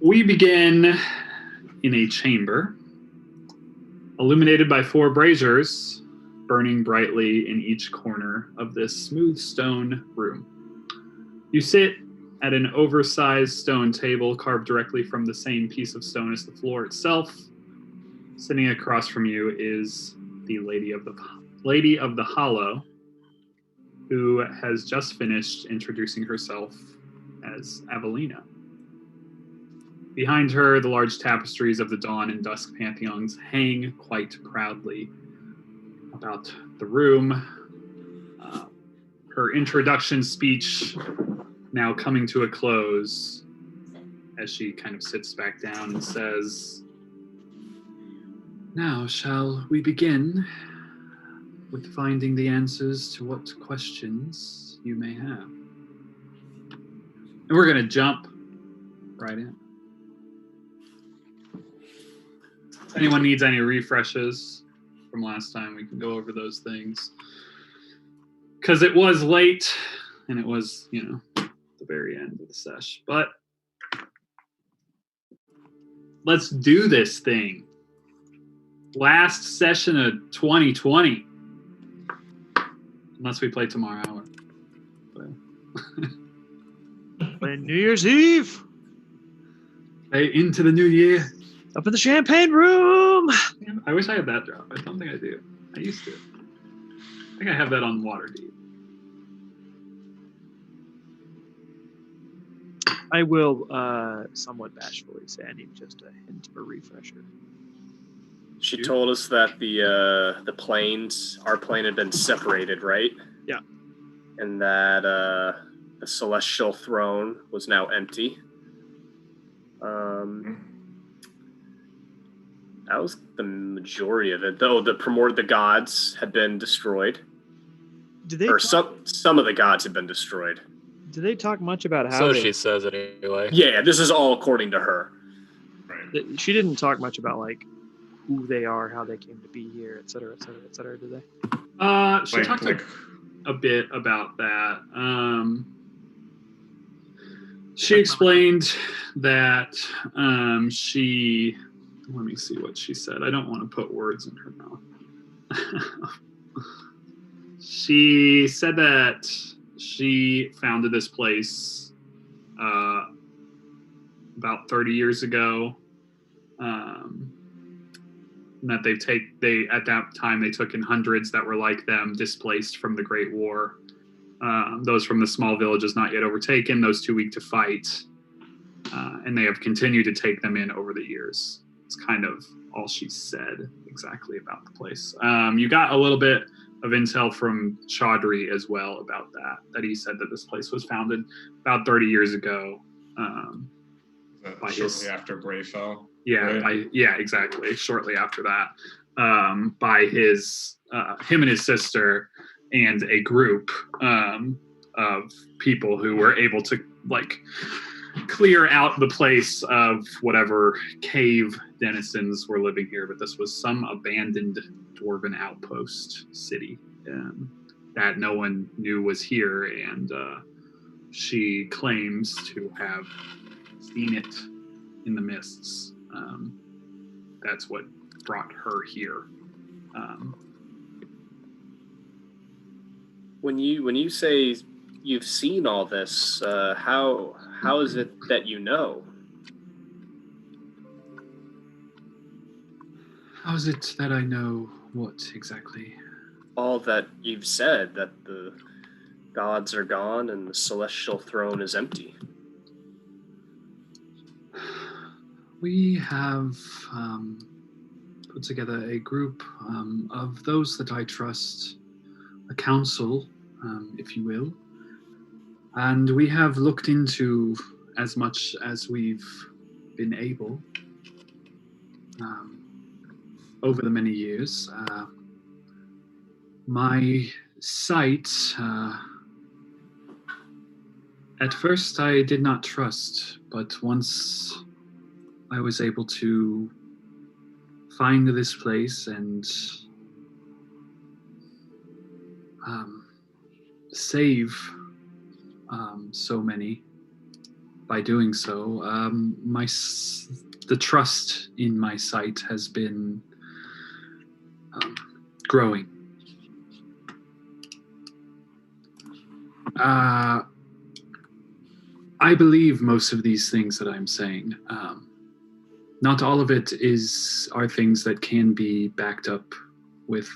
We begin in a chamber, illuminated by 4 braziers, burning brightly in each corner of this smooth stone room. You sit at an oversized stone table carved directly from the same piece of stone as the floor itself. Sitting across from you is the Lady of the Hollow, who has just finished introducing herself as Avelina. Behind her, the large tapestries of the dawn and dusk pantheons hang quite proudly about the room. Her introduction speech now coming to a close as she kind of sits back down and says, "Now shall we begin with finding the answers to what questions you may have?" And we're going to jump right in. If anyone needs any refreshes from last time, we can go over those things. Because it was late, and it was, the very end of the sesh. But let's do this thing. Last session of 2020. Unless we play tomorrow. Play New Year's Eve. Hey, into the new year. Up in the champagne room. I wish I had that drop. I don't think I do. I used to. I think I have that on Waterdeep. I will somewhat bashfully say I need just a hint of a refresher. She told us that the planes, our plane had been separated, right? Yeah. And that the celestial throne was now empty. That was the majority of it, though. The gods had been destroyed. Some of the gods had been destroyed. Did they talk much about how? So she says it anyway. Yeah, this is all according to her. Right. She didn't talk much about like who they are, how they came to be here, et cetera, et cetera, et cetera. Did they? She talked a bit about that. She explained that she. Let me see what she said. I don't want to put words in her mouth. She said that she founded this place about 30 years ago. And that at that time they took in hundreds that were like them, displaced from the Great War. Those from the small villages not yet overtaken, those too weak to fight. And they have continued to take them in over the years. It's kind of all she said exactly about the place. You got a little bit of intel from Chaudhry as well about that he said that this place was founded about 30 years ago. Shortly after Grey fell? Yeah, right? Exactly. Shortly after that, by him and his sister and a group of people who were able to clear out the place of whatever cave denizens were living here, but this was some abandoned dwarven outpost city that no one knew was here, and she claims to have seen it in the mists. That's what brought her here. When you say you've seen all this, how is it that you know? How is it that I know what exactly? All that you've said, that the gods are gone and the celestial throne is empty. We have put together a group of those that I trust, a council, if you will. And we have looked into as much as we've been able over the many years. My sight, at first I did not trust, but once I was able to find this place and save so many by doing so. The trust in my sight has been growing. I believe most of these things that I'm saying. Not all of it are things that can be backed up with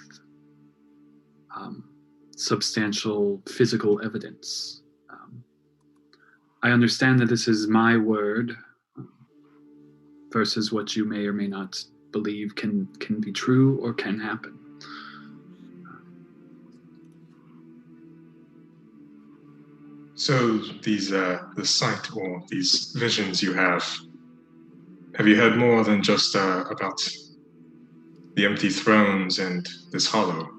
substantial physical evidence. I understand that this is my word versus what you may or may not believe can be true or can happen. So these, the sight or these visions you have you heard more than just about the empty thrones and this hollow?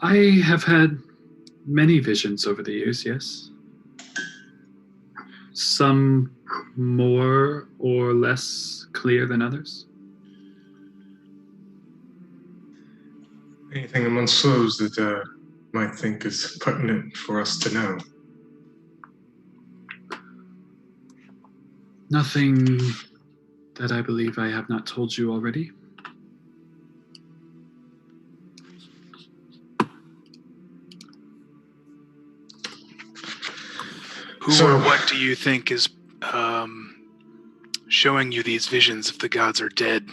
I have had many visions over the years, yes. Some more or less clear than others. Anything amongst those that might think is pertinent for us to know? Nothing that I believe I have not told you already. Who or what do you think is showing you these visions if the gods are dead?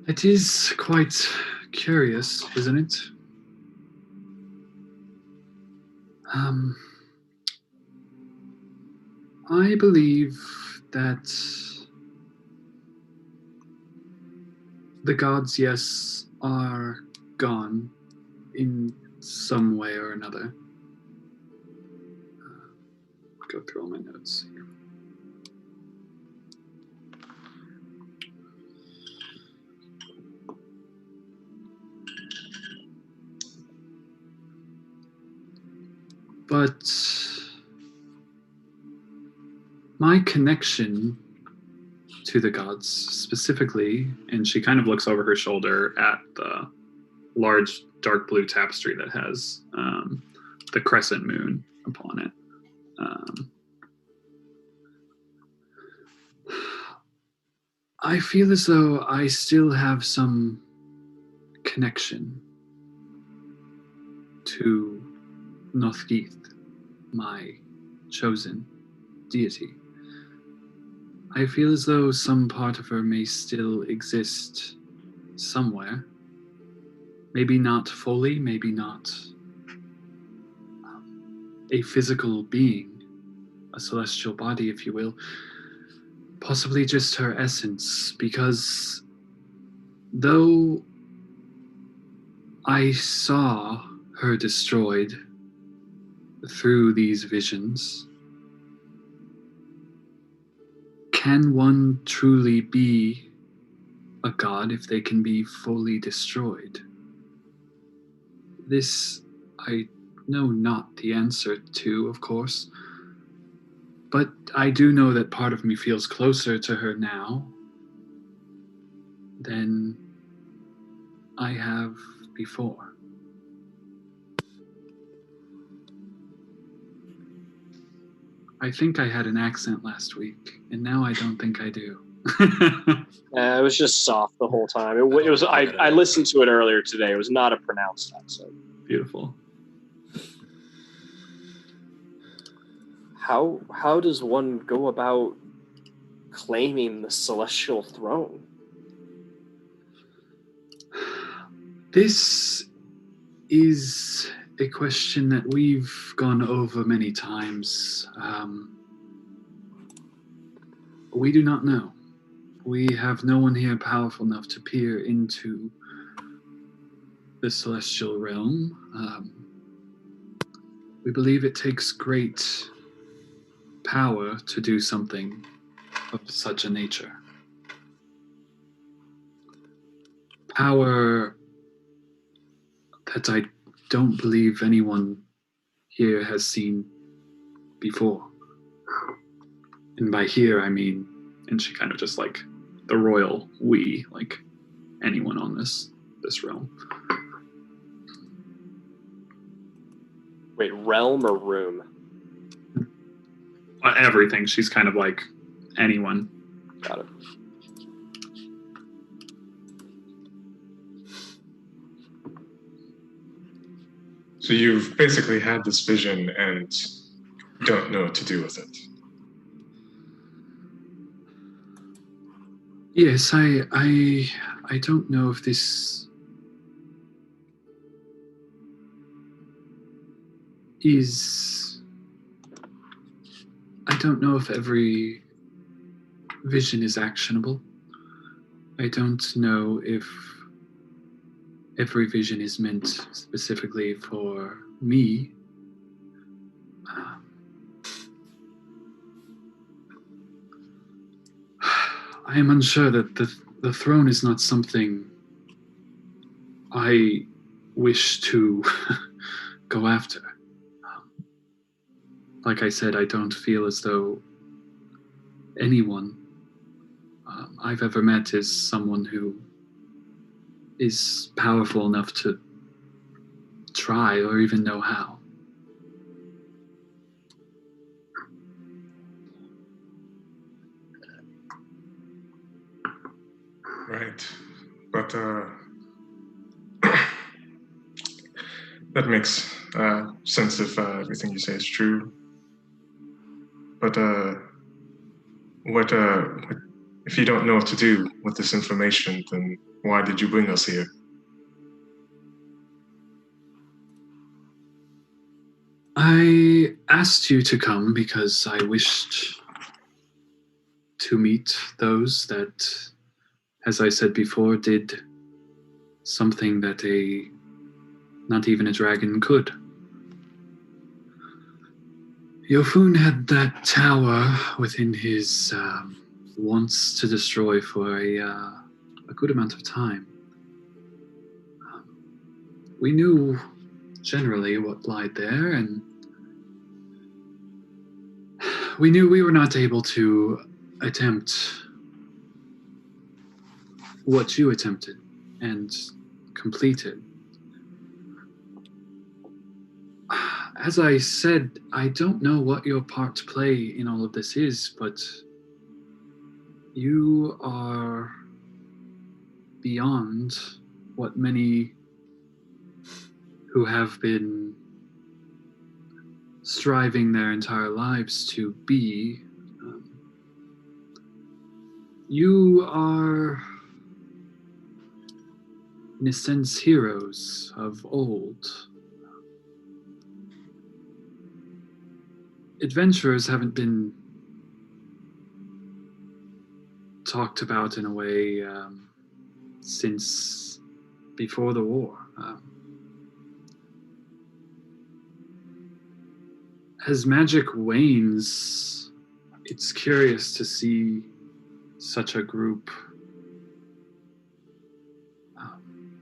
It is quite curious, isn't it? I believe that the gods, yes, are gone in some way or another. Go through all my notes here. But my connection to the gods specifically, and she kind of looks over her shoulder at the large dark blue tapestry that has the crescent moon upon it. I feel as though I still have some connection to Northgeith, my chosen deity. I feel as though some part of her may still exist somewhere. Maybe not fully, maybe not a physical being, a celestial body, if you will. Possibly just her essence, because though I saw her destroyed through these visions, can one truly be a god if they can be fully destroyed? This I know not the answer to, of course, but I do know that part of me feels closer to her now than I have before. I think I had an accent last week, and now I don't think I do. It was just soft the whole time. It was. I listened to it earlier today. It was not a pronounced accent. Beautiful. How does one go about claiming the celestial throne? This is a question that we've gone over many times. We do not know. We have no one here powerful enough to peer into the celestial realm. We believe it takes great power to do something of such a nature. Power that I don't believe anyone here has seen before. And by here, I mean, and she kind of just like the royal we, like anyone on this realm. Wait, realm or room? Everything. She's kind of like anyone. Got it. So you've basically had this vision and don't know what to do with it. Yes, I don't know if this is. I don't know if every vision is actionable. I don't know if every vision is meant specifically for me. I am unsure that the throne is not something I wish to go after. Like I said, I don't feel as though anyone I've ever met is someone who is powerful enough to try or even know how. Right. But that makes sense if everything you say is true. But what if you don't know what to do with this information, then why did you bring us here? I asked you to come because I wished to meet those that, as I said before, did something that not even a dragon could. Yofun had that tower within his wants to destroy for a good amount of time. We knew generally what lied there, and we knew we were not able to attempt what you attempted and completed. As I said, I don't know what your part to play in all of this is, but you are beyond what many who have been striving their entire lives to be. You are, in a sense, heroes of old. Adventurers haven't been talked about in a way since before the war. As magic wanes, it's curious to see such a group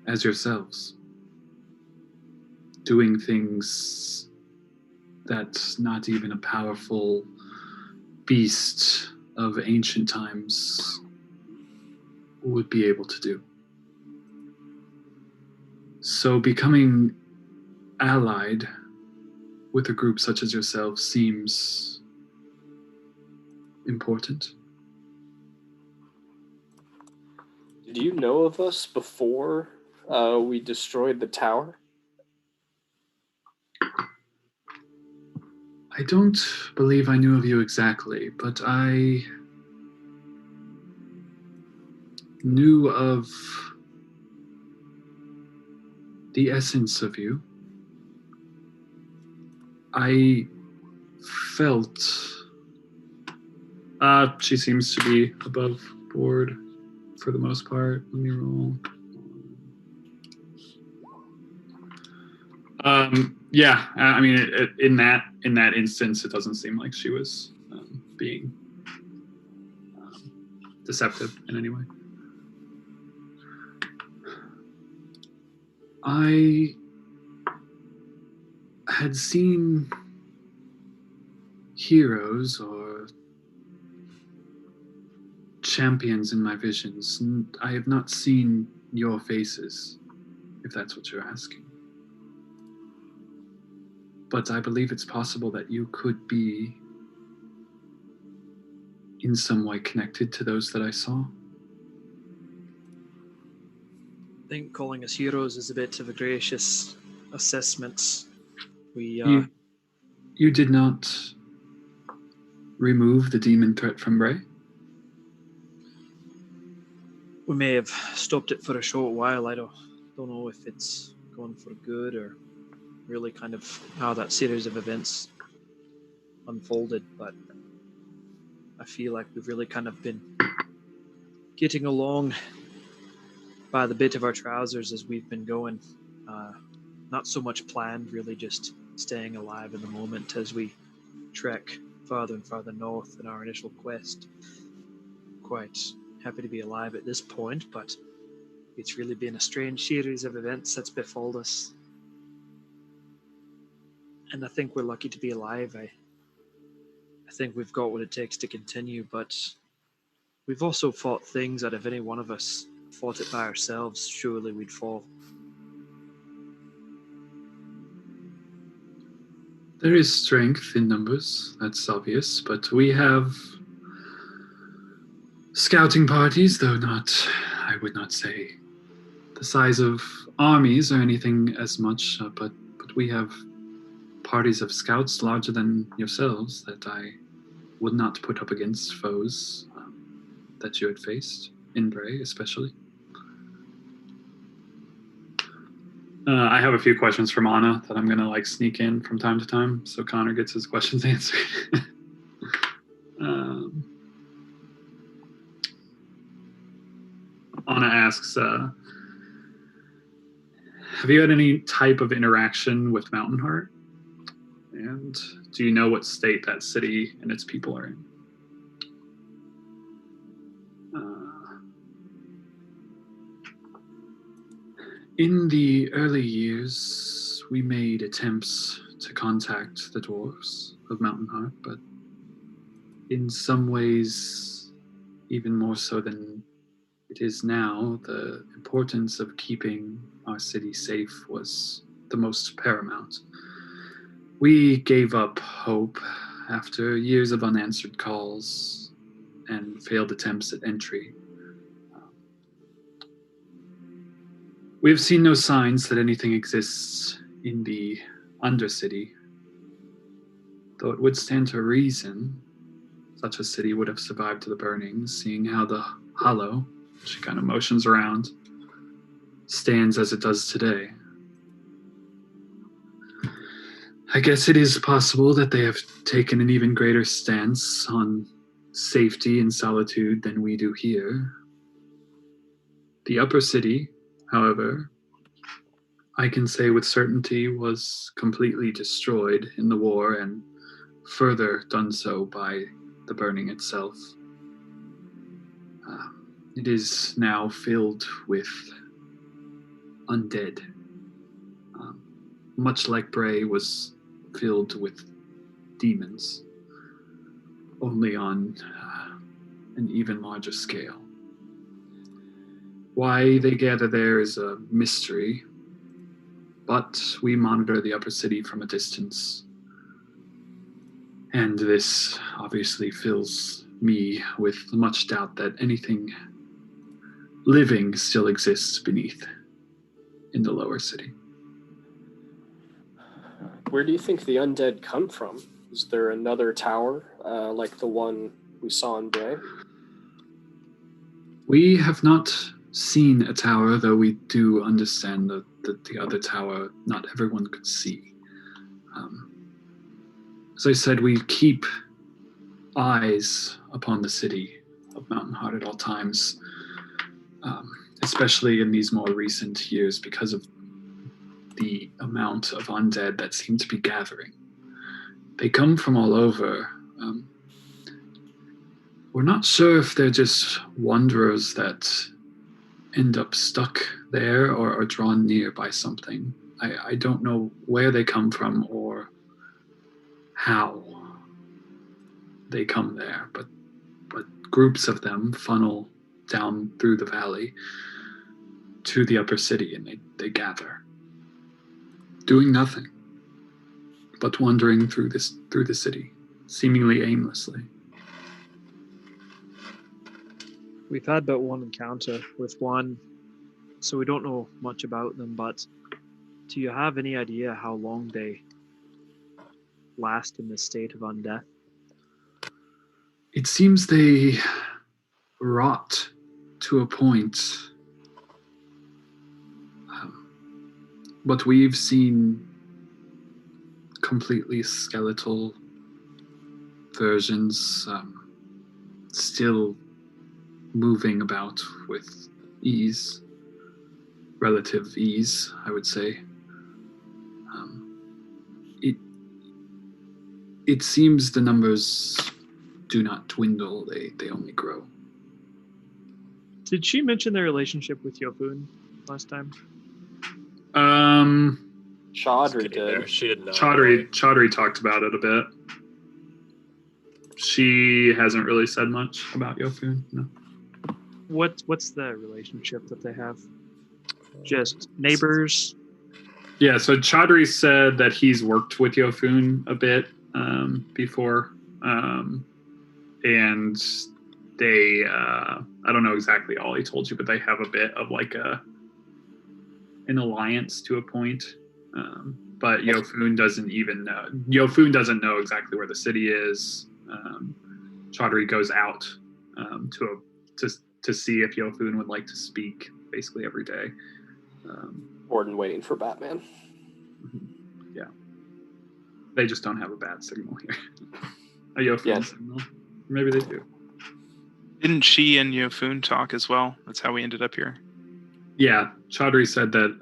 as yourselves doing things that not even a powerful beast of ancient times would be able to do. So becoming allied with a group such as yourself seems important. Did you know of us before we destroyed the tower? I don't believe I knew of you exactly, but I knew of the essence of you. I felt... she seems to be above board for the most part. Let me roll. Yeah, I mean, in that instance, it doesn't seem like she was being deceptive in any way. I had seen heroes or champions in my visions, and I have not seen your faces, if that's what you're asking. but I believe it's possible that you could be in some way connected to those that I saw. I think calling us heroes is a bit of a gracious assessment. We You did not remove the demon threat from Bray? we may have stopped it for a short while. I don't know if it's gone for good or really kind of how that series of events unfolded, but I feel like we've really kind of been getting along by the bit of our trousers as we've been going. Not so much planned, really just staying alive in the moment as we trek farther and farther north in our initial quest. Quite happy to be alive at this point, but it's really been a strange series of events that's befalled us. And I think we're lucky to be alive. I think we've got what it takes to continue, but we've also fought things that if any one of us fought it by ourselves, surely we'd fall. There is strength in numbers, that's obvious, but we have scouting parties, though not, I would not say, the size of armies or anything as much, but we have parties of scouts larger than yourselves that I would not put up against foes that you had faced, in Bray especially. I have a few questions from Anna that I'm going to sneak in from time to time so Connor gets his questions answered. Anna asks, have you had any type of interaction with Mountain Heart? And do you know what state that city and its people are in? In the early years, we made attempts to contact the dwarves of Mountain Heart, but in some ways, even more so than it is now, the importance of keeping our city safe was the most paramount. We gave up hope after years of unanswered calls and failed attempts at entry. We have seen no signs that anything exists in the Undercity, though it would stand to reason such a city would have survived to the burnings, seeing how the Hollow, she kind of motions around, stands as it does today. I guess it is possible that they have taken an even greater stance on safety and solitude than we do here. The Upper City, however, I can say with certainty was completely destroyed in the war and further done so by the burning itself. It is now filled with undead, much like Bray was filled with demons, only on an even larger scale. Why they gather there is a mystery, but we monitor the Upper City from a distance. And this obviously fills me with much doubt that anything living still exists beneath in the Lower City. Where do you think the undead come from? Is there another tower like the one we saw in Bray? We have not seen a tower, though we do understand that the other tower not everyone could see. As I said, we keep eyes upon the city of Mountain Heart at all times, especially in these more recent years because of the amount of undead that seem to be gathering. They come from all over. We're not sure if they're just wanderers that end up stuck there or are drawn near by something. I don't know where they come from or how they come there, but groups of them funnel down through the valley to the Upper City and they gather, doing nothing, but wandering through the city, seemingly aimlessly. We've had but one encounter with one, so we don't know much about them, but do you have any idea how long they last in this state of undeath? It seems they rot to a point. But we've seen completely skeletal versions still moving about with ease, relative ease, I would say. It seems the numbers do not dwindle, they only grow. Did she mention their relationship with Yofun last time? Chaudhry There. did. She didn't know. Chaudhry talked about it a bit. She hasn't really said much about Yofun, no. What's the relationship that they have? Just neighbors? Yeah, so Chaudhry said that he's worked with Yofun a bit before, and they, I don't know exactly all he told you, but they have a bit of like an alliance to a point. But Yofun doesn't even know. Yofun doesn't know exactly where the city is. Chaudhry goes out to see if Yofun would like to speak basically every day. Gordon waiting for Batman. Yeah. They just don't have a bad signal here. A Yofun signal. Maybe they do. Didn't she and Yofun talk as well? That's how we ended up here. Yeah, Chaudhry said that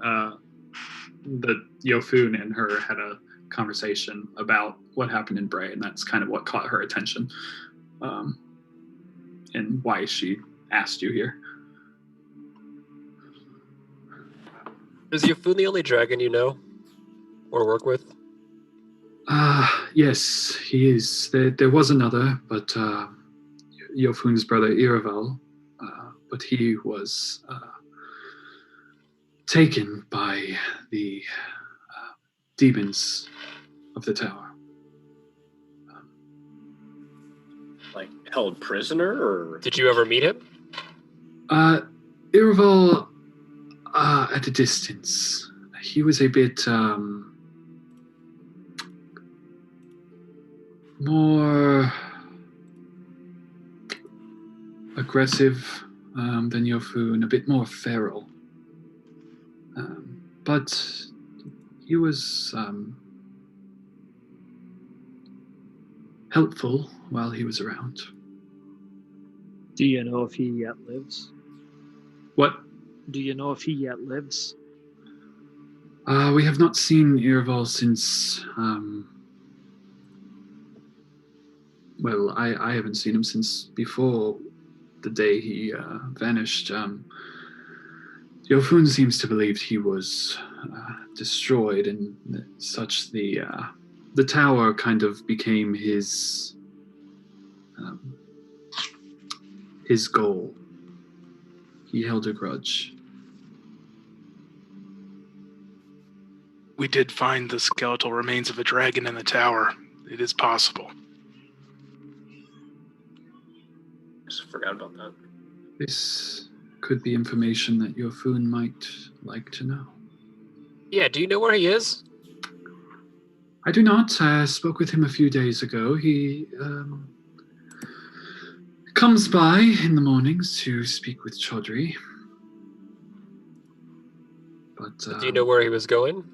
that Yofun and her had a conversation about what happened in Bray, and that's kind of what caught her attention, and why she asked you here. Is Yofun the only dragon you know or work with? Yes, he is. There was another, but Yofun's brother Iraval, but he was taken by the demons of the tower. Like held prisoner, or Did you ever meet him? Iraval, at a distance. He was a bit more aggressive than Yofun, a bit more feral. But he was helpful while he was around. Do you know if he yet lives? What? Do you know if he yet lives? We have not seen Iraval since... well, I haven't seen him since before the day he vanished. Yofun seems to believe he was destroyed, and such the tower kind of became his goal. He held a grudge. We did find the skeletal remains of a dragon in the tower. It is possible. just forgot about that. This could be information that Yofun might like to know. Yeah, do you know where he is? I do not. I spoke with him a few days ago. He comes by in the mornings to speak with Chaudhry. But Do you know where he was going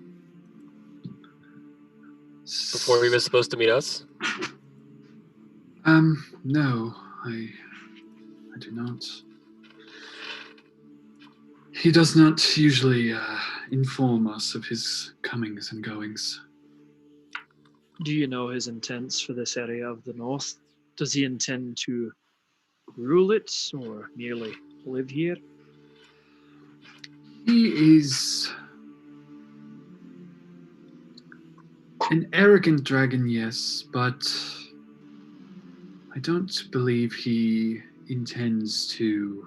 before he was supposed to meet us? No, I do not. He does not usually inform us of his comings and goings. Do you know his intents for this area of the north? Does he intend to rule it or merely live here? He is an arrogant dragon, yes, but I don't believe he intends to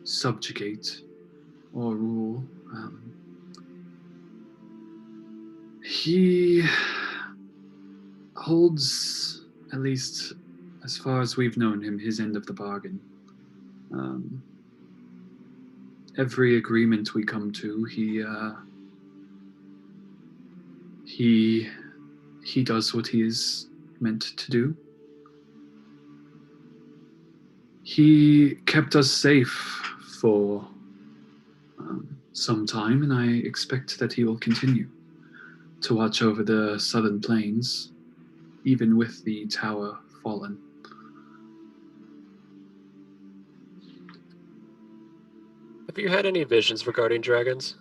subjugate or rule. He holds, at least as far as we've known him, his end of the bargain. Every agreement we come to, he does what he is meant to do. He kept us safe for some time, and I expect that he will continue to watch over the southern plains, even with the tower fallen. Have you had any visions regarding dragons?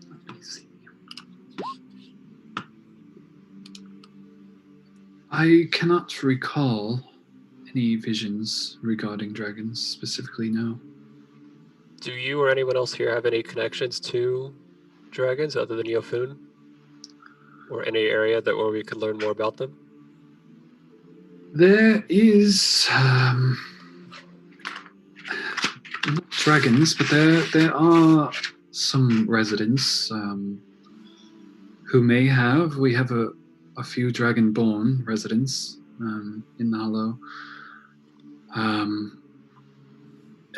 Let me see. I cannot recall any visions regarding dragons specifically, no. Do you or anyone else here have any connections to dragons other than Yofun? Or any area where we could learn more about them? There is not dragons, but there are some residents who may have. We have a few dragonborn residents in the Hollow.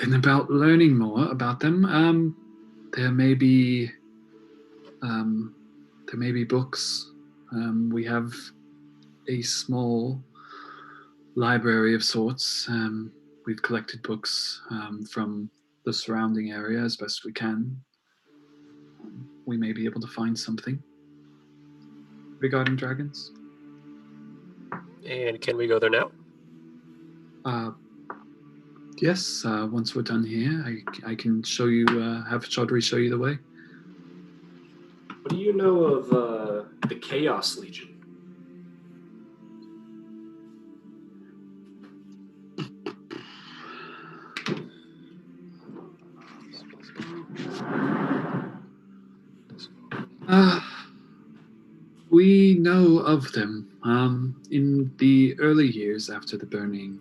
And about learning more about them, there may be books. We have a small library of sorts. We've collected books from the surrounding area as best we can. We may be able to find something regarding dragons. And can we go there now? Yes, once we're done here, I can show you, have Chaudhry show you the way. What do you know of the Chaos Legion? We know of them. In the early years after the burning,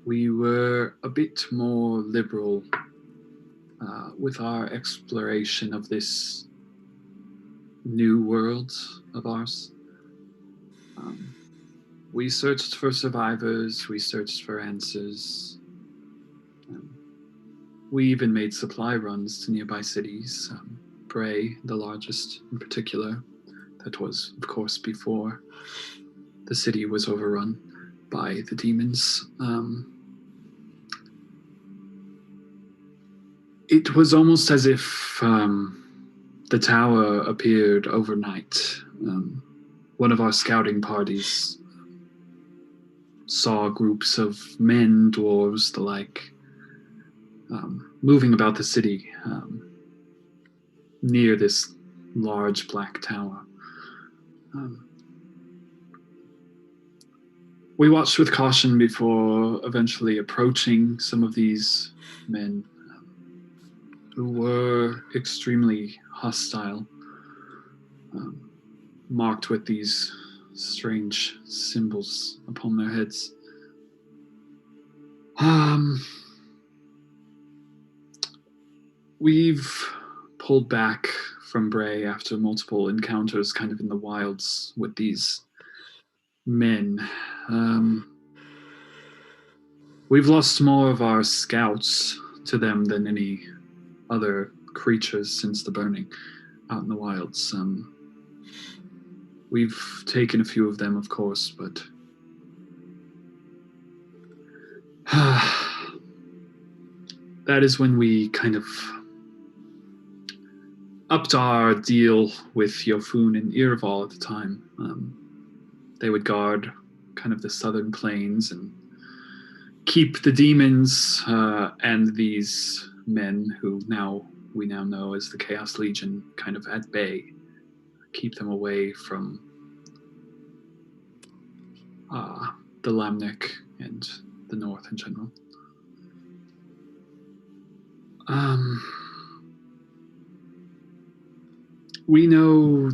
we were a bit more liberal with our exploration of this new world of ours. We searched for survivors, we searched for answers. We even made supply runs to nearby cities, Bray, the largest in particular. That was, of course, before the city was overrun by the demons. It was almost as if the tower appeared overnight. One of our scouting parties saw groups of men, dwarves, the like, moving about the city near this large black tower. We watched with caution before eventually approaching some of these men who were extremely hostile, marked with these strange symbols upon their heads. We've pulled back from Bray after multiple encounters kind of in the wilds with these men. We've lost more of our scouts to them than any other creatures since the burning out in the wilds. We've taken a few of them, of course, but that is when we kind of upped our deal with Yofun and Irval at the time. They would guard kind of the southern plains and keep the demons and these men who we now know as the Chaos Legion kind of at bay, keep them away from the Lamnek and the north in general. We know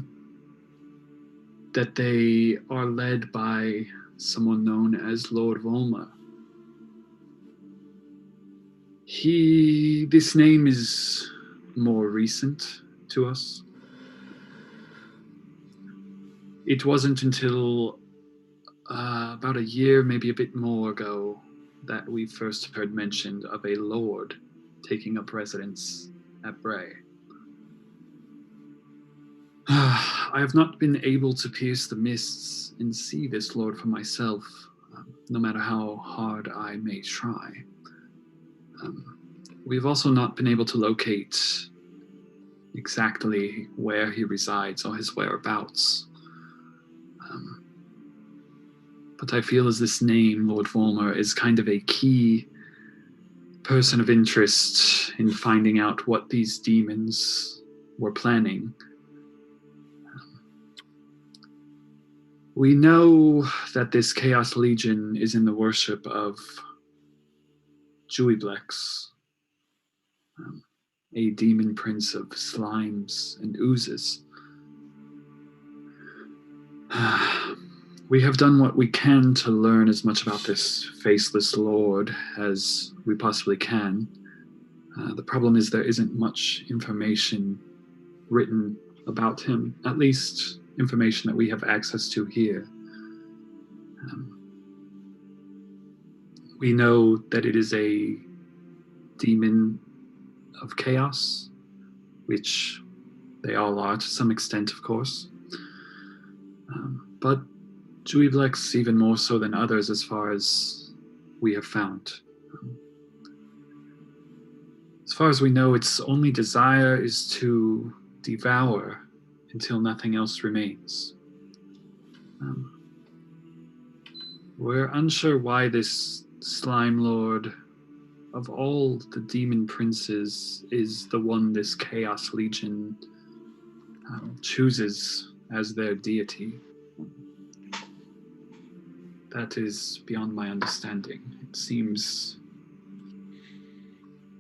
that they are led by someone known as Lord Volma. This name is more recent to us. It wasn't until about a year, maybe a bit more ago, that we first heard mentioned of a lord taking up residence at Bray. I have not been able to pierce the mists and see this lord for myself, no matter how hard I may try. We've also not been able to locate exactly where he resides or his whereabouts. But I feel as this name, Lord Volmer, is kind of a key person of interest in finding out what these demons were planning. We know that this Chaos Legion is in the worship of Juiblex, a demon prince of slimes and oozes. We have done what we can to learn as much about this faceless lord as we possibly can. The problem is there isn't much information written about him, at least information that we have access to here. We know that it is a demon of chaos, which they all are to some extent, of course. But Juiblex even more so than others as far as we have found. As far as we know, its only desire is to devour until nothing else remains. We're unsure why this slime lord, of all the demon princes, is the one this Chaos Legion chooses as their deity. That is beyond my understanding. It seems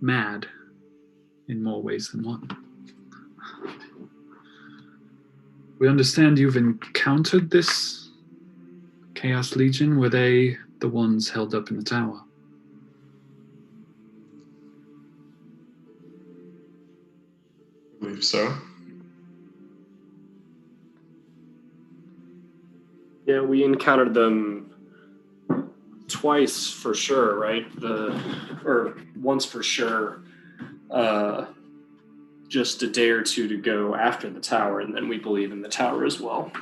mad in more ways than one. We understand you've encountered this Chaos Legion. Were they the ones held up in the tower? I believe so. Yeah, we encountered them twice for sure, right? Or once for sure. Just a day or two to go after the tower, and then we believe in the tower as well.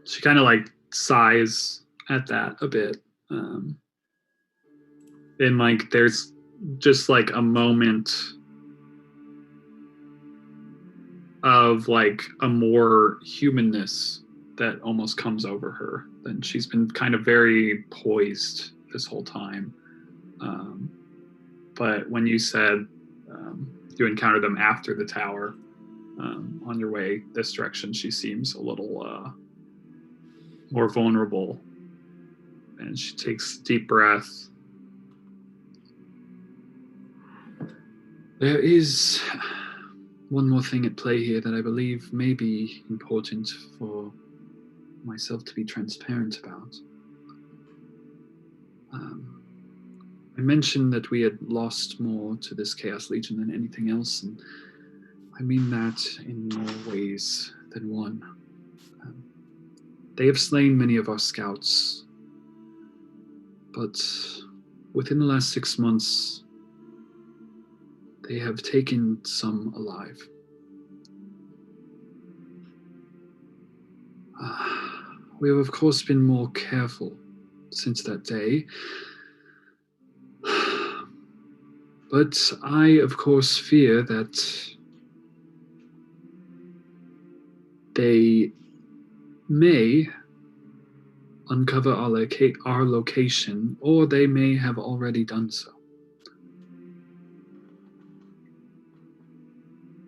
She kind of like sighs at that a bit. And like there's just like a moment of like a more humanness that almost comes over her. Then she's been kind of very poised this whole time. But when you said you encountered them after the tower on your way this direction, she seems a little more vulnerable. And she takes a deep breath. There is one more thing at play here that I believe may be important for myself to be transparent about. I mentioned that we had lost more to this Chaos Legion than anything else, and I mean that in more ways than one. They have slain many of our scouts, but within the last 6 months, they have taken some alive. We have, of course, been more careful since that day. But I, of course, fear that they may uncover our location, or they may have already done so.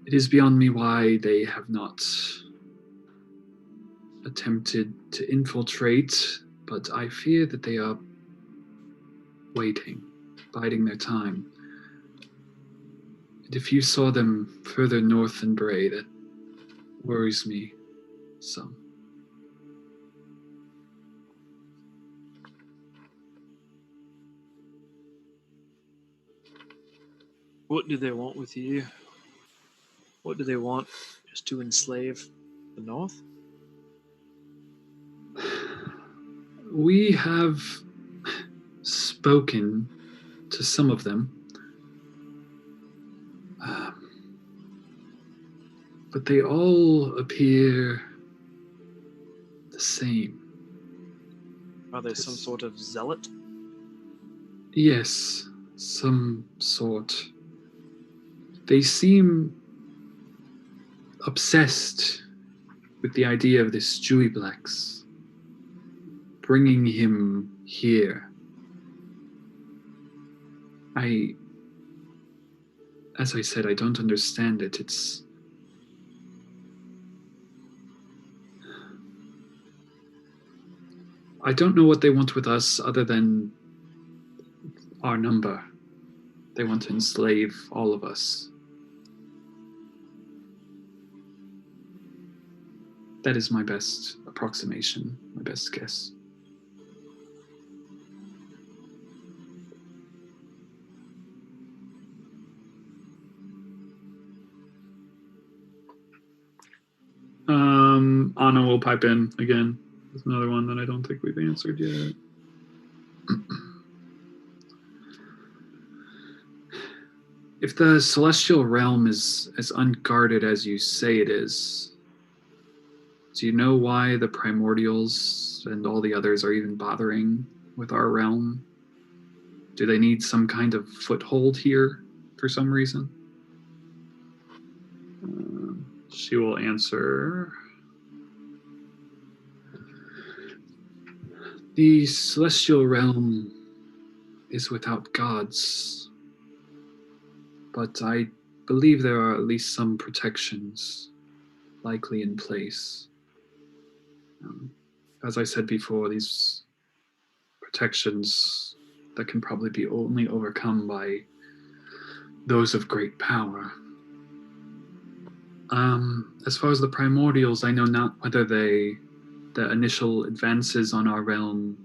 It is beyond me why they have not attempted to infiltrate, but I fear that they are waiting, biding their time. And if you saw them further north than Bray, that worries me some. What do they want with you? What do they want? Just to enslave the North? We have spoken to some of them, but they all appear the same. Are they some sort of zealot? Yes, some sort. They seem obsessed with the idea of this Jewy-Blex, bringing him here. As I said, I don't understand it. I don't know what they want with us other than our number. They want to enslave all of us. That is my best approximation, my best guess. Anna will pipe in again. There's another one that I don't think we've answered yet. If the celestial realm is as unguarded as you say it is, do you know why the primordials and all the others are even bothering with our realm? Do they need some kind of foothold here for some reason? She will answer. The celestial realm is without gods, but I believe there are at least some protections likely in place. As I said before, these protections that can probably be only overcome by those of great power. As far as the primordials, I know not whether the initial advances on our realm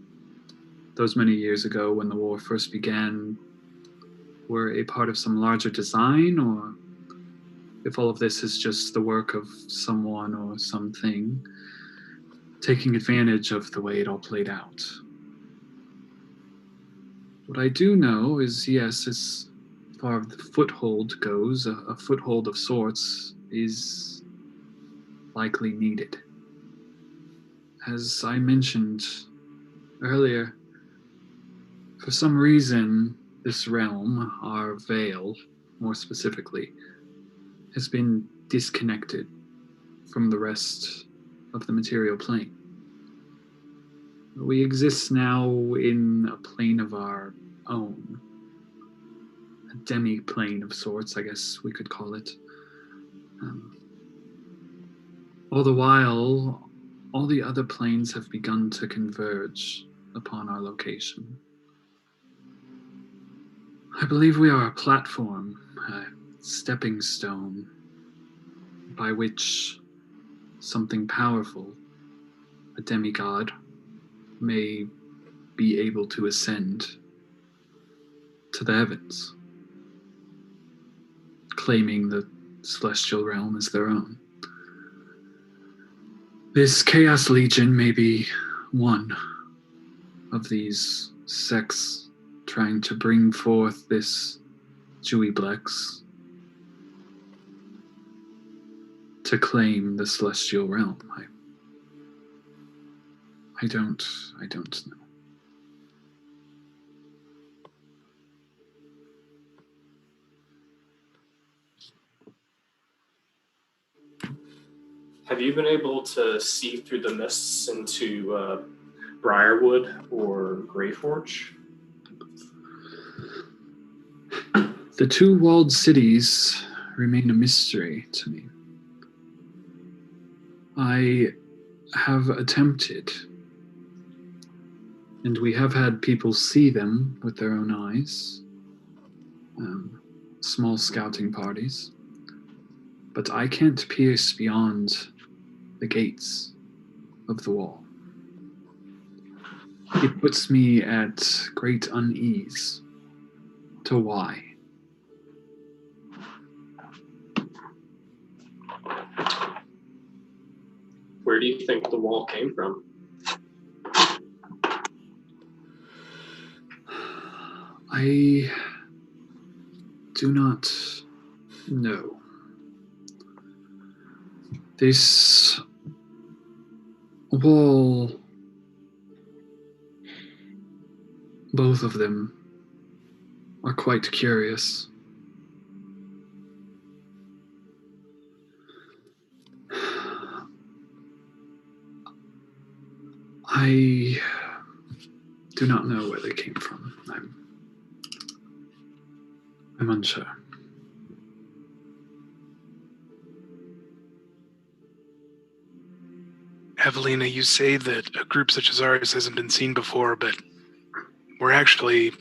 those many years ago when the war first began were a part of some larger design, or if all of this is just the work of someone or something taking advantage of the way it all played out. What I do know is, yes, as far as the foothold goes, a foothold of sorts is likely needed. As I mentioned earlier, for some reason, this realm, our veil, more specifically, has been disconnected from the rest of the material plane. We exist now in a plane of our own, a demi-plane of sorts, I guess we could call it. All the while, all the other planes have begun to converge upon our location. I believe we are a platform, a stepping stone, by which something powerful, a demigod, may be able to ascend to the heavens, claiming the celestial realm as their own. This Chaos Legion may be one of these sects trying to bring forth this Jewy-Blex to claim the celestial realm. I don't know. Have you been able to see through the mists into Briarwood or Greyforge? The two walled cities remain a mystery to me. I have attempted, and we have had people see them with their own eyes, small scouting parties, but I can't pierce beyond the gates of the wall. It puts me at great unease to why. do you think the wall came from? I do not know. This wall, both of them, are quite curious. I do not know where they came from. I'm unsure. Evelina, you say that a group such as ours hasn't been seen before, but we're actually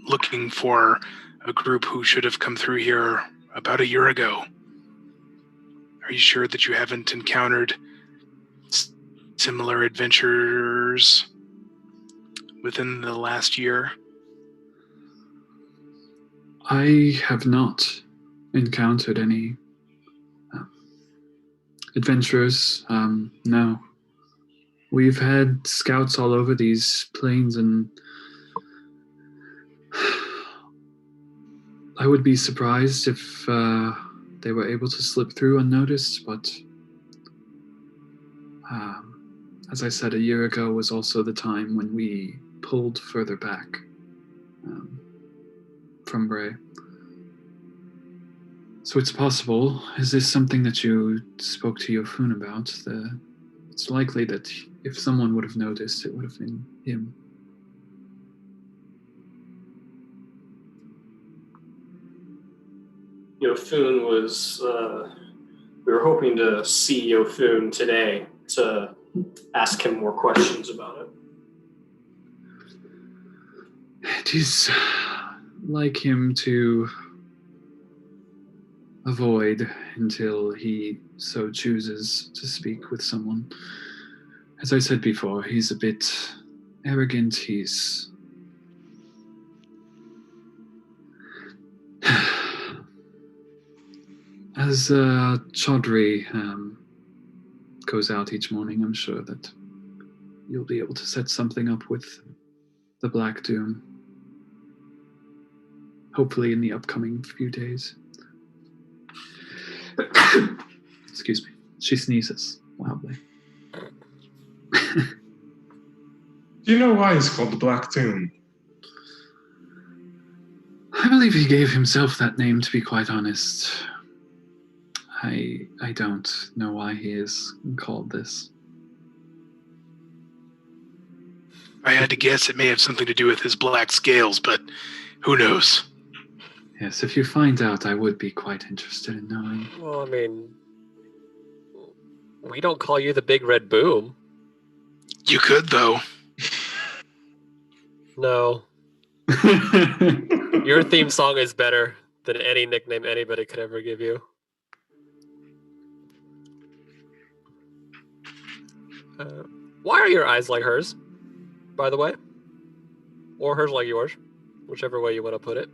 looking for a group who should have come through here about a year ago. Are you sure that you haven't encountered similar adventures within the last year? I have not encountered any adventurers. No. We've had scouts all over these plains, and I would be surprised if they were able to slip through unnoticed, but as I said, a year ago was also the time when we pulled further back from Bray. So it's possible. Is this something that you spoke to Yofun about? It's likely that if someone would have noticed, it would have been him. Yofun was, we were hoping to see Yofun today to ask him more questions about it. It is like him to avoid until he so chooses to speak with someone. As I said before, he's a bit arrogant. He's as Chaudhry goes out each morning, I'm sure that you'll be able to set something up with the Black Doom. Hopefully in the upcoming few days. Excuse me. She sneezes loudly. Do you know why he's called the Black Doom? I believe he gave himself that name, to be quite honest. I don't know why he is called this. I had to guess it may have something to do with his black scales, but who knows? Yes, if you find out, I would be quite interested in knowing. Well, I mean, we don't call you the Big Red Boom. You could, though. No. Your theme song is better than any nickname anybody could ever give you. Why are your eyes like hers, by the way? Or hers like yours, whichever way you want to put it.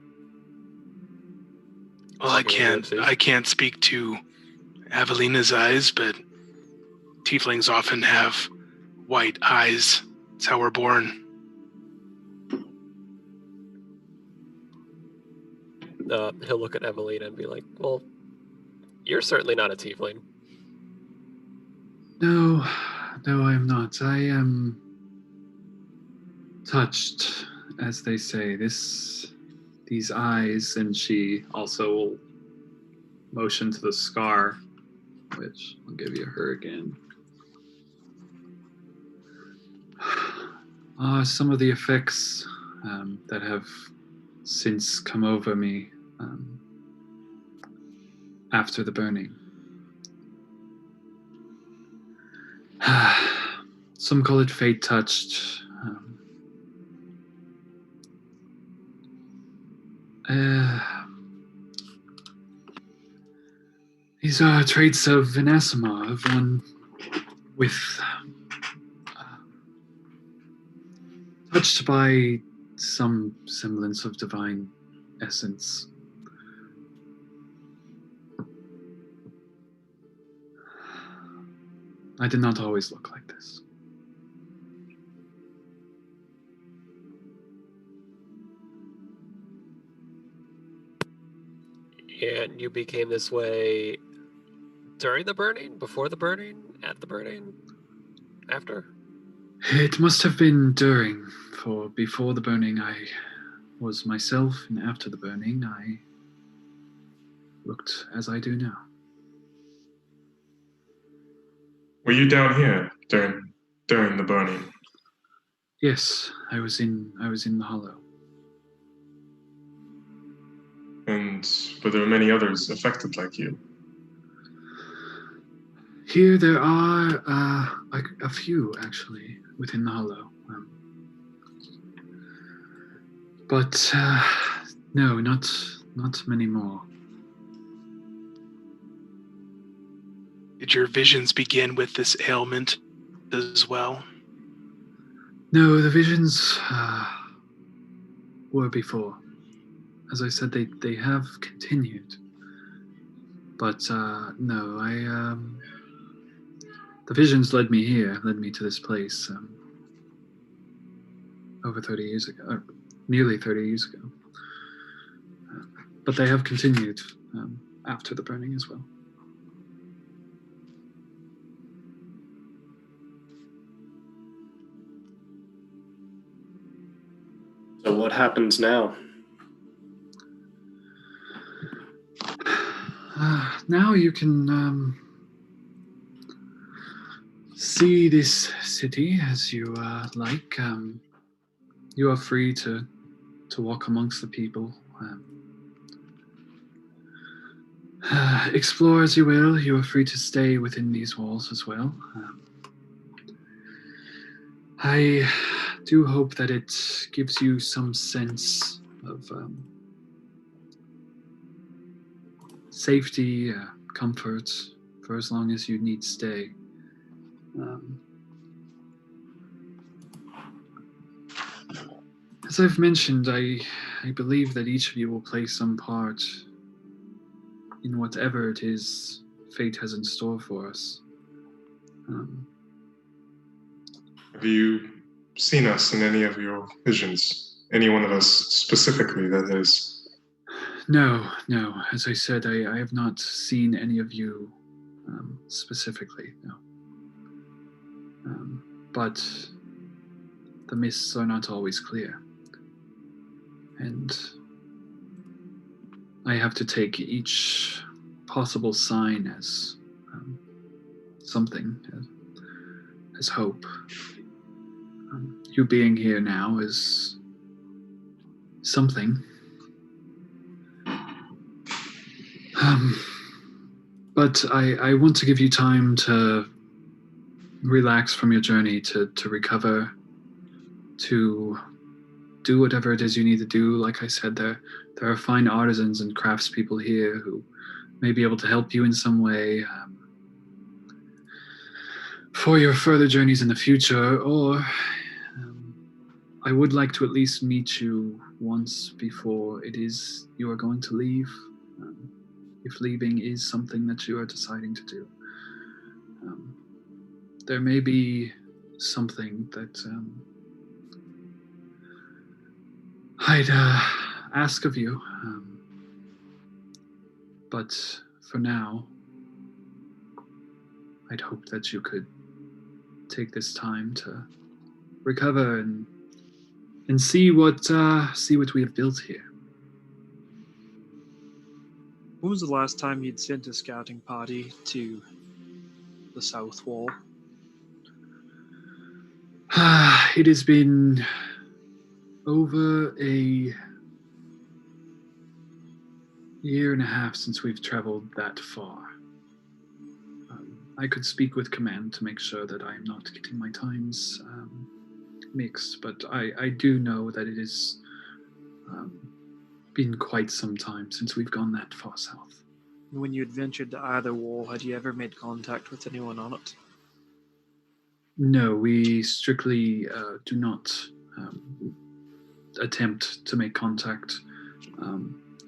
Well, I can't speak to Avelina's eyes, but tieflings often have white eyes. It's how we're born. He'll look at Evelina and be like, well, you're certainly not a tiefling. No, I'm not. I am touched, as they say. These eyes, and she also will motion to the scar, which I'll give you her again. Some of the effects that have since come over me after the burning. Some call it fate touched. These are traits of Vinasima, of one with touched by some semblance of divine essence. I did not always look like this. And you became this way during the burning, before the burning, at the burning, after? It must have been during, for before the burning I was myself, and after the burning I looked as I do now. Were you down here during the burning? Yes, I was in the hollow. And were there many others affected like you? Here there are a few actually within the hollow, but no, not many more. Did your visions begin with this ailment as well? No, the visions were before. As I said, they have continued, but no, the visions led me to this place over 30 years ago, or nearly 30 years ago. But they have continued after the burning as well. So what happens now? Now you can see this city as you like. You are free to walk amongst the people. Explore as you will. You are free to stay within these walls as well. I do hope that it gives you some sense of safety, comfort, for as long as you need stay. As I've mentioned, I believe that each of you will play some part in whatever it is fate has in store for us. Have you seen us in any of your visions? Any one of us specifically, that is? No. As I said, I have not seen any of you specifically, no. But the mists are not always clear. And I have to take each possible sign as something, as hope. You being here now is something. But I want to give you time to relax from your journey, to recover, to do whatever it is you need to do. Like I said, there are fine artisans and craftspeople here who may be able to help you in some way for your further journeys in the future, or I would like to at least meet you once before it is you are going to leave, if leaving is something that you are deciding to do. There may be something that I'd ask of you, but for now, I'd hope that you could take this time to recover and see what we have built here. When was the last time you'd sent a scouting party to the south wall? It has been over a year and a half since we've traveled that far. I could speak with command to make sure that I'm not getting my times mixed, but I do know that it has been quite some time since we've gone that far south. When you had ventured to either wall, had you ever made contact with anyone on it? No, we strictly do not attempt to make contact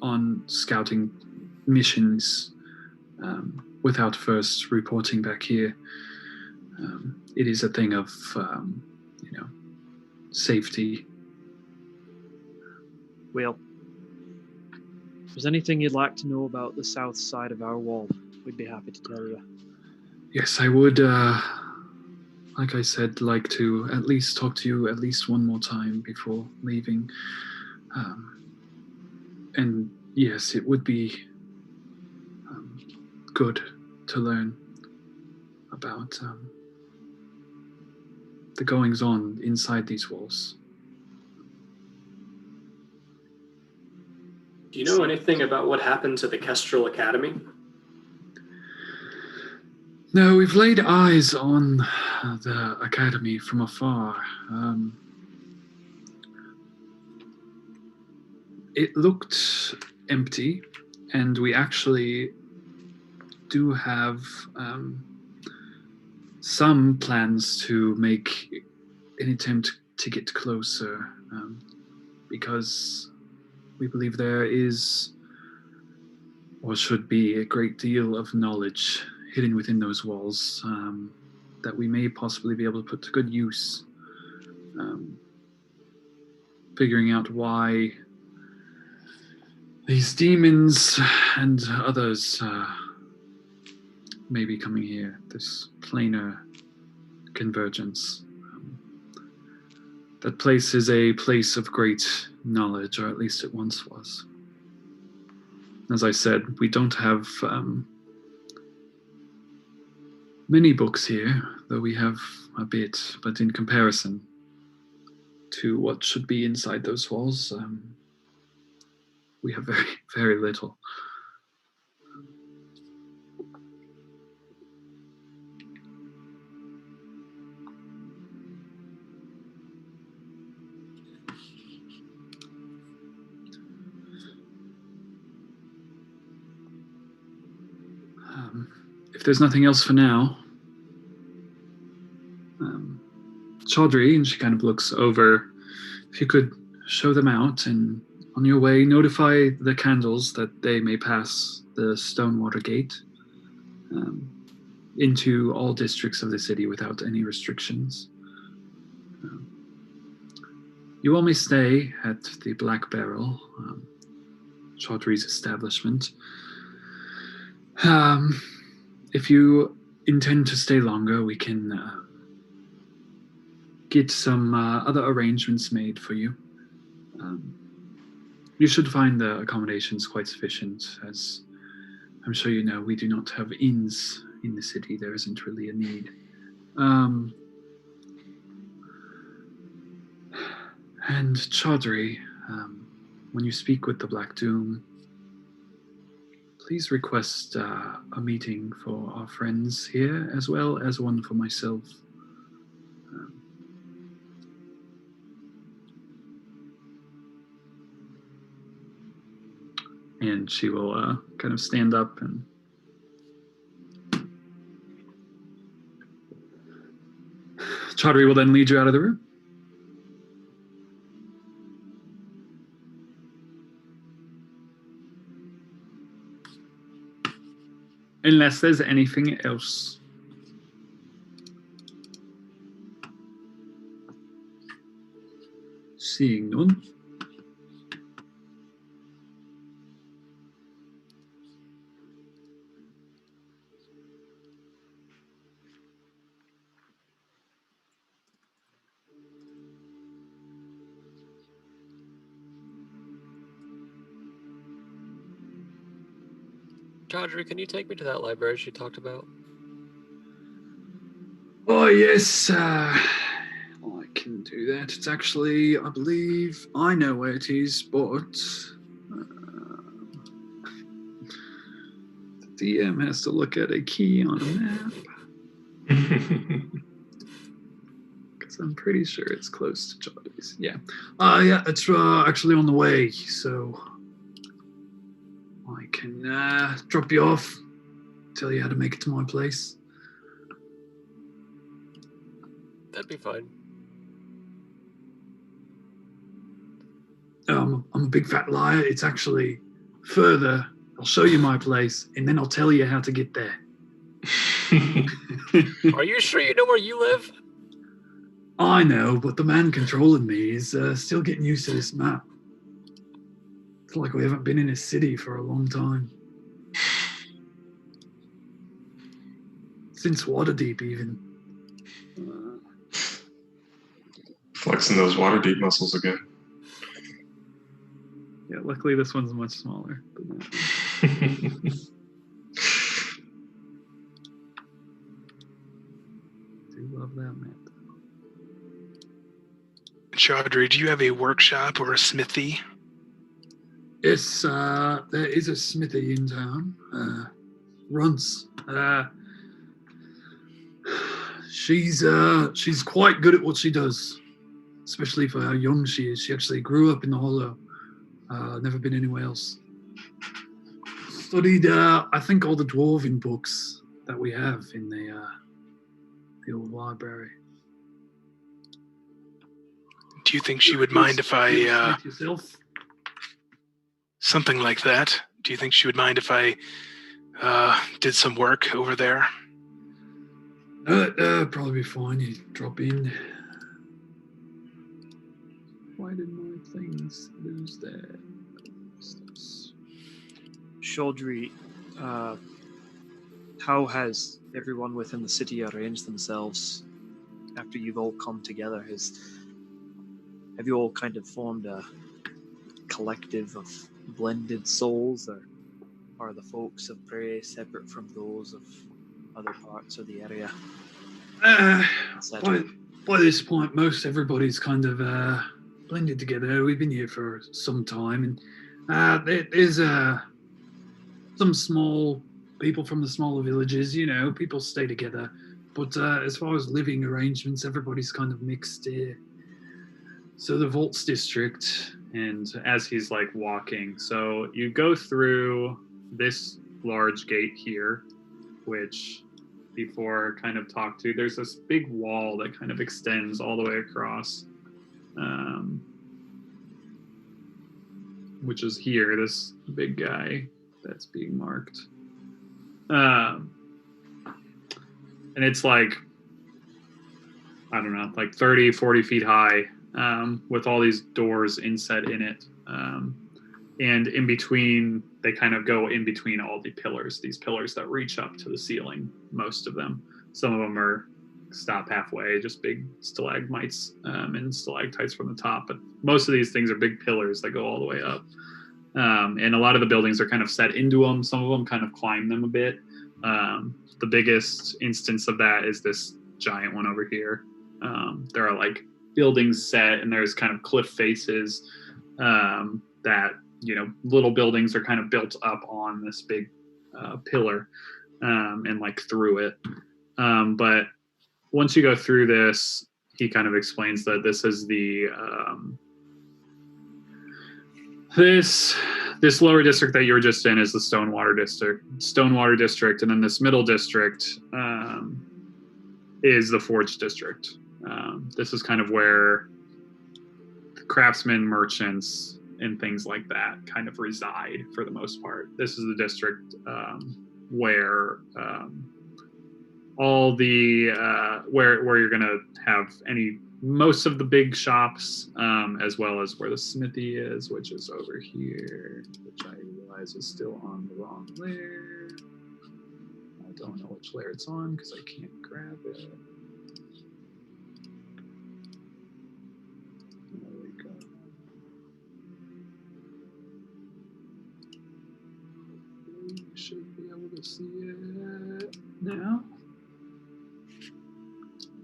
on scouting missions without first reporting back here. It is a thing of, safety. Well, if there's anything you'd like to know about the south side of our wall, we'd be happy to tell you. Yes, I would, like I said, like to at least talk to you at least one more time before leaving. And yes, it would be good to learn about the goings-on inside these walls. Do you know anything about what happened to the Kestrel Academy? No, we've laid eyes on the academy from afar. It looked empty, and we actually do have some plans to make an attempt to get closer, because we believe there is, or should be, a great deal of knowledge hidden within those walls that we may possibly be able to put to good use. Figuring out why these demons and others may be coming here, this planar convergence. That place is a place of great knowledge, or at least it once was. As I said, we don't have many books here, though we have a bit, but in comparison to what should be inside those walls, we have very, very little. If there's nothing else for now, Chaudhry, and she kind of looks over, if you could show them out, and on your way notify the candles that they may pass the Stonewater Gate into all districts of the city without any restrictions. You all may stay at the Black Barrel, Chaudhry's establishment. If you intend to stay longer, we can get some other arrangements made for you. You should find the accommodations quite sufficient, as I'm sure you know, we do not have inns in the city. There isn't really a need. And Chaudhry, when you speak with the Black Doom, please request a meeting for our friends here, as well as one for myself. And she will kind of stand up and Chaudhry will then lead you out of the room. Unless there's anything else. Seeing none. Chaudhry, can you take me to that library she talked about? Oh, yes, I can do that. It's actually, I believe, I know where it is, but the DM has to look at a key on a map. Because I'm pretty sure it's close to Chaudhry's. Yeah. Yeah, it's actually on the way, so I can drop you off, tell you how to make it to my place. That'd be fine. I'm a big fat liar. It's actually further. I'll show you my place, and then I'll tell you how to get there. Are you sure you know where you live? I know, but the man controlling me is still getting used to this map. It's like we haven't been in a city for a long time. Since Waterdeep, even. Flexing those water deep muscles again. Yeah, luckily this one's much smaller than that one. Do love that map. Chaudhry, do you have a workshop or a smithy? Yes, there is a smithy in town. Runts. She's quite good at what she does, especially for how young she is. She actually grew up in the Hollow. Never been anywhere else. Studied, I think, all the dwarven books that we have in the old library. Do you think she would mind if I yourself? something like that? Do you think she would mind if I did some work over there? Probably be fine. You drop in. Why did my things lose their stuff? Chaudhry, how has everyone within the city arranged themselves after you've all come together? Have you all kind of formed a collective of blended souls, or are the folks of Bray separate from those of other parts of the area? By this point, most everybody's kind of blended together. We've been here for some time, and there's some small people from the smaller villages. People stay together. But as far as living arrangements, everybody's kind of mixed here. So the Volts district, and as he's like walking, so you go through this large gate here, which before kind of talked to, there's this big wall that kind of extends all the way across, which is here, this big guy that's being marked. And it's like, I don't know, like 30, 40 feet high, with all these doors inset in it. And in between, they kind of go in between all the pillars, these pillars that reach up to the ceiling, most of them. Some of them are stop halfway, just big stalagmites and stalactites from the top. But most of these things are big pillars that go all the way up. And a lot of the buildings are kind of set into them. Some of them kind of climb them a bit. The biggest instance of that is this giant one over here. There are like buildings set, and there's kind of cliff faces that, little buildings are kind of built up on this big pillar and like through it. But once you go through this, he kind of explains that this is the this lower district that you were just in is the Stonewater district, and then this middle district is the Forge district. This is kind of where craftsmen, merchants, and things like that kind of reside for the most part. This is the district where all the where you're gonna have most of the big shops, as well as where the smithy is, which is over here, which I realize is still on the wrong layer. I don't know which layer it's on because I can't grab it. There we go. You should be able to see it now.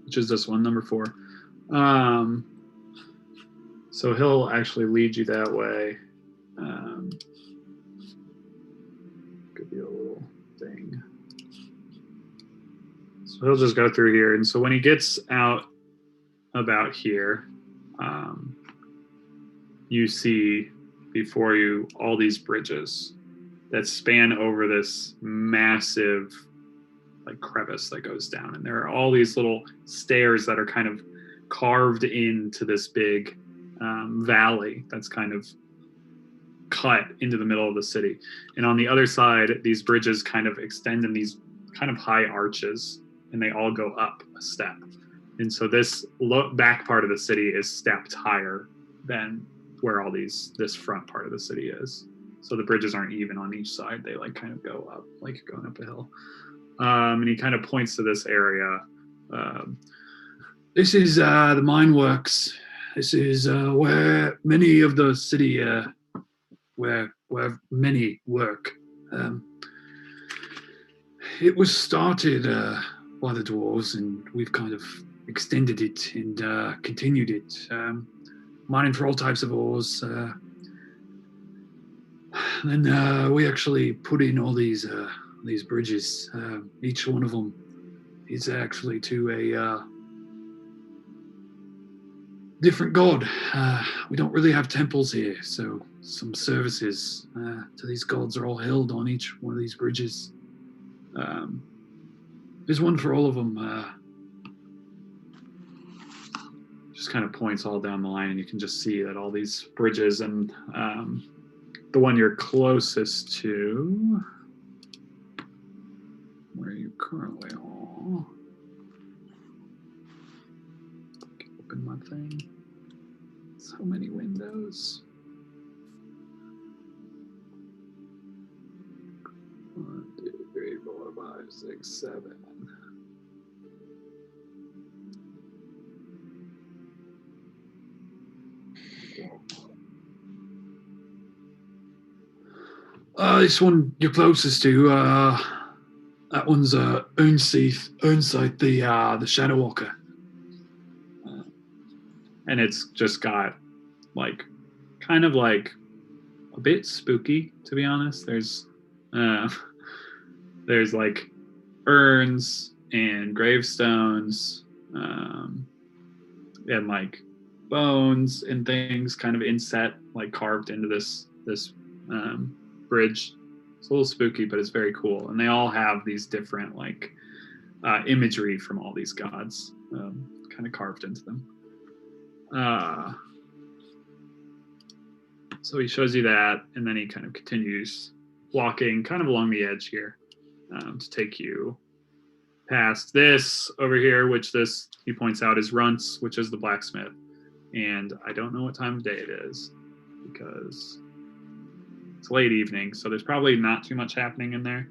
Which is this one, number 4. So he'll actually lead you that way. Could be a little thing. So he'll just go through here. And so when he gets out about here, you see before you all these bridges that span over this massive like crevice that goes down, and there are all these little stairs that are kind of carved into this big valley that's kind of cut into the middle of the city. And on the other side, these bridges kind of extend in these kind of high arches, and they all go up a step. And so this back part of the city is stepped higher than where this front part of the city is. So the bridges aren't even on each side. They like kind of go up, like going up a hill. And he kind of points to this area. This is the mine works. This is where many of the city, where many work. It was started by the dwarves, and we've kind of extended it and continued it, mining for all types of ores. Then we actually put in all these bridges. Each one of them is actually to a different god. We don't really have temples here, so some services to these gods are all held on each one of these bridges. There's one for all of them. Just kind of points all down the line, and you can just see that all these bridges, and the one you're closest to, where you currently are. Open my thing. So many windows. 1, 2, 3, 4, 5, 6, 7. This one you're closest to. That one's Earnsight, the Shadow Walker. And it's just got like kind of like a bit spooky, to be honest. There's like urns and gravestones, and like bones and things kind of inset, like carved into this bridge. It's a little spooky, but it's very cool. And they all have these different like imagery from all these gods kind of carved into them. So he shows you that, and then he kind of continues walking kind of along the edge here to take you past this over here, which this, he points out, is Runts, which is the blacksmith. And I don't know what time of day it is because it's late evening, so there's probably not too much happening in there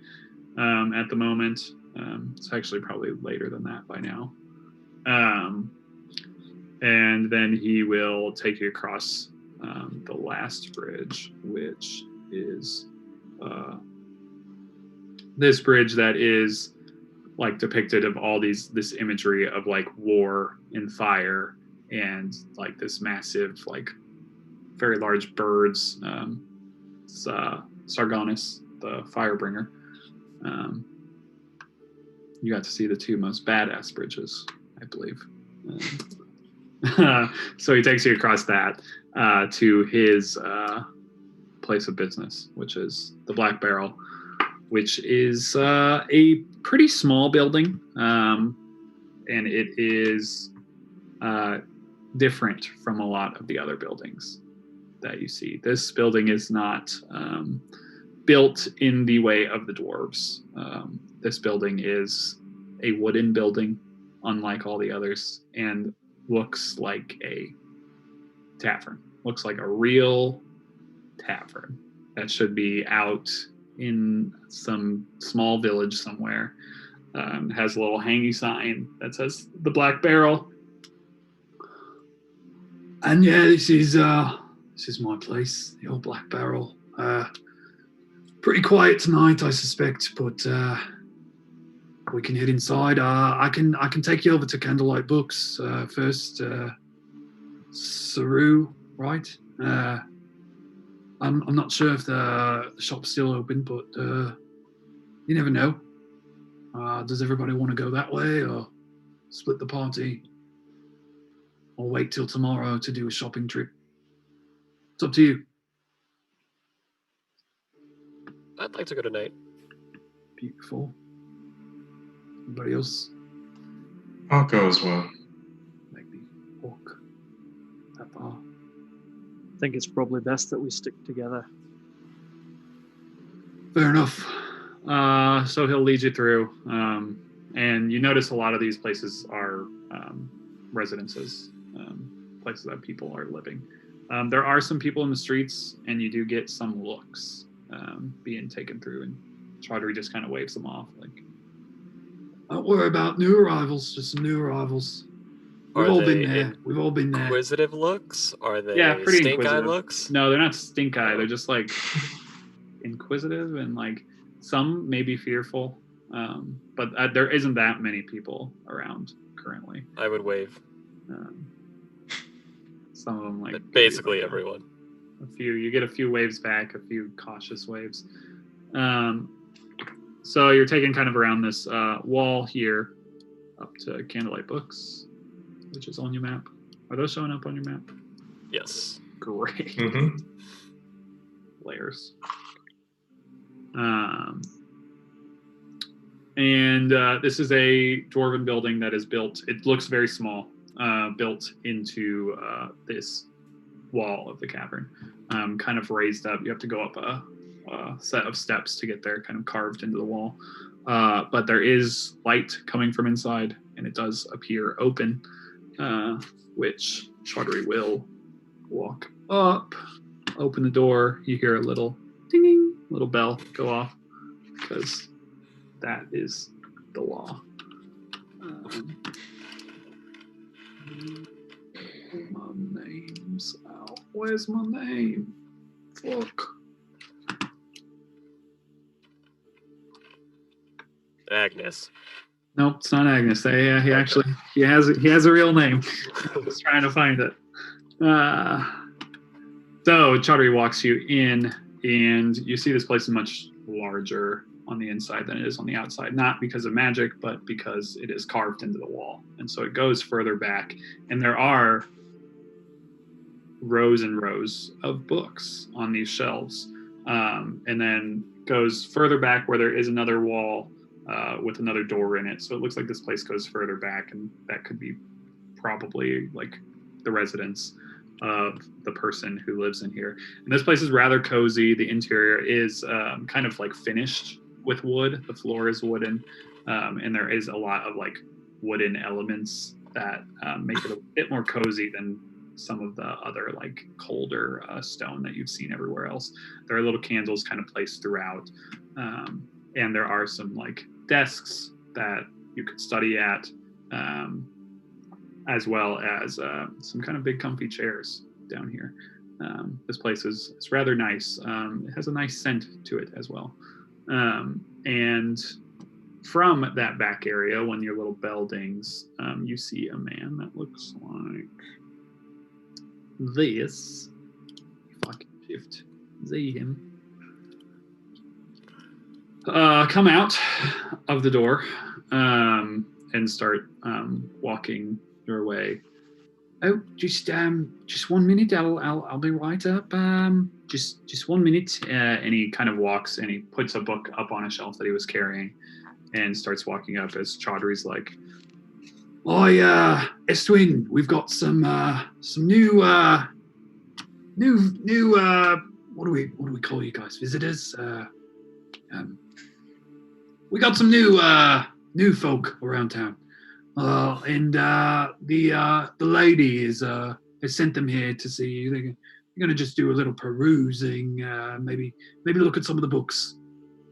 at the moment. It's actually probably later than that by now. And then he will take you across the last bridge, which is this bridge that is like depicted of all this imagery of like war and fire and like this massive, like very large birds. It's Sargonis, the Firebringer. You got to see the two most badass bridges, I believe. So he takes you across that to his place of business, which is the Black Barrel, which is a pretty small building, and it is different from a lot of the other buildings that you see. This building is not built in the way of the dwarves. This building is a wooden building, unlike all the others, and looks like a tavern. Looks like a real tavern that should be out in some small village somewhere. Has a little hangy sign that says the Black Barrel. And yeah, this is my place, the old Black Barrel. Pretty quiet tonight, I suspect, but we can head inside. I can take you over to Candlelight Books first. Ceru, right? I'm not sure if the shop's still open, but you never know. Does everybody want to go that way, or split the party, or wait till tomorrow to do a shopping trip? It's up to you. I'd like to go tonight. Beautiful. Anybody else? I'll go as well. Make me walk that far. I think it's probably best that we stick together. Fair enough. So he'll lead you through. And you notice a lot of these places are residences, places that people are living. There are some people in the streets, and you do get some looks being taken through, and Chaudhry just kind of waves them off, like, don't worry about new arrivals, just some new arrivals. We've all been there. We've all been there. Inquisitive looks? Are they pretty stink eye inquisitive looks? No, they're not stink eye. They're just like inquisitive, and like some may be fearful. But there isn't that many people around currently. I would wave. Some of them like But basically everyone. A few, you get a few waves back, a few cautious waves. So you're taking kind of around this wall here up to Candlelight Books, which is on your map. Are those showing up on your map? Yes. Great. Mm-hmm. Layers. And this is a dwarven building that is built. It looks very small, built into this wall of the cavern, kind of raised up. You have to go up a set of steps to get there, kind of carved into the wall. But there is light coming from inside, and it does appear open, which Chaudhry will walk up, open the door. You hear a little ding, little bell go off, because that is the law. My name's out. Where's my name? Fuck. Agnes. Nope, it's not Agnes. He actually he has a real name. I was trying to find it. So Chaudhry walks you in, and you see this place is much larger on the inside than it is on the outside. Not because of magic, but because it is carved into the wall, and so it goes further back. And there are rows and rows of books on these shelves, and then goes further back where there is another wall with another door in it. So it looks like this place goes further back, and that could be probably like the residence of the person who lives in here. And this place is rather cozy. The interior is kind of like finished with wood. The floor is wooden, and there is a lot of like wooden elements that make it a bit more cozy than some of the other like colder stone that you've seen everywhere else. There are little candles kind of placed throughout, and there are some like desks that you could study at, as well as some kind of big comfy chairs down here. This place is rather nice. It has a nice scent to it as well. And from that back area, when your little bell dings, you see a man that looks like this. If I can shift Z him. Come out of the door and start walking your way. Oh, just 1 minute. I'll be right up. Just 1 minute. And he kind of walks and he puts a book up on a shelf that he was carrying and starts walking up as Chaudhry's like, Estwin, we've got some new what do we call you guys? Visitors? We got some new folk around town. And the lady has sent them here to see you. They're going to just do a little perusing, maybe look at some of the books.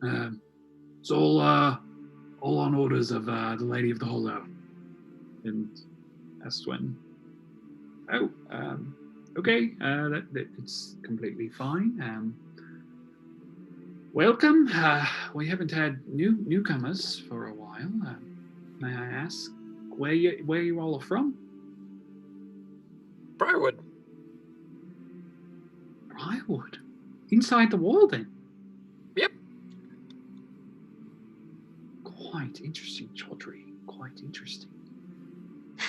It's all on orders of the Lady of the Hollow. And Estwin. Oh, okay. It's completely fine. Welcome. We haven't had newcomers for a while. May I ask where you all are from? Briarwood. Briarwood? Inside the wall, then? Yep. Quite interesting, Chaudhry. Quite interesting.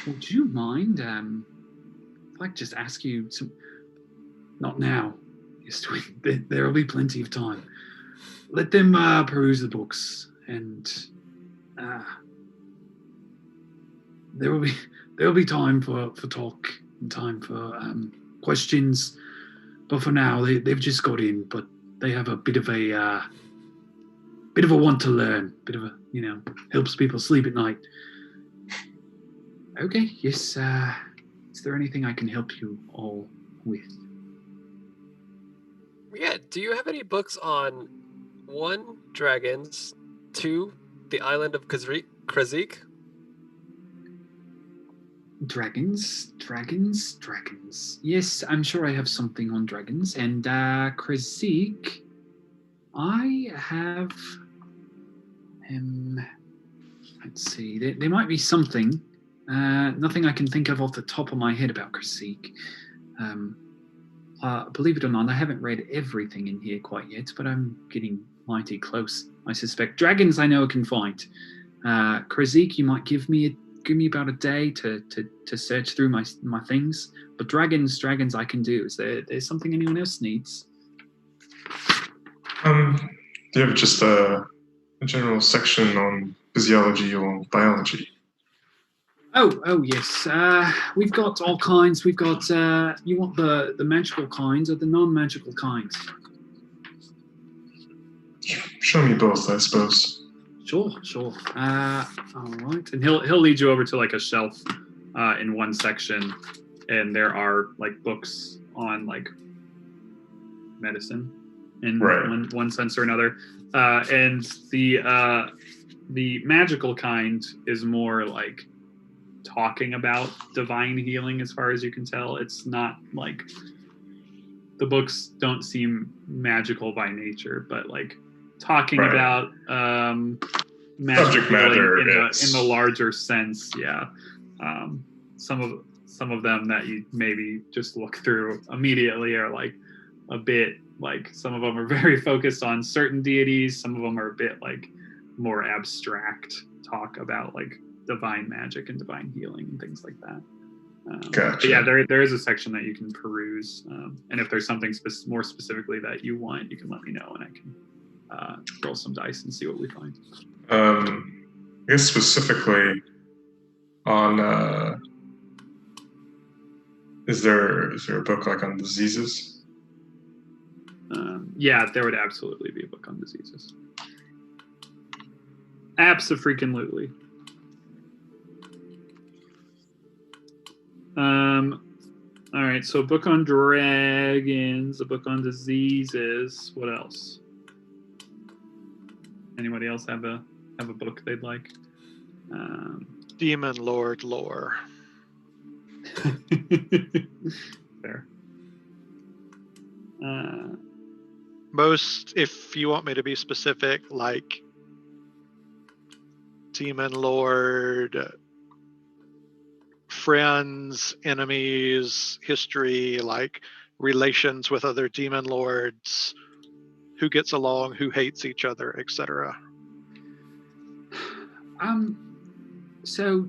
Would you mind if I just ask you some? Not now. There will be plenty of time. Let them peruse the books, and there will be time for talk and time for questions. But for now, they've just got in, but they have a bit of bit of a want to learn, bit of a, helps people sleep at night. Okay, yes. Is there anything I can help you all with? Yeah, do you have any books on 1, dragons, 2, the island of Krazik? Dragons. Yes, I'm sure I have something on dragons. And Krazik, I have. Let's see. There might be something. Nothing I can think of off the top of my head about Krazik. Believe it or not, I haven't read everything in here quite yet, but I'm getting mighty close, I suspect. Dragons I know I can find. Krazik, you might give me about a day to search through my things. But dragons I can do. Is there's something anyone else needs? Do you have just a general section on physiology or biology? Oh yes. We've got all kinds. We've got. You want the magical kinds or the non-magical kinds? Show me both, I suppose. Sure. All right, and he'll lead you over to like a shelf in one section, and there are like books on like medicine in one sense or another, and the magical kind is more like talking about divine healing, as far as you can tell. It's not like the books don't seem magical by nature, but like talking about subject matter in the larger sense. Yeah. Some of them that you maybe just look through immediately are like a bit like, some of them are very focused on certain deities, some of them are a bit like more abstract talk about like divine magic and divine healing and things like that. Gotcha. But yeah, there is a section that you can peruse, and if there's something more specifically that you want, you can let me know, and I can roll some dice and see what we find. I guess specifically on, is there a book like on diseases? Yeah, there would absolutely be a book on diseases. Abso-freaking-lutely. All right, so a book on dragons, a book on diseases. What else? Anybody else have a book they'd like? Demon Lord lore. Fair. Most, if you want me to be specific, like Demon Lord, friends, enemies, history, like relations with other demon lords, who gets along, who hates each other, etc. So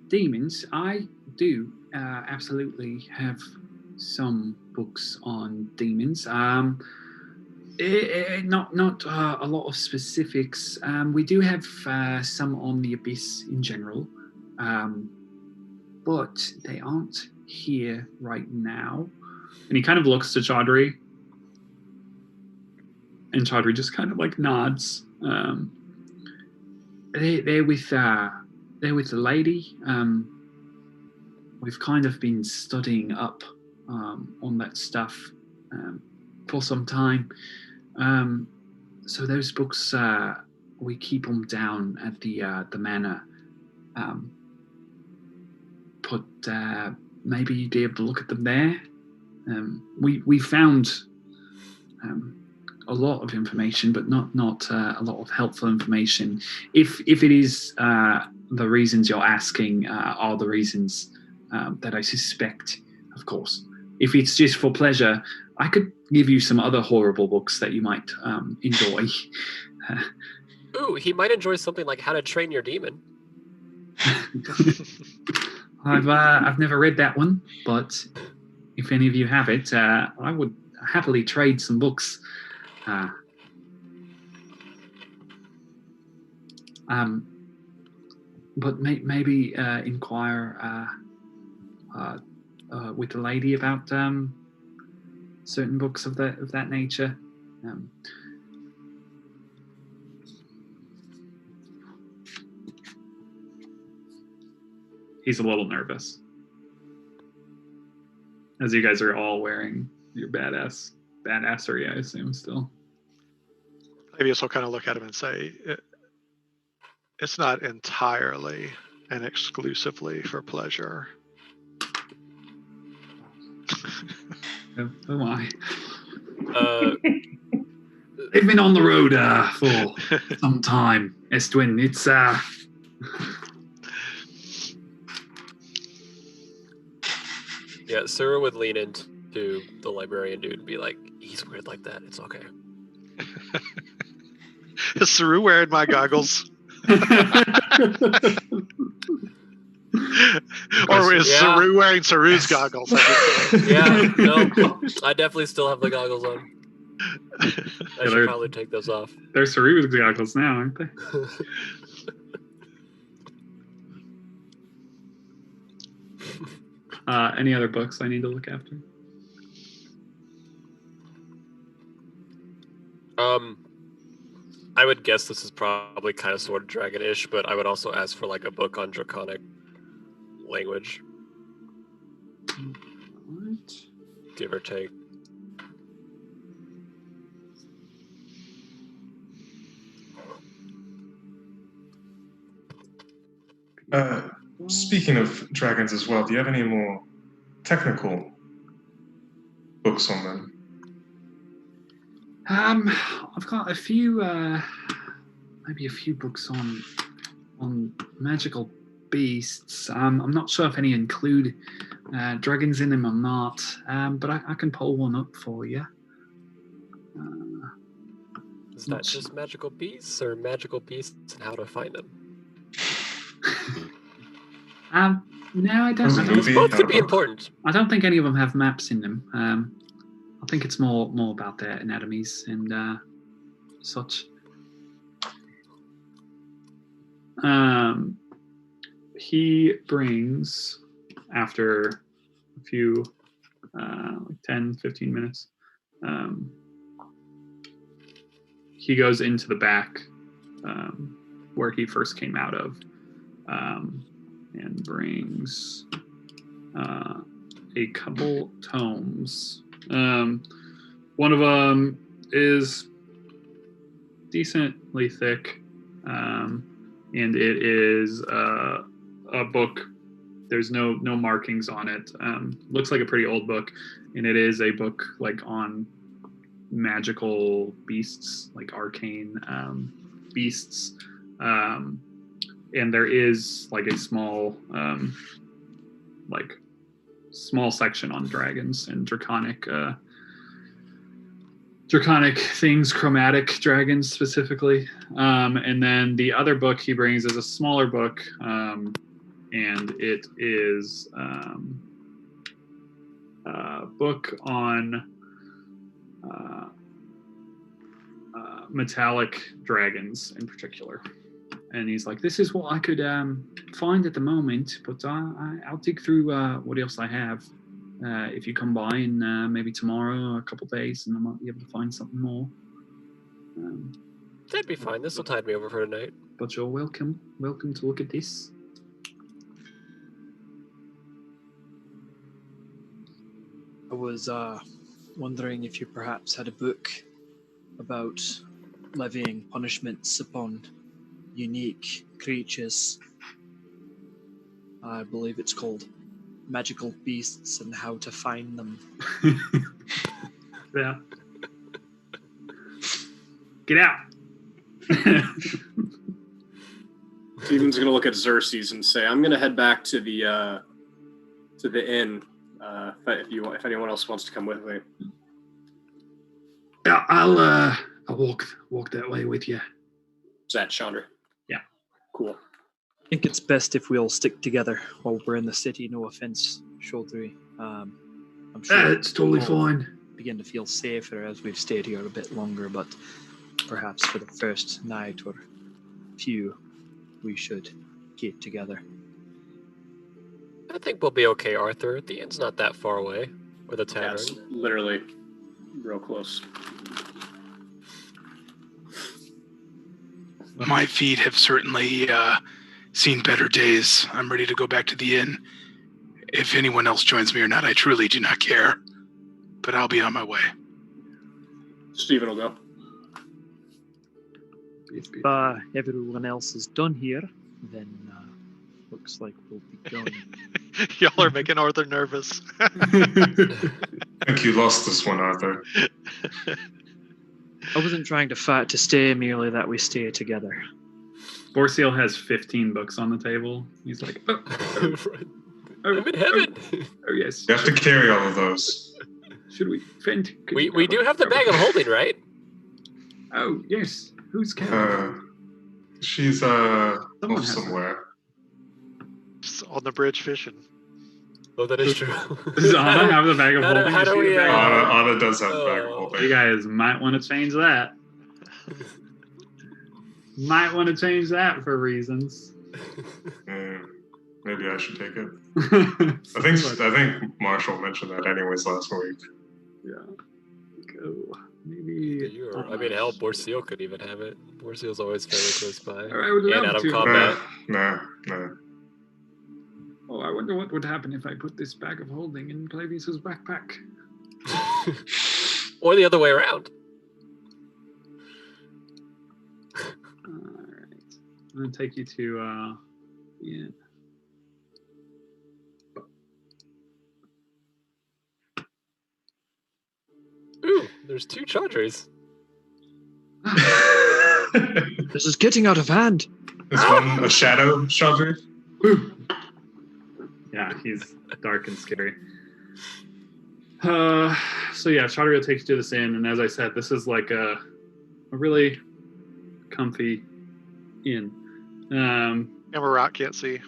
demons, I do absolutely have some books on demons. Not a lot of specifics. We do have some on the abyss in general, but they aren't here right now. And he kind of looks to Chaudhry, and Chaudhry just kind of like nods. They're with the lady. We've kind of been studying up on that stuff for some time. So those books, we keep them down at the manor. But maybe you'd be able to look at them there. We found a lot of information, but not a lot of helpful information. If it is the reasons you're asking are the reasons that I suspect, of course. If it's just for pleasure, I could give you some other horrible books that you might enjoy. Ooh, he might enjoy something like How to Train Your Demon. I've never read that one, but if any of you have it, I would happily trade some books. But maybe inquire with the lady about certain books of that nature. he's a little nervous. As you guys are all wearing your badassery, I assume, still. Clavius will kind of look at him and say, it's not entirely and exclusively for pleasure. Oh my. They've been on the road for some time, Estwin. It's Yeah, Ceru would lean into the librarian dude and be like, he's weird like that. It's okay. Is Ceru wearing my goggles? Or is Ceru wearing Ceru's goggles? Yeah, no, I definitely still have the goggles on. I should probably take those off. They're Ceru's goggles now, aren't they? Any other books I need to look after? I would guess this is probably kind of sort of dragon-ish, but I would also ask for like a book on draconic language. What? Give or take. Speaking of dragons as well, do you have any more technical books on them? I've got a few, maybe a few books on magical beasts. I'm not sure if any include dragons in them or not, but I can pull one up for you. Is that just magical beasts or magical beasts and how to find them? No, I don't. Both could be important. I don't think any of them have maps in them. I think it's more about their anatomies and such. He brings, after a few, like 10, 15 minutes, he goes into the back where he first came out of and brings a couple tomes. One of them is decently thick, and it is a book. There's no markings on it. Looks like a pretty old book, and it is a book like on magical beasts, like arcane beasts. And there is like a small section on dragons and draconic things, chromatic dragons specifically. And then the other book he brings is a smaller book, and it is a book on metallic dragons in particular. And he's like, this is what I could find at the moment, but I'll dig through what else I have. If you come by in maybe tomorrow or a couple days, and I might be able to find something more. That'd be fine. This will tide me over for tonight. But you're welcome. Welcome to look at this. I was wondering if you perhaps had a book about levying punishments upon unique creatures. I believe it's called Magical Beasts and How to Find Them. Yeah. Get out. Steven's gonna look at Xerxes and say, "I'm gonna head back to the inn. If anyone else wants to come with me." Yeah, I'll walk that way with you. Is that Chandra? Yeah. Cool. I think it's best if we all stick together while we're in the city. No offense, Chaudhry. I'm sure It's totally fine. Begin to feel safer as we've stayed here a bit longer, but perhaps for the first night or few, we should keep together. I think we'll be okay, Arthur. The inn's not that far away. Or the tavern. Yeah, it's literally real close. My feet have certainly seen better days. I'm ready to go back to the inn. If anyone else joins me or not, I truly do not care. But I'll be on my way. Steven will go. If everyone else is done here, then looks like we'll be going. Y'all are making Arthur nervous. I think you lost this one, Arthur. I wasn't trying to stay, merely that we stay together. Borseal has 15 books on the table. He's like, oh, I'm in heaven. oh yes. You have to carry all of those. Should we? Fent, could you We grab do a- have the grab bag a- of holding, right? Oh yes. Who's carrying? She's Someone off has her. somewhere. Just on the bridge fishing. Oh, that is true. Does Anna have the bag of How do- holding? how Is do she we, the bag of holding? Anna does have a bag of Oh. holding. You guys might want to change that. Might want to change that for reasons. Maybe I should take it. I I think Marshall mentioned that anyways last week. Yeah. Go. Maybe. I mean, hell, Borseal could even have it. Borseal's always fairly close by. I would And love out of to. combat. Nah. Oh, I wonder what would happen if I put this bag of holding in Clavius's backpack. Or the other way around. Alright. I'm going to take you to the inn. Ooh, there's 2 Chaudhrys. This is getting out of hand. Is one a shadow, Chaudhry? Yeah, he's dark and scary. So yeah, Chaudhry will take you to this inn, and as I said, this is like a really comfy inn. Camera Rock can't see.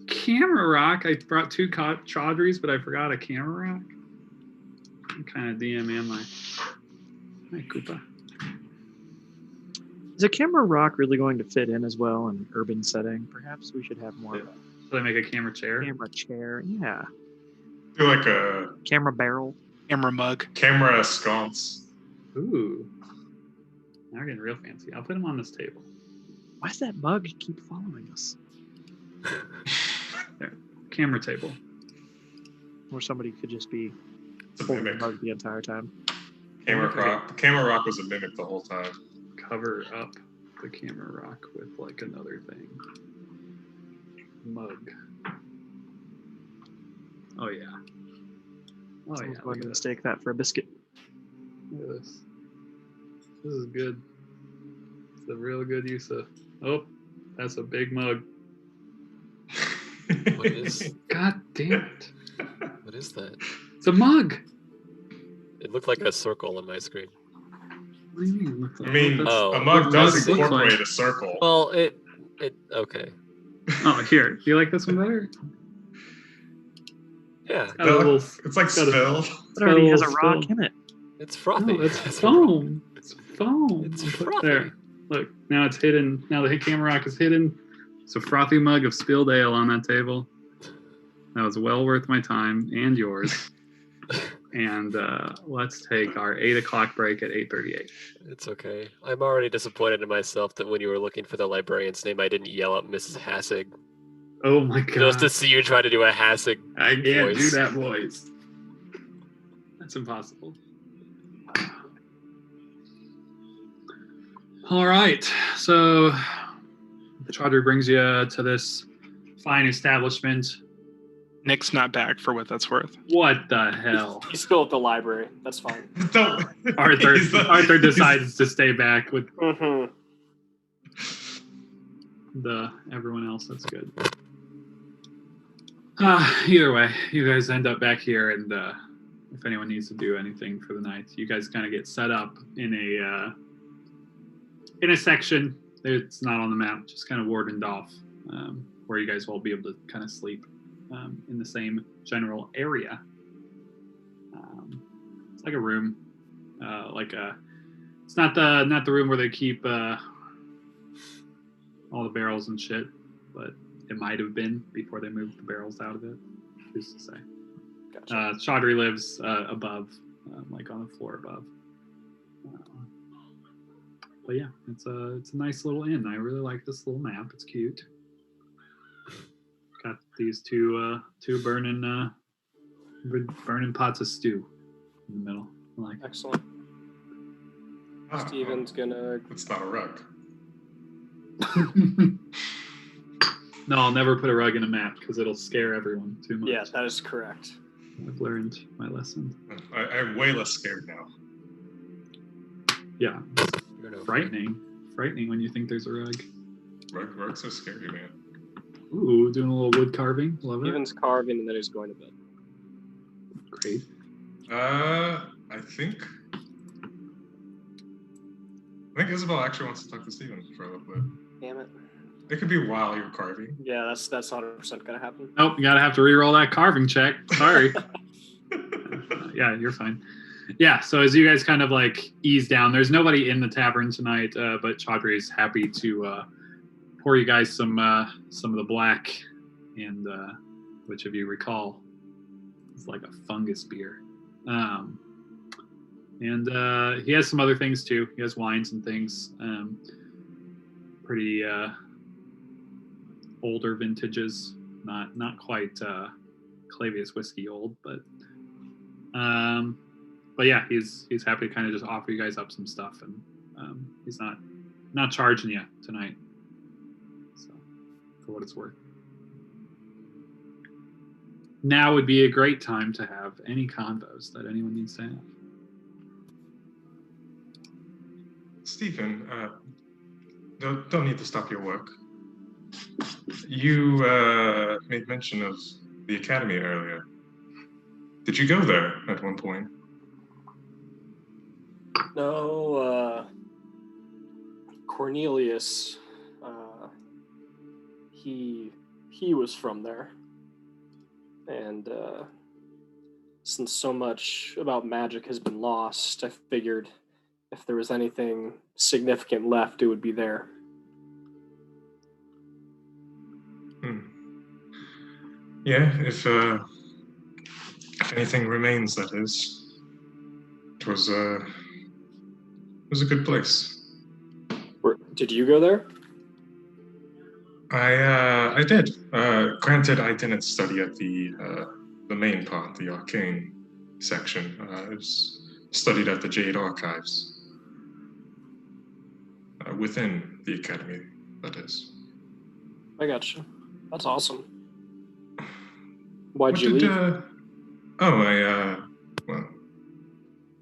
Camera Rock. I brought 2 Chaudhrys, but I forgot a Camera Rock. What kind of DM am I? Hi, Koopa. Is a camera rock really going to fit in as well in an urban setting? Perhaps we should have more of a Should I make a camera chair? camera chair. Yeah. Do like a Camera barrel. Camera mug. camera sconce. Ooh. Now we're getting real fancy. I'll put him on this table. Why does that bug keep following us? There. Camera table. Or somebody could just be It's a holding the mimic. bug the entire time. Camera rock was a mimic the whole time. Cover up the camera rock with like another thing. Mug. Oh yeah. Oh Someone's yeah. going Look to at this. mistake that for a biscuit. Look at this. This is good. It's a real good use of. Oh, that's a big mug. What is God damn it! what is that? It's a mug. It looked like a circle on my screen. What do you mean? It looks like- I mean, that's- Oh. a mug What does does it look incorporate like? a circle. Well, it okay. Oh, here. Do you like this one better? Yeah, Got a little. It's like got a- spill. It already has a Little rock spill. in it. it's frothy. No, it's It's a rock. foam. It's foam. It's Look frothy. there. Look, now it's hidden. Now the camera rock is hidden. It's a frothy mug of spilled ale on that table. That was well worth my time and yours. And let's take our 8 o'clock break at 8:38. It's okay. I'm already disappointed in myself that when you were looking for the librarian's name, I didn't yell out Mrs. Hassig. Oh my god! Just to see you try to do a Hassig. I can't do voice. that voice. That's impossible. All right, so the Chaudhry brings you to this fine establishment. Nick's not back for what that's worth. What the hell? He's still at the library. That's fine. Don't. Arthur He's decides to stay back with Mm-hmm. the everyone else. That's good. Either way, you guys end up back here, and if anyone needs to do anything for the night, you guys kind of get set up in a section. It's not on the map, just kind of warded off, where you guys will be able to kind of sleep in the same general area. It's like a room, it's not the room where they keep all the barrels and shit, but it might have been before they moved the barrels out of it. Who's to say? Gotcha. Chaudhry lives above, like on the floor above. But yeah, it's a nice little inn. I really like this little map. It's cute. Got these two burning pots of stew in the middle. Like, Excellent. Steven's gonna. It's not a rug. no, I'll never put a rug in a map because it'll scare everyone too much. Yeah, that is correct. I've learned my lesson. I'm way less scared now. Yeah, frightening when you think there's a rug. Rugs are scary, man. Ooh, doing a little wood carving. Love it. Steven's carving and then he's going to bed. Great. I think Isabel actually wants to talk to Steven for a little bit. Damn it. It could be while you're carving. Yeah, that's 100% gonna happen. Nope, you gotta have to re-roll that carving check. Sorry. Yeah, you're fine. Yeah, so as you guys kind of like ease down, there's nobody in the tavern tonight, but Chaudhry is happy to pour you guys some of the black, and which, if you recall, is like a fungus beer. And he has some other things too. He has wines and things, pretty older vintages, not quite Clavius whiskey old, but yeah, he's happy to kind of just offer you guys up some stuff, and he's not charging you tonight. So, for what it's worth. Now would be a great time to have any convos that anyone needs to have. Stephen, don't need to stop your work. You made mention of the academy earlier. Did you go there at one point? No, Cornelius, he was from there. And since so much about magic has been lost, I figured if there was anything significant left, it would be there. Yeah, if anything remains, that is. It was a good place. Did you go there? I did. Granted, I didn't study at the main part, the arcane section. I studied at the Jade Archives. Within the academy, that is. I gotcha. That's awesome. Why'd you leave? I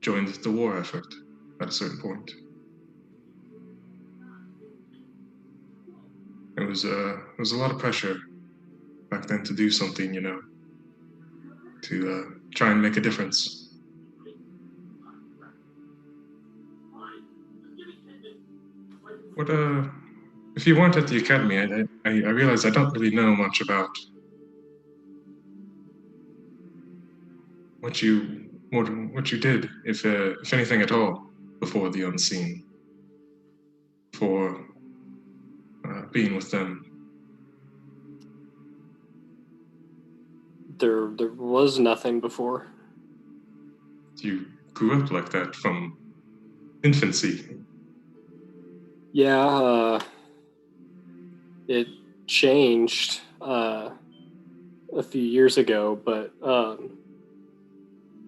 joined the war effort at a certain point. It was a lot of pressure back then to do something, to try and make a difference. What if you weren't at the academy, I realize I don't really know much about what you did, if anything at all, before the unseen, for being with them. There was nothing before. You grew up like that from infancy. Yeah, it changed a few years ago, but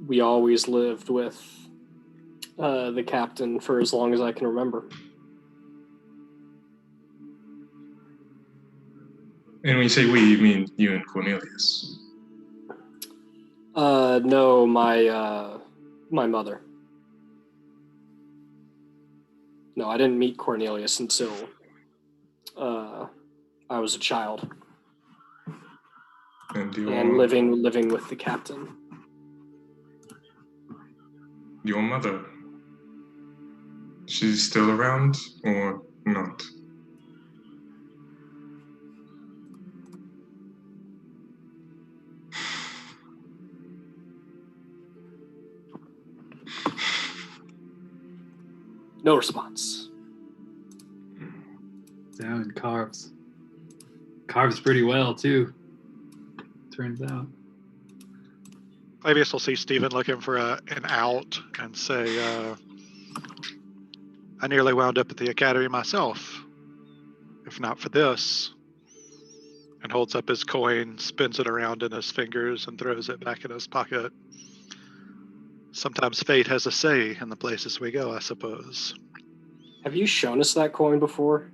we always lived with the captain for as long as I can remember. And when you say we, you mean you and Cornelius? No, my mother. No, I didn't meet Cornelius until I was a child. And living with the captain. Your mother, she's still around or not? No response. Down carves. Carves pretty well too. Turns out. Clavius will see Stephen looking for an out and say, I nearly wound up at the academy myself. If not for this, and holds up his coin, spins it around in his fingers, and throws it back in his pocket. Sometimes fate has a say in the places we go, I suppose. Have you shown us that coin before?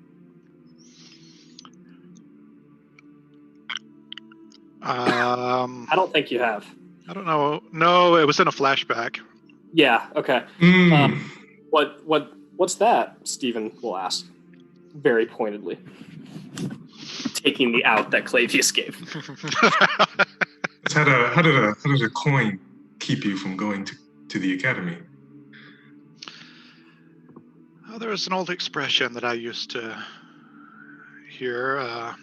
I don't think you have. I don't know. No, it was in a flashback. Yeah, okay. Mm. What's that? Stephen will ask, very pointedly, taking the out that Clavius gave. How did a coin keep you from going to the academy? Oh, there was an old expression that I used to hear.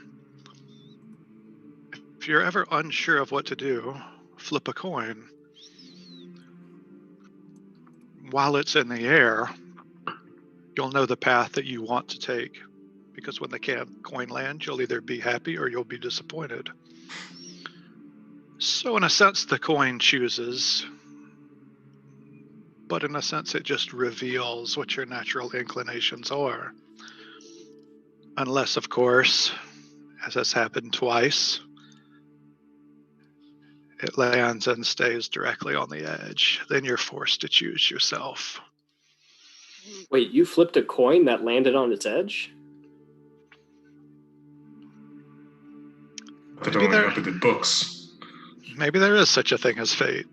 If you're ever unsure of what to do, flip a coin. While it's in the air, you'll know the path that you want to take. Because when the coin lands, you'll either be happy or you'll be disappointed. So in a sense, the coin chooses. But in a sense, it just reveals what your natural inclinations are. Unless, of course, as has happened twice, it lands and stays directly on the edge. Then you're forced to choose yourself. Wait, you flipped a coin that landed on its edge? That only happened in books. Maybe there is such a thing as fate.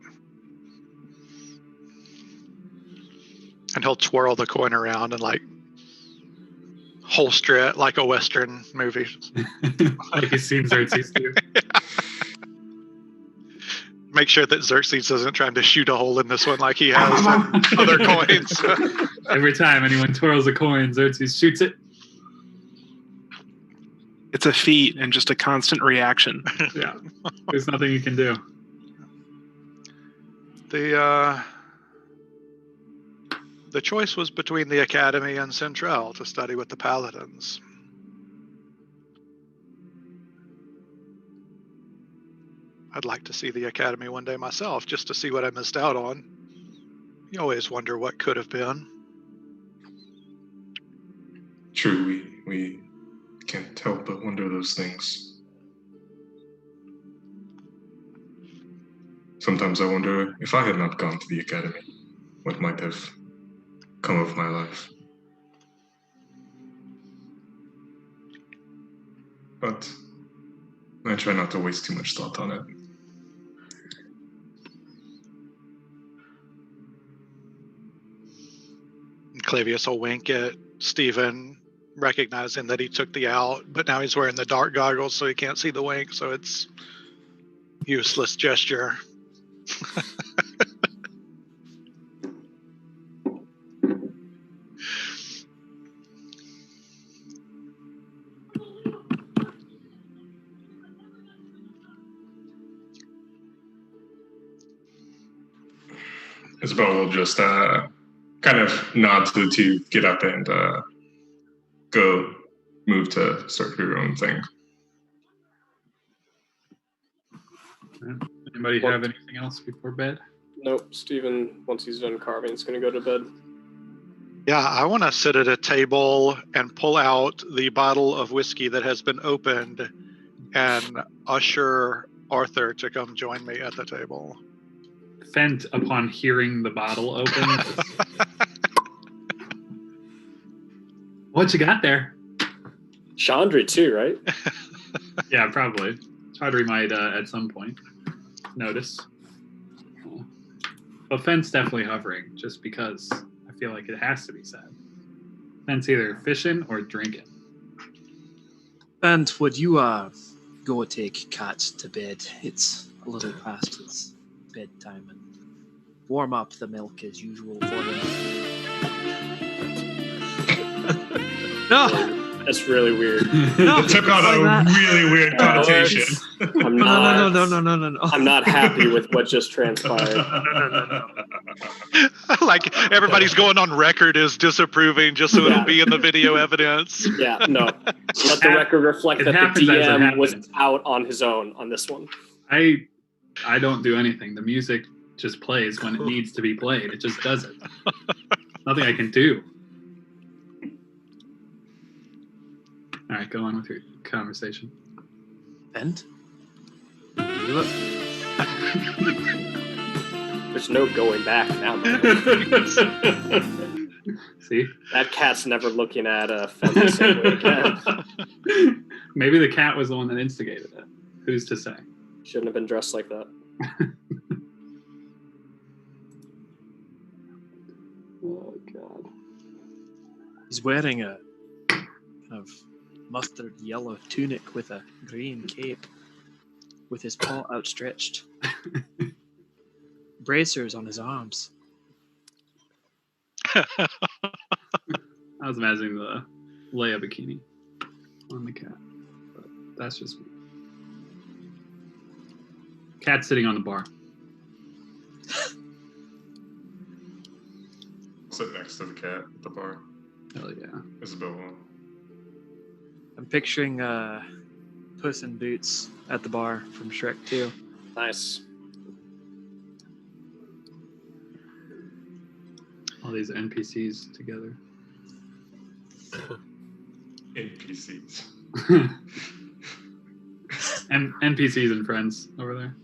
And he'll twirl the coin around and like holster it like a Western movie. Like he's seen Xerxes do. Make sure that Xerxes isn't trying to shoot a hole in this one like he has in other coins. Every time anyone twirls a coin, Xerxes shoots it. It's a feat and just a constant reaction. Yeah, there's nothing you can do. The choice was between the Academy and Central to study with the Paladins. I'd like to see the Academy one day myself, just to see what I missed out on. You always wonder what could have been. True, we can't help but wonder those things. Sometimes I wonder if I had not gone to the academy, what might have come of my life. But I try not to waste too much thought on it. Clavius will wink at Stephen, recognizing that he took the out, but now he's wearing the dark goggles so he can't see the wink, so it's useless gesture. Isabel will just kind of nod to the two, get up and go move to start your own thing. Anybody have anything else before bed? Nope. Stephen, once he's done carving, is going to go to bed. Yeah, I want to sit at a table and pull out the bottle of whiskey that has been opened and usher Arthur to come join me at the table. Fent, upon hearing the bottle open. What you got there? Chandra too, right? Yeah, probably. Chaudhry might at some point notice. But Fent's definitely hovering, just because I feel like it has to be said. Fent's either fishing or drinking. And would you go take Cat to bed? It's a little past its bedtime, and warm up the milk as usual for him. No! That's really weird. No, It took on a really weird connotation. I'm not, no. I'm not happy with what just transpired. No. Like everybody's going on record as disapproving just so it'll be in the video evidence. Yeah, no. Let the record reflect It that the happens as it DM was happens. out on his own on this one. I don't do anything. The music just plays when it needs to be played. It just does it. Nothing I can do. All right, go on with your conversation. And? Do it. There's no going back now. Man. See? That cat's never looking at a fence the same way again. Maybe the cat was the one that instigated it. Who's to say? Shouldn't have been dressed like that. Oh, God. He's wearing a kind of mustard yellow tunic with a green cape, with his paw outstretched. Bracers on his arms. I was imagining the Leia bikini on the cat. But that's just me. Cat sitting on the bar. Sit next to the cat at the bar. Hell yeah. Isabel will. I'm picturing Puss in Boots at the bar from Shrek 2. Nice. All these NPCs together. NPCs. And NPCs and friends over there.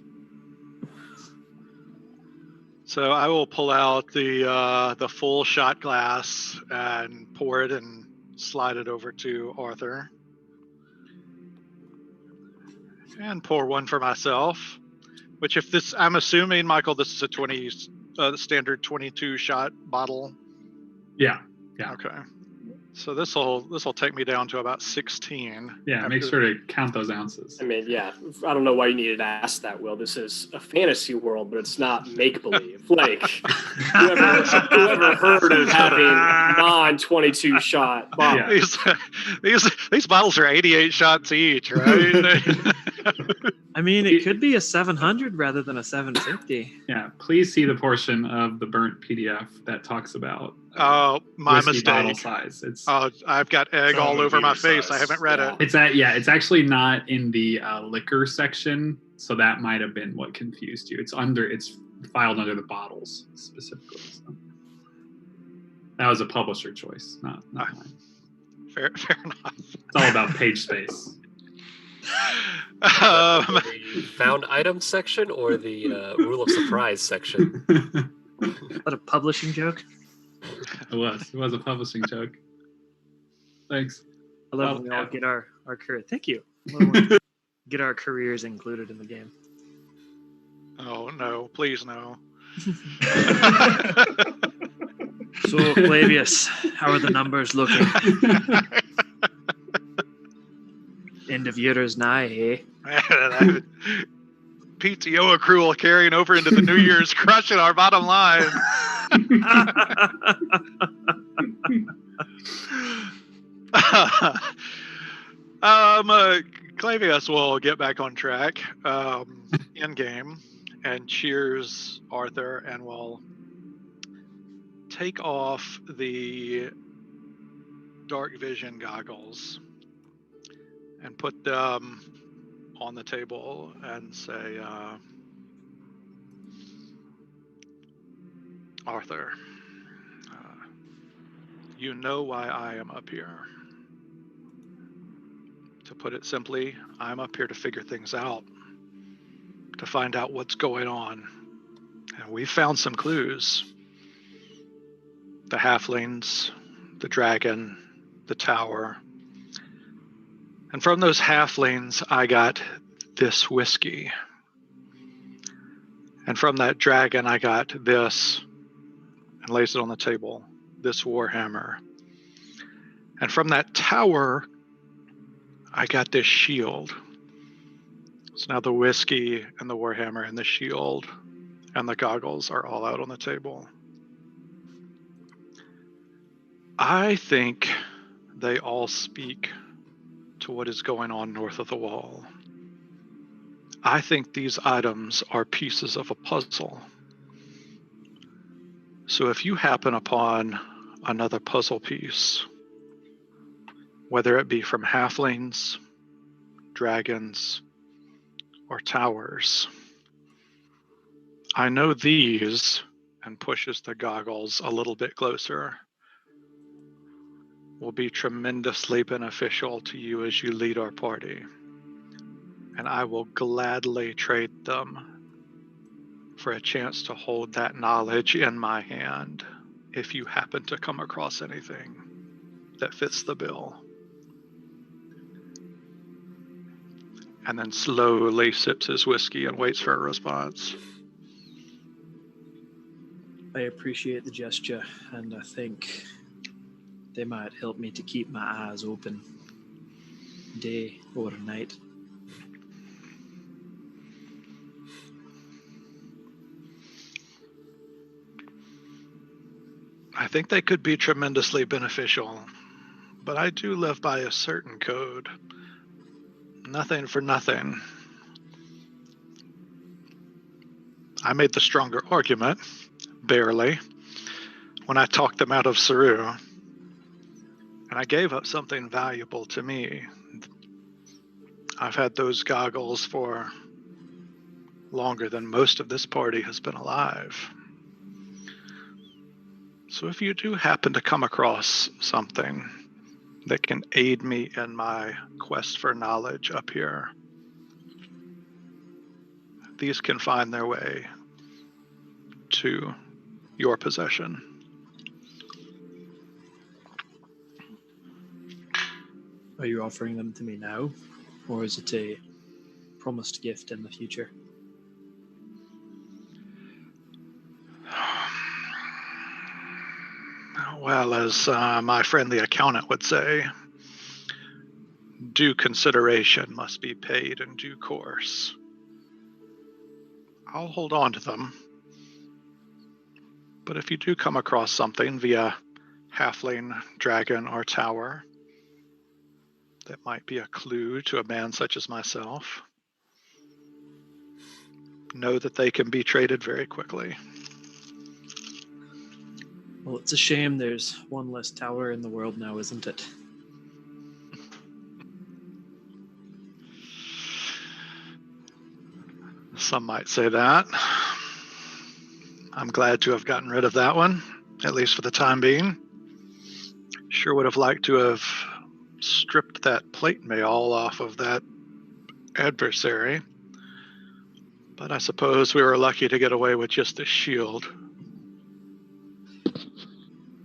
So I will pull out the full shot glass and pour it and slide it over to Arthur. And pour one for myself. Which, if this, I'm assuming, Michael, this is a standard 22 shot bottle. Yeah. Yeah. Okay. So this will take me down to about 16. Yeah, make sure to count those ounces. I mean, yeah, I don't know why you needed to ask that, Will. This is a fantasy world, but it's not make-believe. Like, whoever heard of having non-22 shot bottles? Yeah. These bottles are 88 shots each, right? I mean, it could be a 700 rather than a 750. Yeah, please see the portion of the Burnt PDF that talks about Oh, my whiskey bottle mistake. size. It's I've got egg all over my face. I haven't read it. it's actually not in the liquor section, so that might have been what confused you. It's filed under the bottles specifically. So. That was a publisher choice, not mine. Fair enough. It's all about page space. The found items section or the rule of surprise section? Is that a publishing joke? It was a publishing joke. Thanks. I love when we all get our career. Thank you. I love when we get our careers included in the game. Oh no! Please no. So, Flavius, how are the numbers looking? End of year is nigh, eh? PTO accrual carrying over into the New Year's, crushing our bottom line. Clavius will get back on track in game and cheers Arthur, and will take off the dark vision goggles and put them on the table and say, Arthur, you know why I am up here. To put it simply, I'm up here to figure things out, to find out what's going on. And we found some clues. The halflings, the dragon, the tower. And from those halflings, I got this whiskey. And from that dragon, I got this, and lays it on the table, this warhammer. And from that tower, I got this shield. So now the whiskey and the warhammer and the shield and the goggles are all out on the table. I think they all speak to what is going on north of the wall. I think these items are pieces of a puzzle. So if you happen upon another puzzle piece, whether it be from halflings, dragons, or towers, I know these, and pushes the goggles a little bit closer, will be tremendously beneficial to you as you lead our party. And I will gladly trade them for a chance to hold that knowledge in my hand if you happen to come across anything that fits the bill. And then slowly sips his whiskey and waits for a response. I appreciate the gesture, and I think they might help me to keep my eyes open, day or night. I think they could be tremendously beneficial, but I do live by a certain code. Nothing for nothing. I made the stronger argument, barely, when I talked them out of Ceru. And I gave up something valuable to me. I've had those goggles for longer than most of this party has been alive. So if you do happen to come across something that can aid me in my quest for knowledge up here, these can find their way to your possession. Are you offering them to me now, or is it a promised gift in the future? Well, as my friendly accountant would say, due consideration must be paid in due course. I'll hold on to them. But if you do come across something via halfling, dragon, or tower that might be a clue to a man such as myself, know that they can be traded very quickly. Well, it's a shame there's one less tower in the world now, isn't it? Some might say that. I'm glad to have gotten rid of that one, at least for the time being. Sure would have liked to have stripped that plate mail off of that adversary, but I suppose we were lucky to get away with just a shield.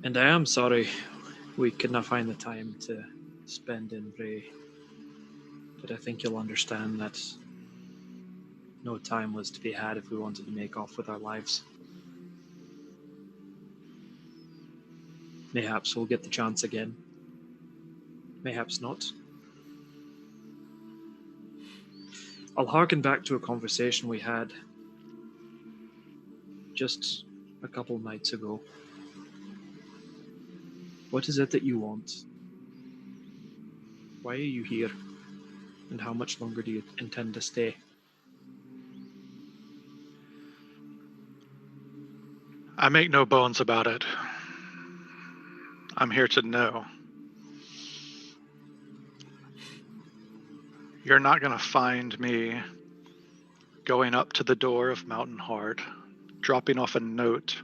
And I am sorry we could not find the time to spend in Bray, but I think you'll understand that no time was to be had if we wanted to make off with our lives. Mayhaps we'll get the chance again. Mayhaps not. I'll harken back to a conversation we had just a couple nights ago. What is it that you want? Why are you here? And how much longer do you intend to stay? I make no bones about it. I'm here to know. You're not going to find me going up to the door of Mountain Heart, dropping off a note,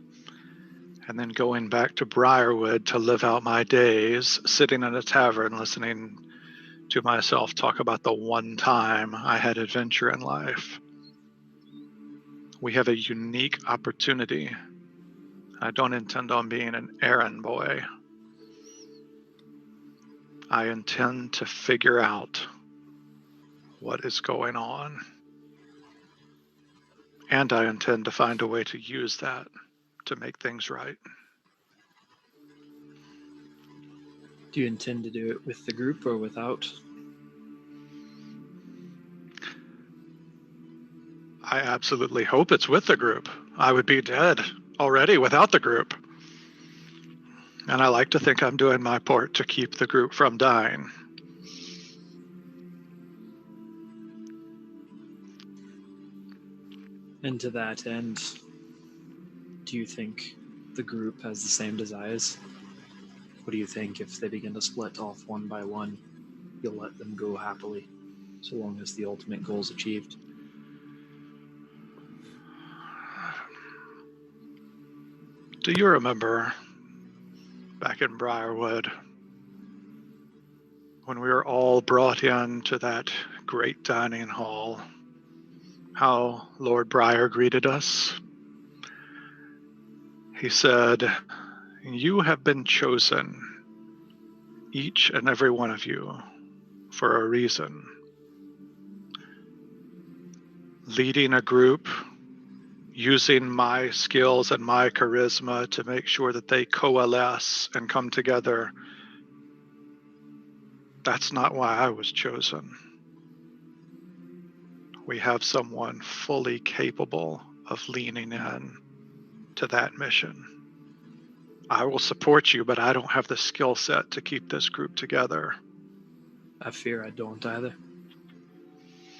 and then going back to Briarwood to live out my days, sitting in a tavern listening to myself talk about the one time I had adventure in life. We have a unique opportunity. I don't intend on being an errand boy. I intend to figure out what is going on. And I intend to find a way to use that to make things right. Do you intend to do it with the group or without? I absolutely hope it's with the group. I would be dead already without the group. And I like to think I'm doing my part to keep the group from dying. And to that end, do you think the group has the same desires? What do you think if they begin to split off one by one, you'll let them go happily, so long as the ultimate goal is achieved? Do you remember back in Briarwood when we were all brought into that great dining hall, how Lord Briar greeted us. He said, "You have been chosen, each and every one of you, for a reason. Leading a group, using my skills and my charisma to make sure that they coalesce and come together. That's not why I was chosen. We have someone fully capable of leaning in to that mission. I will support you, but I don't have the skill set to keep this group together." I fear I don't either.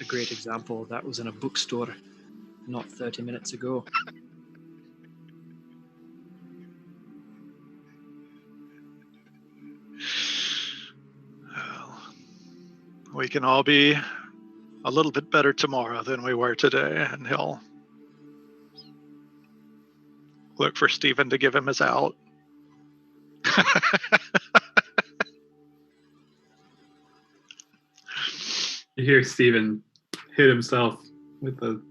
A great example of that was in a bookstore not 30 minutes ago. Well, we can all be a little bit better tomorrow than we were today, and he'll look for Stephen to give him his out. You hear Steven hit himself with the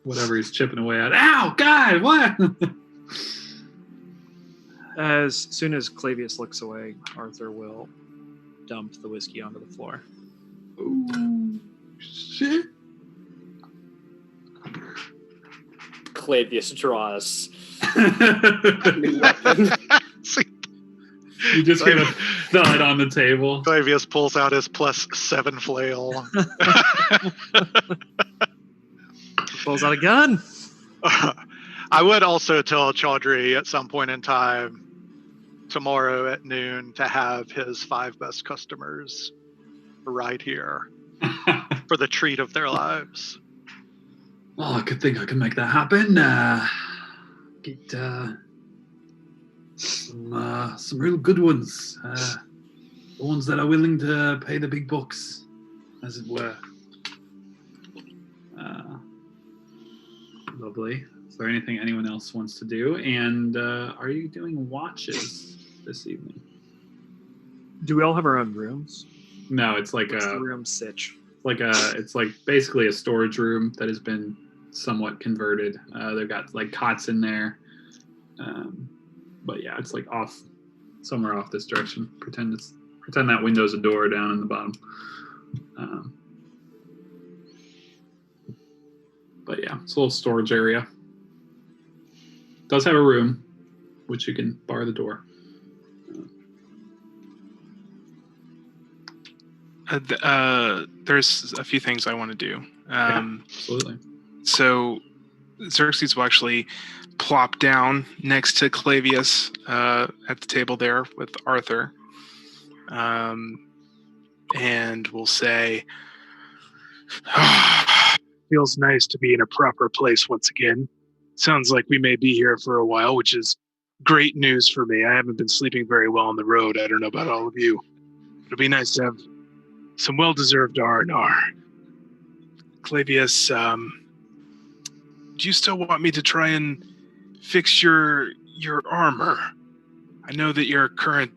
whatever he's chipping away at. Ow, God, what? As soon as Clavius looks away, Arthur will dump the whiskey onto the floor. Ooh, shit. Clavius draws a new weapon. You just get a thud on the table. Clavius pulls out his +7 flail. Pulls out a gun. I would also tell Chaudhry at some point in time tomorrow at noon to have his 5 best customers right here for the treat of their lives. Oh, I could think I can make that happen. Get some real good ones. The ones that are willing to pay the big bucks, as it were. Lovely. Is there anything anyone else wants to do? And are you doing watches this evening? Do we all have our own rooms? No, it's like What's the room sitch? it's like basically a storage room that has been somewhat converted. They've got like cots in there. But yeah, it's like off somewhere off this direction. Pretend that window's a door down in the bottom. But yeah, it's a little storage area. Does have a room, which you can bar the door. There's a few things I want to do. Yeah, absolutely. So Xerxes will actually plop down next to Clavius at the table there with Arthur. And we'll say, feels nice to be in a proper place once again. Sounds like we may be here for a while, which is great news for me. I haven't been sleeping very well on the road. I don't know about all of you. It'll be nice to have some well-deserved R&R. Clavius, do you still want me to try and fix your armor? I know that your current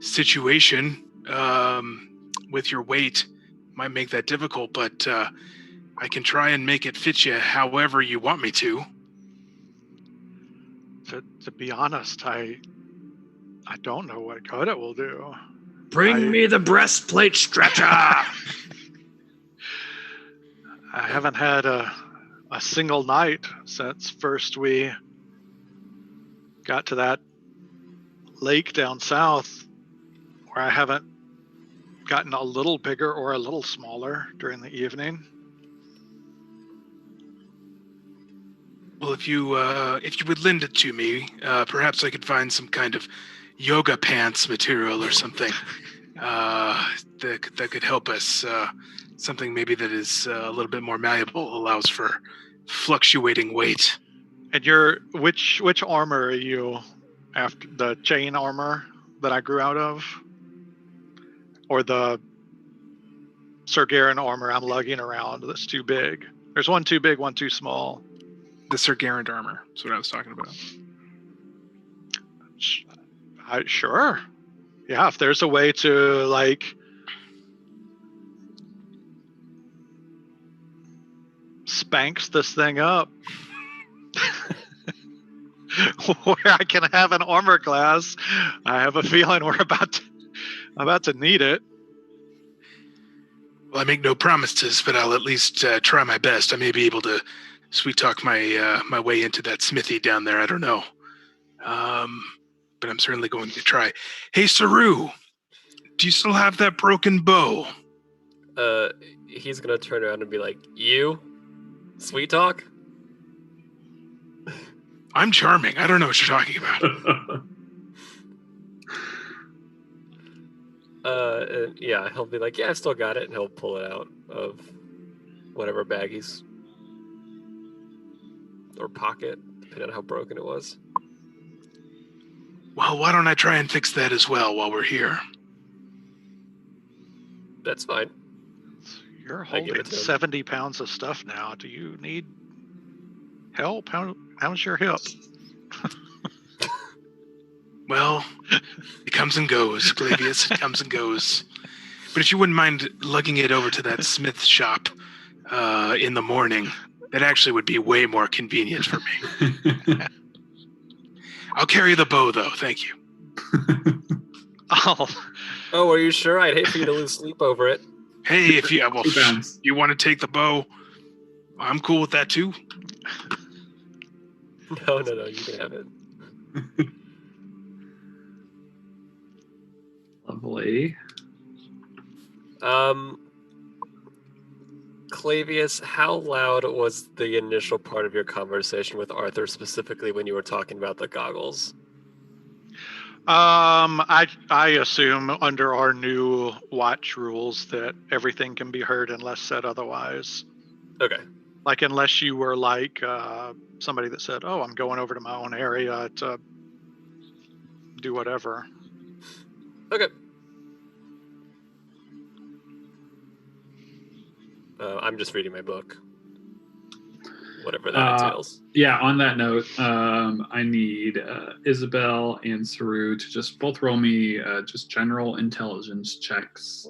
situation with your weight might make that difficult, but I can try and make it fit you however you want me to. To be honest, I don't know what good it will do. Bring me the breastplate stretcher! I haven't had a single night since first we got to that lake down south where I haven't gotten a little bigger or a little smaller during the evening. Well, if you would lend it to me, perhaps I could find some kind of yoga pants material or something that could help us. Something maybe that is a little bit more malleable, allows for fluctuating weight. And which armor are you after? The chain armor that I grew out of? Or the Sergaran armor I'm lugging around that's too big? There's one too big, one too small. The Sergaran armor. That's what I was talking about. Sure. Yeah, if there's a way to like spanks this thing up where I can have an armor class, I have a feeling we're about to need it. Well, I make no promises, but I'll at least try my best. I may be able to sweet talk my my way into that smithy down there. I don't know, but I'm certainly going to try. Hey, Ceru, do you still have that broken bow? He's gonna turn around and be like, "You, sweet talk." I'm charming. I don't know what you're talking about. Yeah, he'll be like, "Yeah, I still got it," and he'll pull it out of whatever bag he's or pocket, depending on how broken it was. Well, why don't I try and fix that as well while we're here? That's fine. You're I give holding it to him. 70 pounds of stuff now. Do you need help? How's your hip? Well, it comes and goes, Clavius. It comes and goes. But if you wouldn't mind lugging it over to that smith shop in the morning, that actually would be way more convenient for me. I'll carry the bow, though. Thank you. Oh, Oh, are you sure? I'd hate for you to lose sleep over it. Hey, if you well, 2 pounds. you want to take the bow, I'm cool with that too. No, you can have it. Lovely. Clavius, how loud was the initial part of your conversation with Arthur, specifically when you were talking about the goggles? I assume under our new watch rules that everything can be heard unless said otherwise. Okay. Like unless you were like somebody that said, "Oh, I'm going over to my own area to do whatever." Okay. I'm just reading my book. Whatever that entails. Yeah, on that note, I need Isabel and Ceru to just both roll me just general intelligence checks.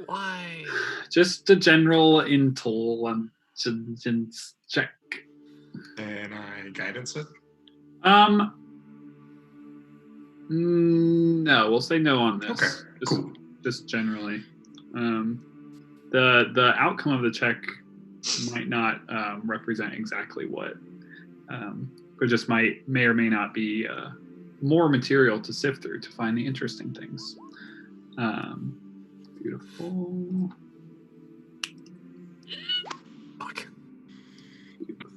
Why? Just a general intelligence check. And I guidance it. No, we'll say no on this. Okay, cool. Just generally. The outcome of the check might not represent exactly what, but just may or may not be more material to sift through to find the interesting things. Beautiful. Fuck. Beautiful.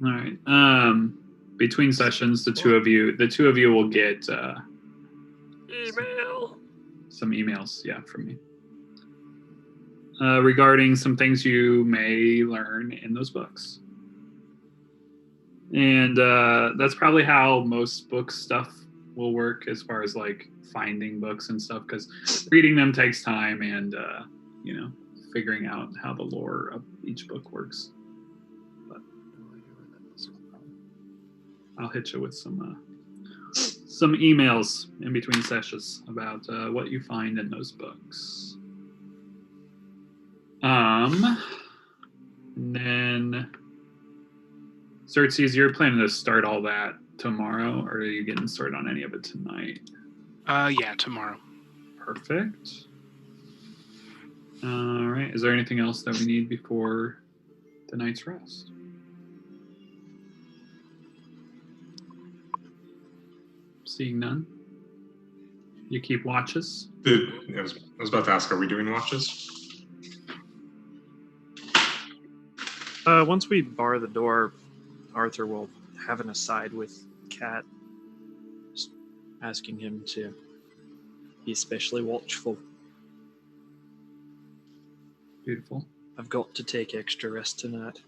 All right. Between sessions, the two of you will get Email. some emails, from me. Regarding some things you may learn in those books. And that's probably how most book stuff will work as far as like finding books and stuff, because reading them takes time and, figuring out how the lore of each book works. But I'll hit you with some emails in between sessions about what you find in those books. And then Xerxes, you're planning to start all that tomorrow, or are you getting started on any of it tonight? Yeah, tomorrow. Perfect. All right. Is there anything else that we need before the night's rest? Seeing none. You keep watches? I was about to ask, are we doing watches? Once we bar the door, Arthur will have an aside with Kat, just asking him to be especially watchful. Beautiful. I've got to take extra rest tonight.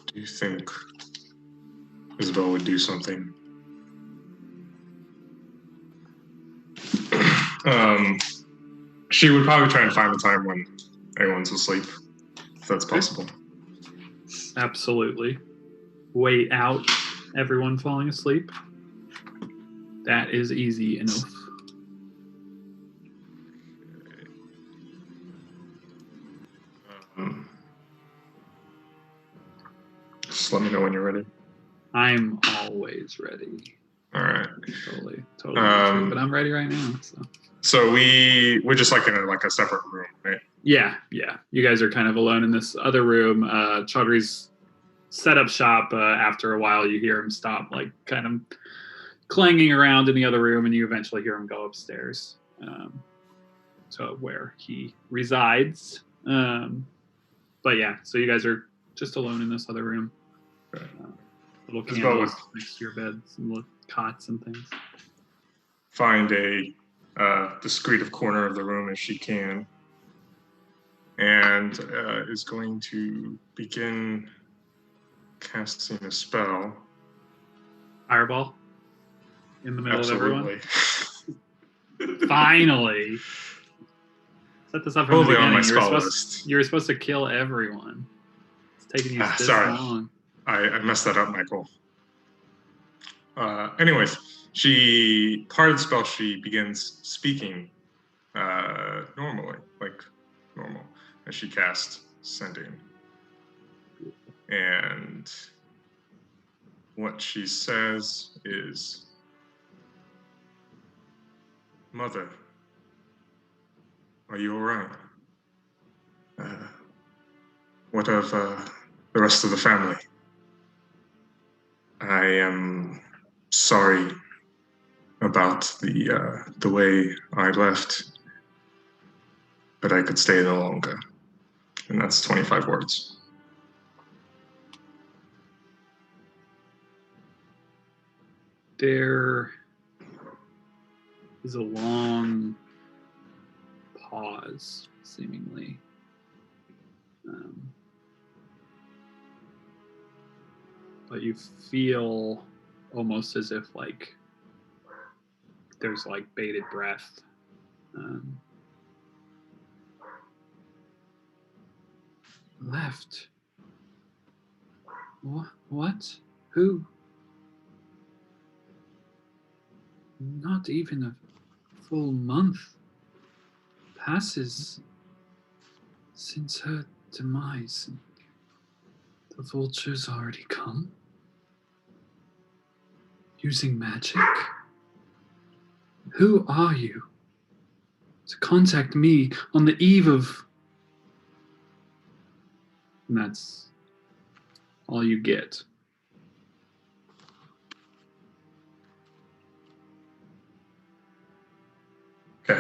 Do you think Isabel would do something? She would probably try and find the time when everyone's asleep. that's possible. Absolutely. Wait out everyone falling asleep. That is easy enough. Just let me know when you're ready. I'm always ready. All right. Totally not, but I'm ready right now. So we're just like in a separate room, right? Yeah. You guys are kind of alone in this other room. Chaudhry's set up shop. After a while, you hear him stop, like kind of clanging around in the other room, and you eventually hear him go upstairs to where he resides. But yeah, so you guys are just alone in this other room. Little candles next to your beds and little cots and things. Find a discreet corner of the room if she can, and is going to begin casting a spell. Fireball in the middle Absolutely. of everyone. Finally, set this up from Totally the on my beginning. spell list. You were supposed to kill everyone. It's taking you this long. I messed that up, Michael. Anyways, part of the spell, she begins speaking normally, like normal, as she casts Sending. And what she says is, "Mother, are you all right? What of the rest of the family? I am sorry about the way I left, but I could stay no longer." And that's 25 words. There is a long pause, seemingly. But you feel almost as if like there's like bated breath. Left. What? Who? Not even a full month passes since her demise, and the vultures already come? Using magic? Who are you to contact me on the eve of... And that's all you get. Okay.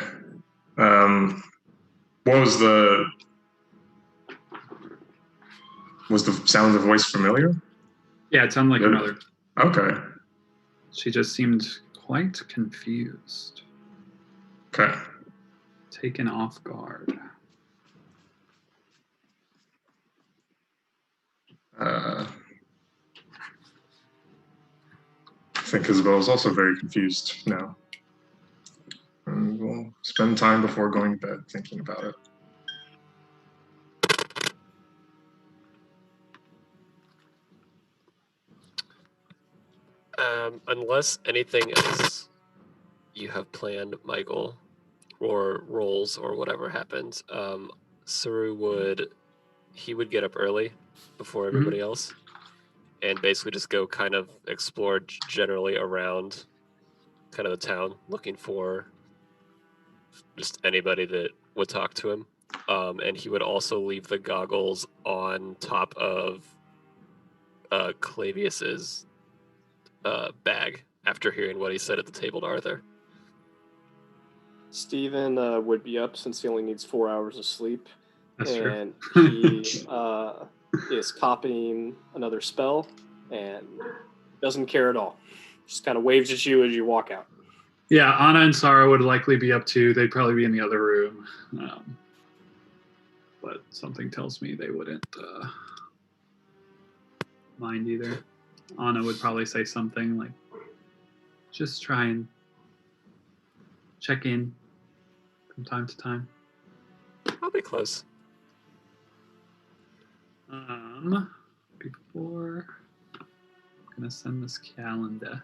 What was the sound of the voice familiar? Yeah, it sounded like her mother. Okay. She just seemed quite confused. Okay. Taken off guard. I think Isabel is also very confused now. And we'll spend time before going to bed thinking about it. Unless anything else you have planned, Michael, or rolls or whatever happens, Ceru would get up early before everybody else and basically just go kind of explore generally around kind of the town, looking for just anybody that would talk to him. And he would also leave the goggles on top of Clavius's bag after hearing what he said at the table to Arthur. Stephen would be up since he only needs 4 hours of sleep. That's and true. he is copying another spell and doesn't care at all. Just kind of waves at you as you walk out. Yeah, Anna and Sarah would likely be up too. They'd probably be in the other room. But something tells me they wouldn't mind either. Anna would probably say something like, just try and check in from time to time. I'll be close. Before I'm gonna send this calendar.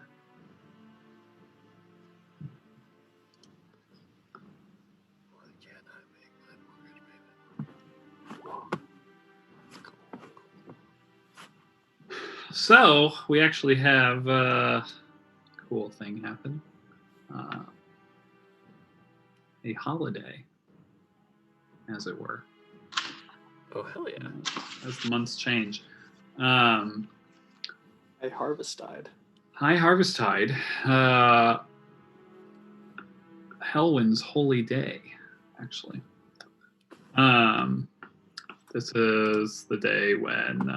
So we actually have a cool thing happen. A holiday, as it were. Oh, hell yeah. As the months change. A Harvesttide. High Harvesttide. Helwyn's Holy Day, actually. This is the day when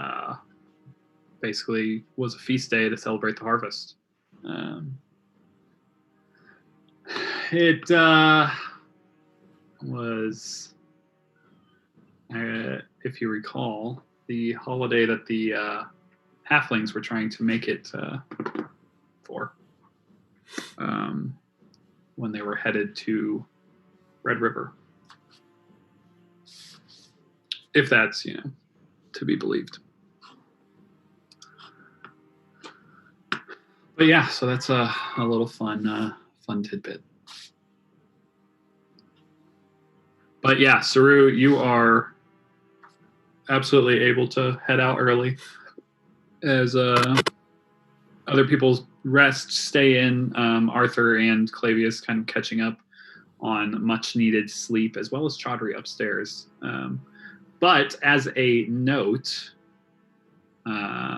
basically was a feast day to celebrate the harvest. It was, if you recall, the holiday that the halflings were trying to make it for when they were headed to Red River. If that's, to be believed. But yeah, so that's a little fun tidbit. But yeah, Ceru, you are absolutely able to head out early as other people rest, stay in. Arthur and Clavius kind of catching up on much needed sleep, as well as Chaudhry upstairs. But as a note,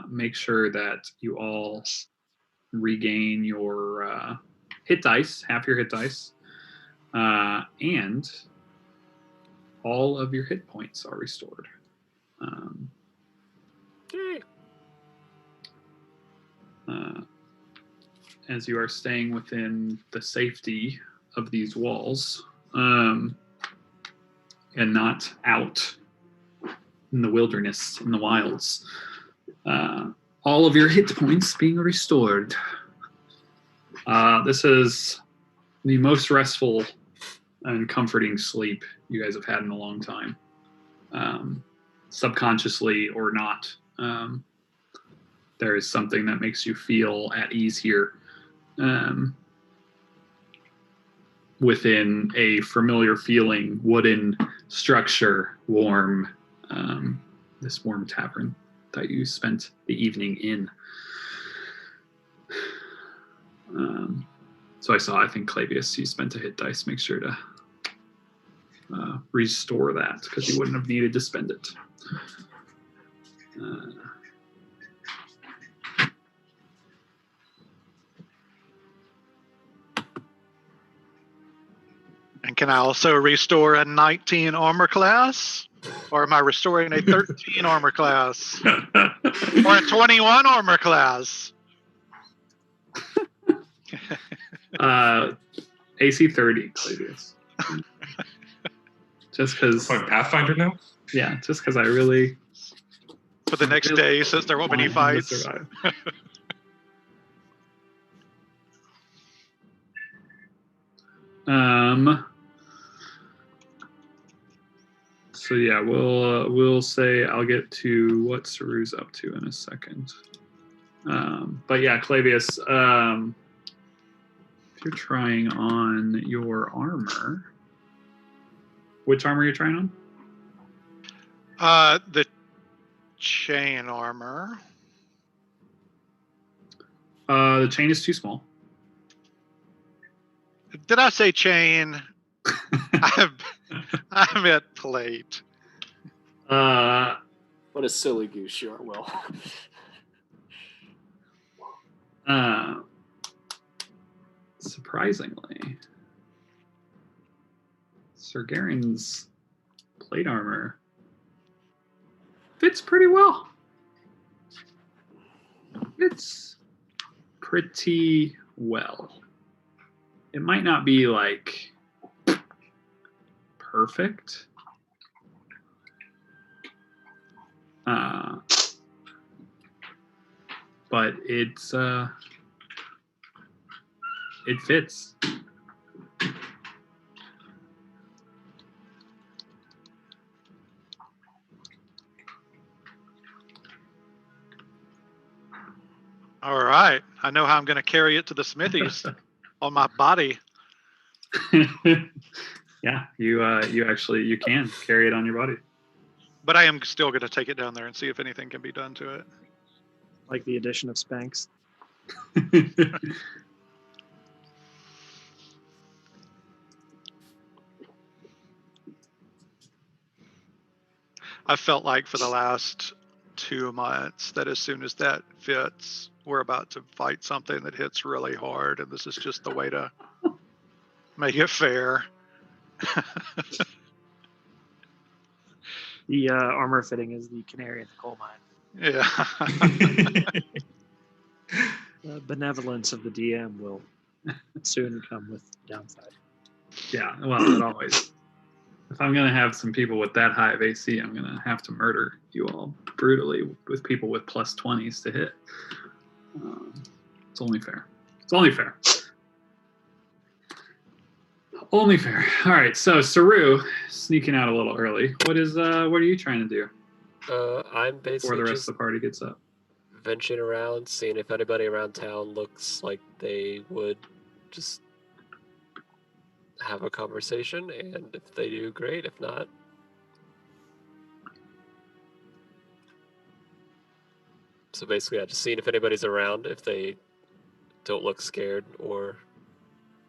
make sure that you all regain your hit dice, half your hit dice, and all of your hit points are restored. Yay. As you are staying within the safety of these walls, and not out in the wilderness, in the wilds. All of your hit points being restored. This is the most restful and comforting sleep you guys have had in a long time. Subconsciously or not, there is something that makes you feel at ease here. Within a familiar feeling, wooden structure, warm, this warm tavern that you spent the evening in. So I think Clavius, you spent a hit dice. Make sure to restore that, because you wouldn't have needed to spend it. And can I also restore a 19 armor class? Or am I restoring a 13 armor class? Or a 21 armor class? AC 30, Clavius. Just because. Like Pathfinder now? Yeah, just because I really. For the next day, since there won't be any fights. So yeah, we'll say I'll get to what Ceru's up to in a second. But yeah, Clavius, if you're trying on your armor, which armor are you trying on? The chain armor. The chain is too small. Did I say chain? I meant plate. What a silly goose you are, Will. Surprisingly, Sir Garen's plate armor fits pretty well. It's pretty well. It might not be like perfect. But it's it fits. All right. I know how I'm going to carry it to the smithies on my body. Yeah, you can carry it on your body. But I am still going to take it down there and see if anything can be done to it. Like the addition of Spanx. I felt like for the last 2 months that as soon as that fits, we're about to fight something that hits really hard, and this is just the way to make it fair. The armor fitting is the canary at the coal mine. Yeah. The benevolence of the DM will soon come with downside. Yeah, well, it always. If I'm gonna have some people with that high of AC, I'm gonna have to murder you all brutally with people with plus 20s to hit. It's only fair. It's only fair. Only fair. All right, so Ceru sneaking out a little early. What are you trying to do I'm before basically the rest just of the party gets up? venturing around, seeing if anybody around town looks like they would just have a conversation, and if they do, great. If not, so basically, I just seeing if anybody's around, if they don't look scared or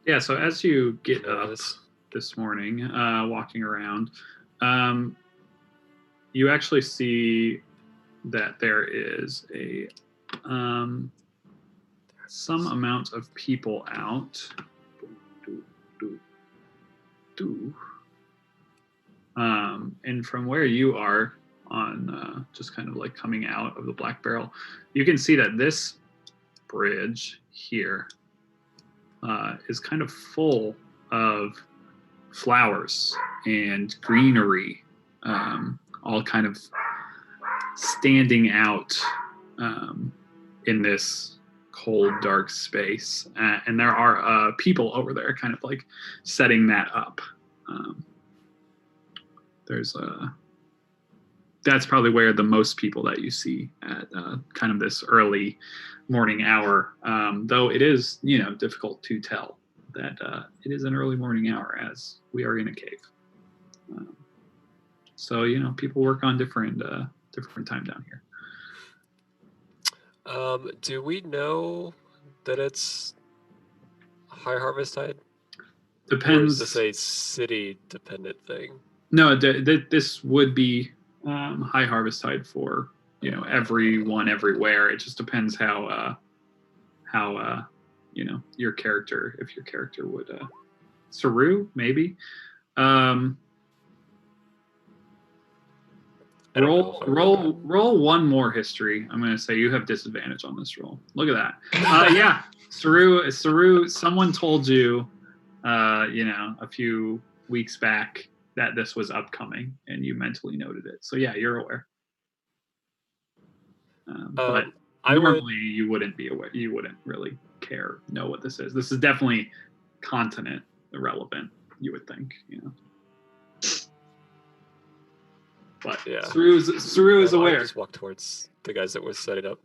Yeah, so as you get up nervous. this morning, walking around, you actually see that there is some amount of people out. And from where you are on just kind of like coming out of the Black Barrel, you can see that this bridge here is kind of full of flowers and greenery, all kind of standing out in this cold, dark space. And there are people over there kind of like setting that up. That's probably where the most people that you see at kind of this early morning hour, though it is, difficult to tell that it is an early morning hour as we are in a cave. So, people work on different time down here. Do we know that it's high harvest tide? Or Depends. is this a city dependent thing? No, this would be high harvest tide for everyone everywhere. It just depends how your character, if your character would Ceru maybe. Roll one more history. I'm going to say you have disadvantage on this roll. Look at that. Yeah, Ceru. Someone told you, a few weeks back that this was upcoming, and you mentally noted it. So yeah, you're aware. But normally you wouldn't be aware. You wouldn't really know what this is. This is definitely continent irrelevant. You would think, But yeah, Ceru is aware. I just walk towards the guys that were setting up.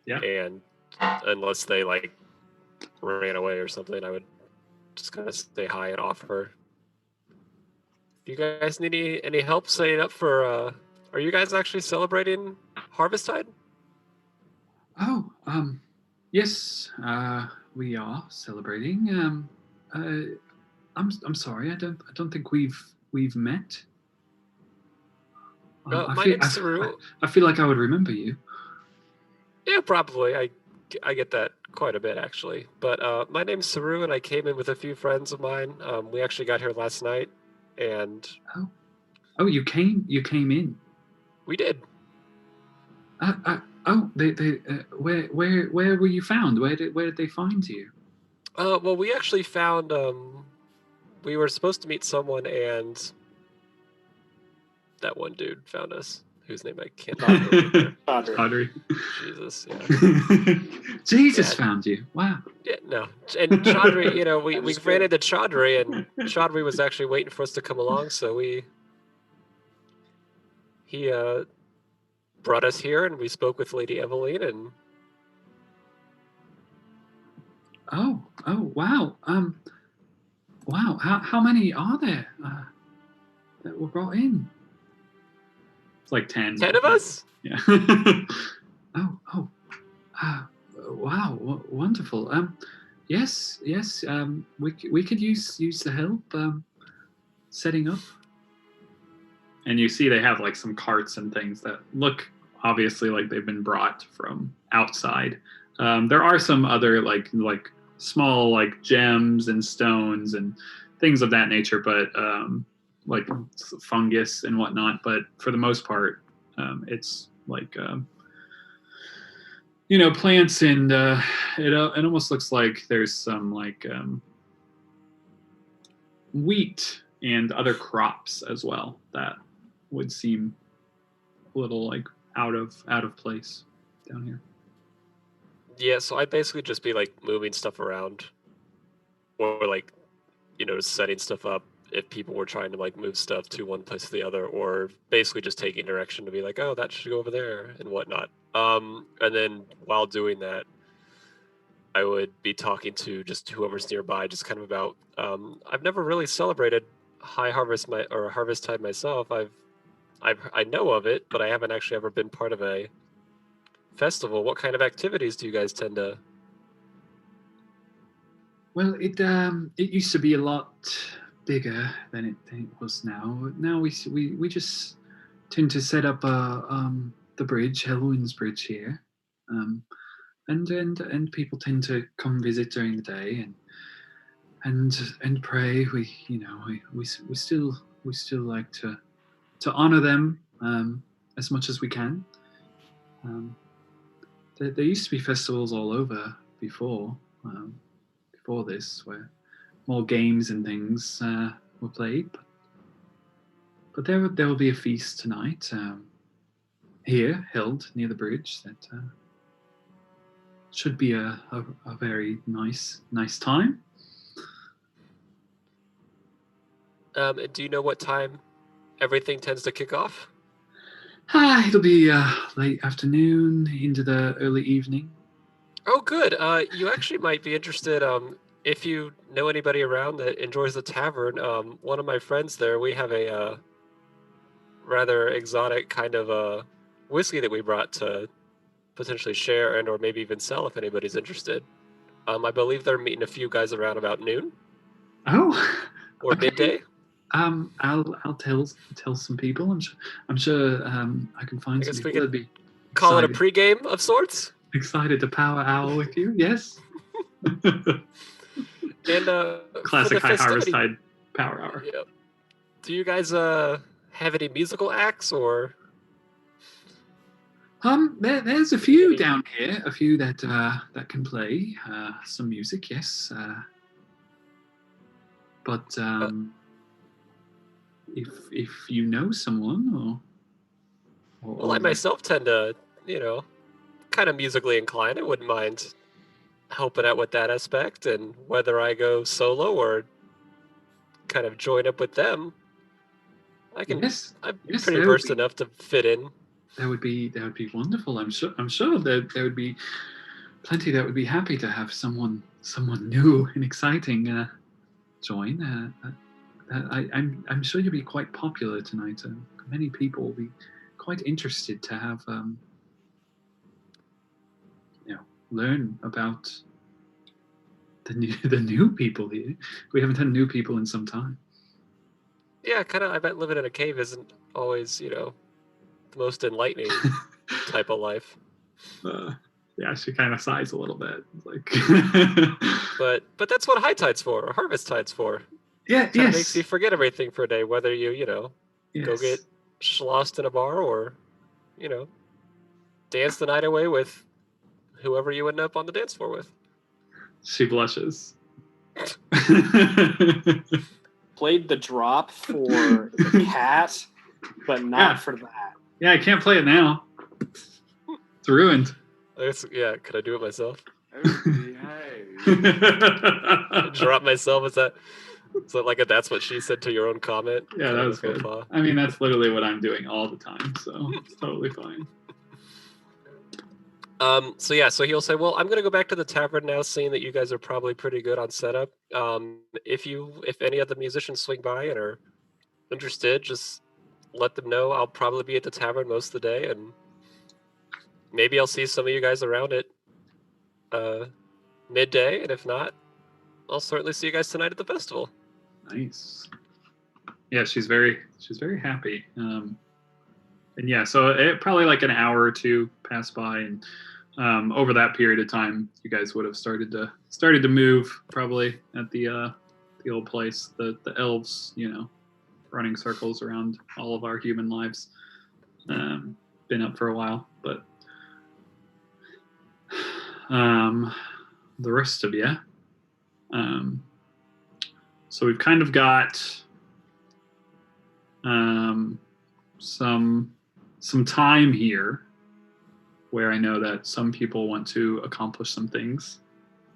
Yeah. And unless they ran away or something, I would just kind of say hi and offer. Do you guys need any help setting up for? Are you guys actually celebrating Harvest Tide? Oh, yes, we are celebrating. I'm sorry, I don't think we've met. My name's Ceru. I feel like I would remember you. Yeah, probably. I get that quite a bit actually. But my name's Ceru, and I came in with a few friends of mine. We actually got here last night, and you came in. We did. Where were you found? Where did they find you? Well, we actually found. We were supposed to meet someone, and that one dude found us, whose name I can't remember. Audrey. Jesus, yeah. Jesus found you. Wow. Yeah, no. And Chaudhry, we ran into Chaudhry, and Chaudhry was actually waiting for us to come along, so he brought us here, and we spoke with Lady Eveline, and Oh, wow. Wow. How many are there that were brought in? It's like 10. 10 of us? Yeah. oh. Wow. Wonderful. Yes. We could use the help setting up. And you see they have like some carts and things that look obviously like they've been brought from outside. There are some other like small like gems and stones and things of that nature, but like fungus and whatnot. But for the most part, it's like plants, and it almost looks like there's some like wheat and other crops as well that would seem a little like out of place down here. Yeah, so I'd basically just be like moving stuff around, or like, setting stuff up if people were trying to like move stuff to one place to the other, or basically just taking direction to be like, oh, that should go over there and whatnot. And then while doing that, I would be talking to just whoever's nearby, just kind of about. I've never really celebrated high harvest or harvest time myself. I know of it, but I haven't actually ever been part of a festival. What kind of activities do you guys tend to? Well, it used to be a lot bigger than it was now. Now we just tend to set up the bridge, Halloween's bridge here, and people tend to come visit during the day and pray. We still like to honor them as much as we can. There used to be festivals all over before this, where more games and things were played. But there will be a feast tonight here, held near the bridge. That should be a very nice time. Do you know what time everything tends to kick off? It'll be late afternoon into the early evening. Oh, good. You actually might be interested. If you know anybody around that enjoys the tavern, one of my friends there, we have a rather exotic kind of whiskey that we brought to potentially share and or maybe even sell if anybody's interested. I believe they're meeting a few guys around about noon. Oh. Or okay. midday. I'll tell some people. I'm sure I can find some people that'd be call excited. It a pregame of sorts. Excited to power hour with you, yes. And classic high harvest tide power hour. Yeah. Do you guys have any musical acts or? There's a few down here, a few that can play some music, yes. But if you know someone or well, I myself tend to, kind of musically inclined. I wouldn't mind helping out with that aspect, and whether I go solo or kind of join up with them, I can. Yes, I'm pretty versed enough to fit in. That would be wonderful. I'm sure that there would be plenty that would be happy to have someone new and exciting join. I'm sure you'll be quite popular tonight. Many people will be quite interested to have learn about the new people here. We haven't had new people in some time. Yeah, kind of. I bet living in a cave isn't always, the most enlightening type of life. Yeah, she kind of sighs a little bit, like. But that's what high tide's for, or harvest tide's for. Yeah, It makes you forget everything for a day, whether you go get schlossed in a bar or, dance the night away with whoever you end up on the dance floor with. She blushes. Played the drop for the cat, but not for that. Yeah, I can't play it now. It's ruined. Yeah, could I do it myself? Hey. Drop myself? Is that like a that's what she said to your own comment? Yeah, that was good. I mean, that's literally what I'm doing all the time, so it's totally fine. So he'll say, "Well, I'm gonna go back to the tavern now, seeing that you guys are probably pretty good on setup. If any of the musicians swing by and are interested, just let them know. I'll probably be at the tavern most of the day, and maybe I'll see some of you guys around it midday. And if not, I'll certainly see you guys tonight at the festival." Nice. Yeah, she's very happy. And yeah, so it probably like an hour or two passed by, and over that period of time, you guys would have started to move probably at the old place. The elves, running circles around all of our human lives. Been up for a while, but the rest of you. So we've kind of got some time here where I know that some people want to accomplish some things.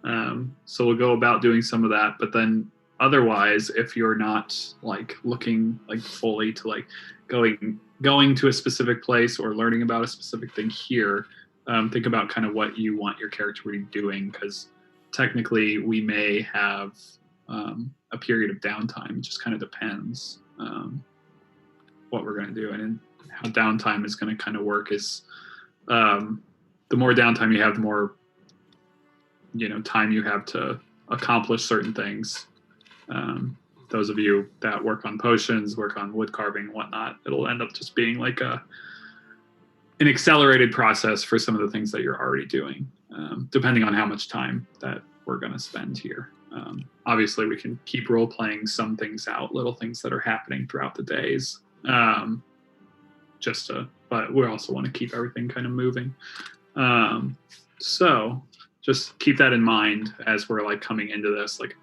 So we'll go about doing some of that, but then otherwise, if you're not like looking like fully to like going to a specific place or learning about a specific thing here, think about kind of what you want your character to be doing, because technically we may have a period of downtime. It just kind of depends what we're going to do, and how downtime is going to kind of work is the more downtime you have, the more time you have to accomplish certain things. Those of you that work on potions, work on wood carving and whatnot, it'll end up just being like an accelerated process for some of the things that you're already doing, depending on how much time that we're going to spend here. Obviously, we can keep role playing some things out, little things that are happening throughout the days, but we also want to keep everything kind of moving. So just keep that in mind as we're like coming into this, like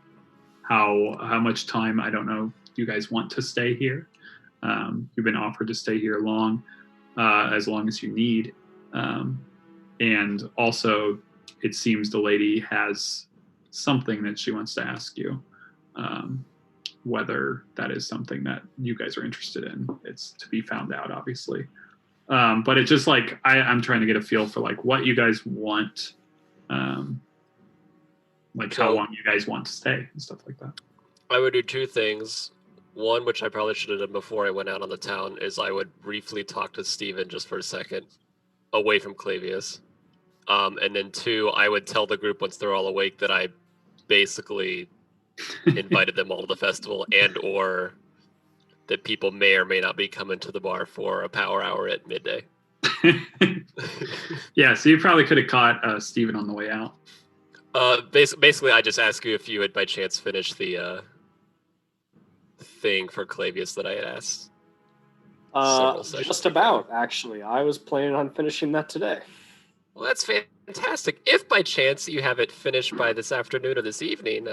how much time, I don't know, you guys want to stay here. You've been offered to stay here as long as you need. And also, it seems the lady has something that she wants to ask you. Whether that is something that you guys are interested in, it's to be found out, obviously. But it's just like I'm trying to get a feel for like what you guys want, like how long you guys want to stay and stuff like that. I would do two things. One, which I probably should have done before I went out on the town, is I would briefly talk to Steven just for a second, away from Clavius. And then two, I would tell the group once they're all awake that I basically invited them all to the festival, and or that people may or may not be coming to the bar for a power hour at midday. Yeah, so you probably could have caught Steven on the way out. Basically, I just asked you if you had by chance finished the thing for Clavius that I had asked. Just about, actually. I was planning on finishing that today. Well, that's fantastic. If by chance you have it finished by this afternoon or this evening,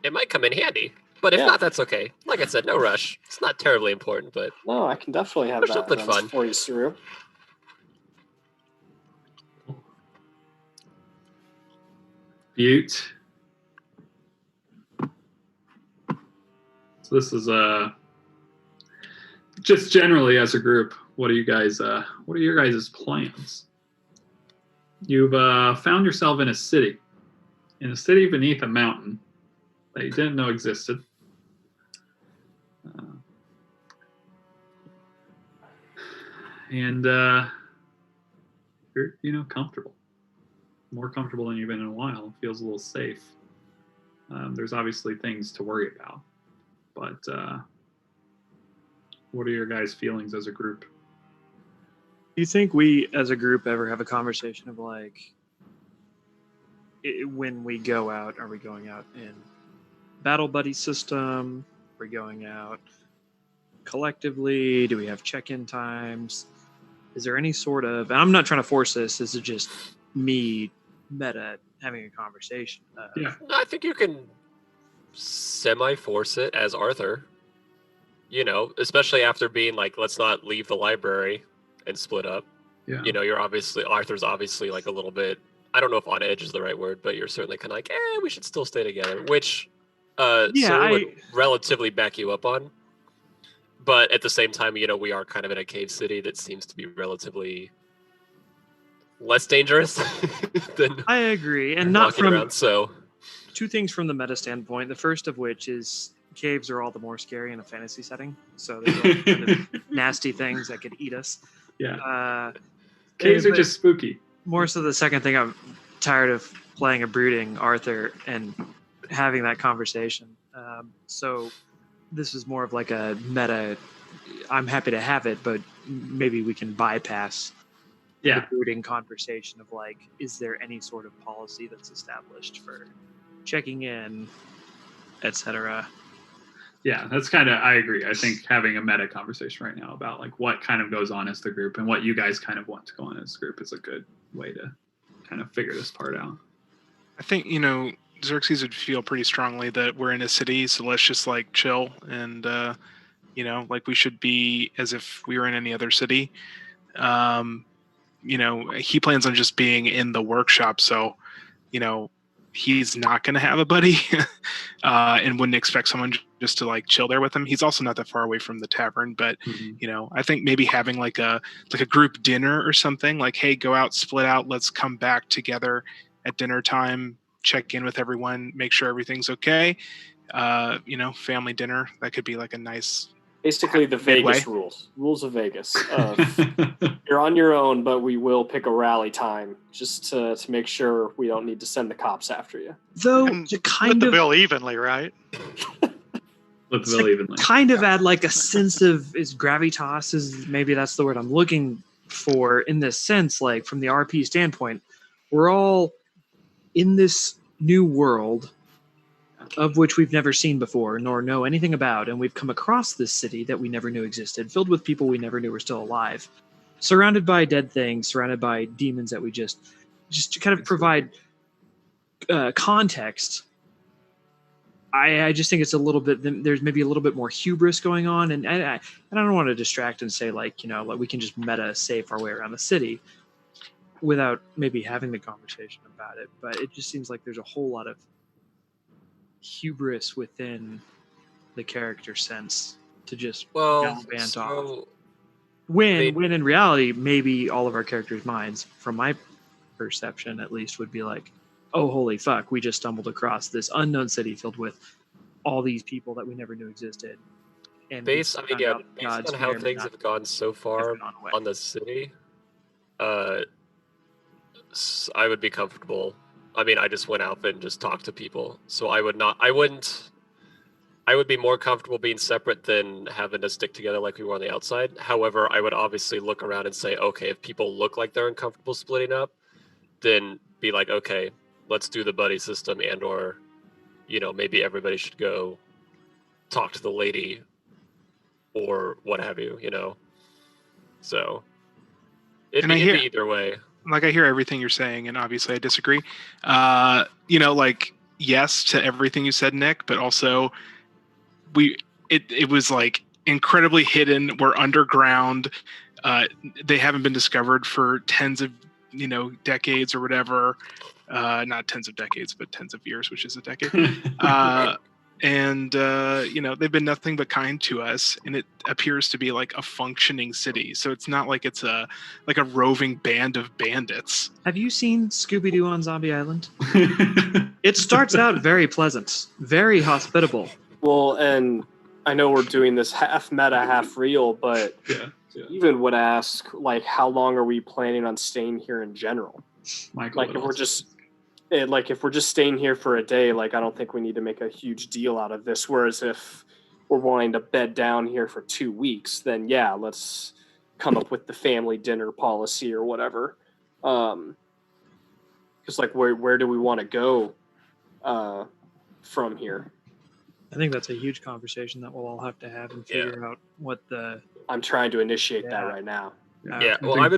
it might come in handy. But if not, that's okay. Like I said, no rush. It's not terribly important, but no, I can definitely have that something fun for you, Ceru. Butte. So this is just generally as a group, what are your guys' plans? You've found yourself in a city beneath a mountain that you didn't know existed. And you're comfortable, more comfortable than you've been in a while. It feels a little safe. There's obviously things to worry about, but what are your guys' feelings as a group? Do you think we, as a group, ever have a conversation of like, when we go out, are we going out in battle buddy system? Are we going out collectively? Do we have check-in times? Is there any sort of, and I'm not trying to force this is just me meta having a conversation. Yeah, I think you can semi-force it as Arthur. Especially after being like, let's not leave the library and split up. Yeah. Arthur's obviously like a little bit, I don't know if on edge is the right word, but you're certainly kind of like, we should still stay together, which Ceru would relatively back you up on. But at the same time, we are kind of in a cave city that seems to be relatively less dangerous than I agree, and not walking from around. So two things from the meta standpoint. The first of which is caves are all the more scary in a fantasy setting, so there's all kind of nasty things that could eat us. Yeah. Caves are but just spooky. more so the second thing. I'm tired of playing a brooding Arthur and having that conversation. So this is more of like a meta. I'm happy to have it, but maybe we can bypass the brooding conversation of like, is there any sort of policy that's established for checking in, etc. Yeah, that's kind of, I agree. I think having a meta conversation right now about like what kind of goes on as the group and what you guys kind of want to go on as a group is a good way to kind of figure this part out. I think, Xerxes would feel pretty strongly that we're in a city, so let's just like chill and, like we should be as if we were in any other city. He plans on just being in the workshop, so, he's not going to have a buddy and wouldn't expect someone just to like chill there with him. He's also not that far away from the tavern, but I think maybe having like a group dinner or something, like, hey, go out, split out, let's come back together at dinner time, check in with everyone, make sure everything's okay. Family dinner, that could be like a nice, basically the Vegas rules of Vegas. You're on your own, but we will pick a rally time just to make sure we don't need to send the cops after you. Though And to split kind the of bill evenly, right? Let's bill evenly. kind of add like a sense of is gravitas is maybe that's the word I'm looking for in this sense. Like from the RP standpoint, we're all in this new world of which we've never seen before nor know anything about, and we've come across this city that we never knew existed, filled with people we never knew were still alive, surrounded by dead things, surrounded by demons that we just to kind of provide context. I just think it's a little bit, there's maybe a little bit more hubris going on, and I don't want to distract and say like like we can just meta safe our way around the city without maybe having the conversation about it. But it just seems like there's a whole lot of hubris within the character sense to just gallivant off. When in reality, maybe all of our characters' minds, from my perception at least, would be like, oh, holy fuck, we just stumbled across this unknown city filled with all these people that we never knew existed. And based on how things have gone so far on the city, I would be comfortable. I mean, I just went out and just talked to people, so I would be more comfortable being separate than having to stick together like we were on the outside. However, I would obviously look around and say, okay, if people look like they're uncomfortable splitting up, then be like, okay, let's do the buddy system, and or, maybe everybody should go talk to the lady or what have you, So it'd be either way. Like, I hear everything you're saying, and obviously I disagree. Yes to everything you said, Nick, but also it was like incredibly hidden. We're underground. They haven't been discovered for tens of decades or whatever. Not tens of decades, but tens of years, which is a decade. And they've been nothing but kind to us, and it appears to be like a functioning city. So it's not like it's a roving band of bandits. Have you seen Scooby-Doo on Zombie Island? It starts out very pleasant, very hospitable. Well, and I know we're doing this half meta, half real, but even would ask, like, how long are we planning on staying here in general? Michael, if we're just staying here for a day, like, I don't think we need to make a huge deal out of this. Whereas if we're wanting to bed down here for 2 weeks, then yeah, let's come up with the family dinner policy or whatever. Because like, where do we want to go from here? I think that's a huge conversation that we'll all have to have and figure out what the. I'm trying to initiate that right now. Yeah, well, I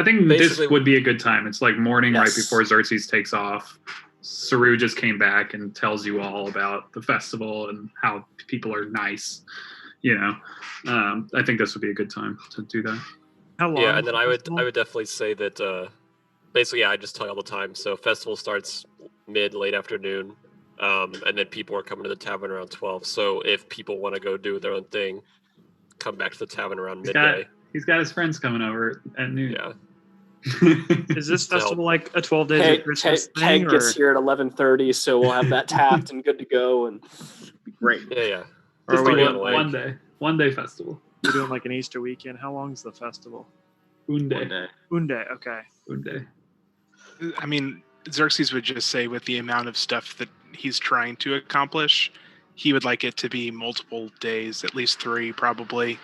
think this would be a good time. It's like morning right before Xerxes takes off. Ceru just came back and tells you all about the festival and how people are nice. I think this would be a good time to do that. How long? Yeah, and then I would definitely say that basically, I just tell you all the time. So festival starts late afternoon, and then people are coming to the tavern around 12. So if people want to go do their own thing, come back to the tavern around midday. He's got his friends coming over at noon. Yeah. Is this So- festival like a 12 days Keg, of Christmas Keg, thing? Keg gets Or here at 11:30, so we'll have that tapped and good to go, and be great. Yeah. are Just we a doing like- one day festival. we're doing like an Easter weekend? How long's the festival? Un One day. day. Unday, okay. Un day. I mean, Xerxes would just say with the amount of stuff that he's trying to accomplish, he would like it to be multiple days, at least 3 probably.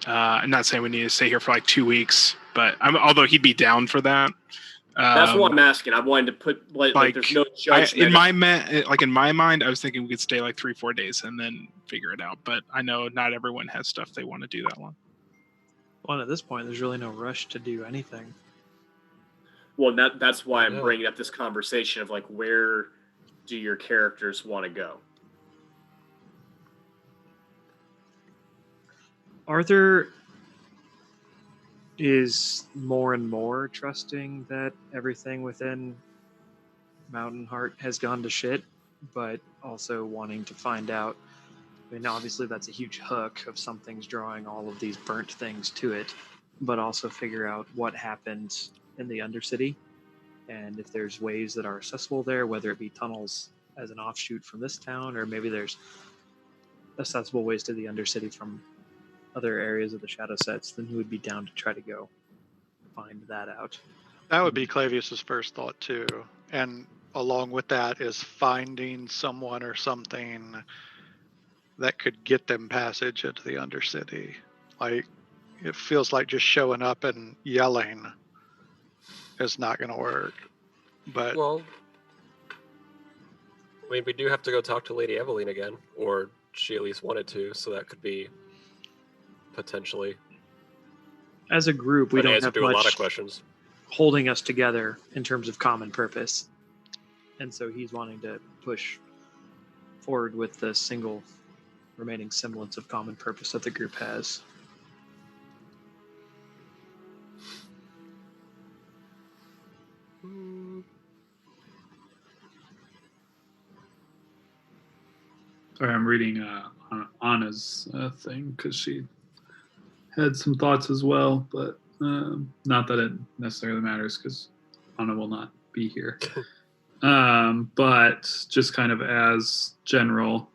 I'm not saying we need to stay here for like 2 weeks, but although he'd be down for that. That's what I'm asking. I'm wanting to put like there's no judgment. in my mind, I was thinking we could stay like 3-4 days and then figure it out. But I know not everyone has stuff they want to do that long. Well, at this point, there's really no rush to do anything. Well, that's why I'm Yeah. bringing up this conversation of like, where do your characters want to go? Arthur is more and more trusting that everything within Mountain Heart has gone to shit, but also wanting to find out. I mean, obviously, that's a huge hook of something's drawing all of these burnt things to it, but also figure out what happened in the Undercity and if there's ways that are accessible there, whether it be tunnels as an offshoot from this town, or maybe there's accessible ways to the Undercity from other areas of the shadow sets, then he would be down to try to go find that out. That would be Clavius's first thought too. And along with that is finding someone or something that could get them passage into the Undercity. Like, it feels like just showing up and yelling is not going to work. But Well, I mean, we do have to go talk to Lady Eveline again, or she at least wanted to, so that could be potentially As a group, we an don't answer have to a lot of much questions. holding us together in terms of common purpose. And so he's wanting to push forward with the single remaining semblance of common purpose that the group has. Sorry, I'm reading Anna's thing because she had some thoughts as well, but not that it necessarily matters because Anna will not be here. But just kind of as general.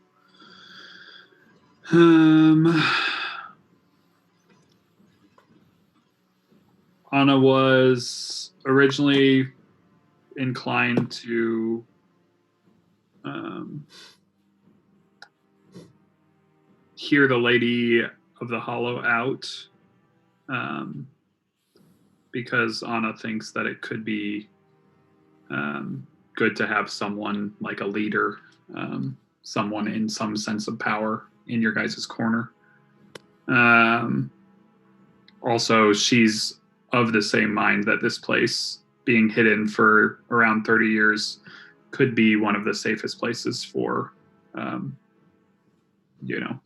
Anna was originally inclined to hear the Lady of the Hollow out, because Anna thinks that it could be good to have someone like a leader, someone in some sense of power in your guys' corner. Also, she's of the same mind that this place, being hidden for around 30 years, could be one of the safest places for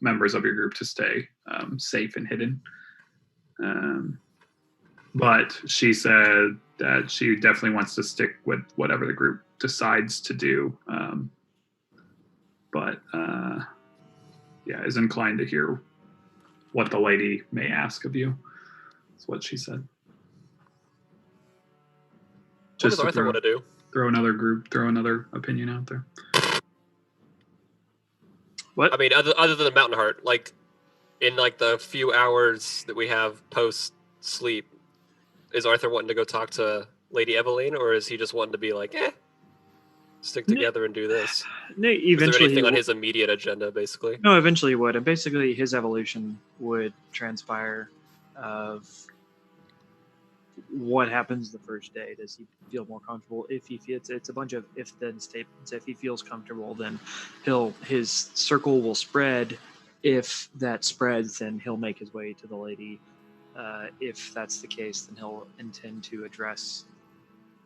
members of your group to stay safe and hidden. But she said that she definitely wants to stick with whatever the group decides to do. But is inclined to hear what the lady may ask of you. That's what she said. What does Arthur want to do? Throw another opinion out there. What? I mean, other than the Mountain Heart, like in like the few hours that we have post sleep, is Arthur wanting to go talk to Lady Eveline, or is he just wanting to be like, stick together and do this? No, Is there eventually anything he on w- his immediate agenda, basically? No, eventually he would. And basically his evolution would transpire of what happens the first day. Does he feel more comfortable? If he feels, it's a bunch of if then statements. If he feels comfortable, then his circle will spread. If that spreads, then he'll make his way to the lady. If that's the case, then he'll intend to address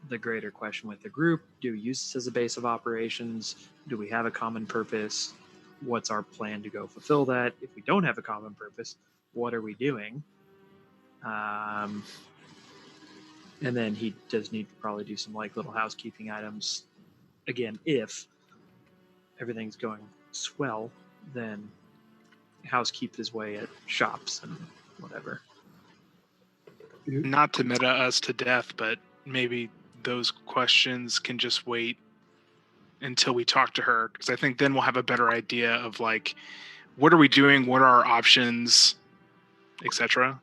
the greater question with the group. Do we use this as a base of operations? Do we have a common purpose? What's our plan to go fulfill that? If we don't have a common purpose, what are we doing? And then he does need to probably do some like little housekeeping items. Again, if everything's going swell, then housekeep his way at shops and whatever. not to meta us to death, but maybe those questions can just wait until we talk to her, because I think then we'll have a better idea of like, what are we doing, what are our options, etc.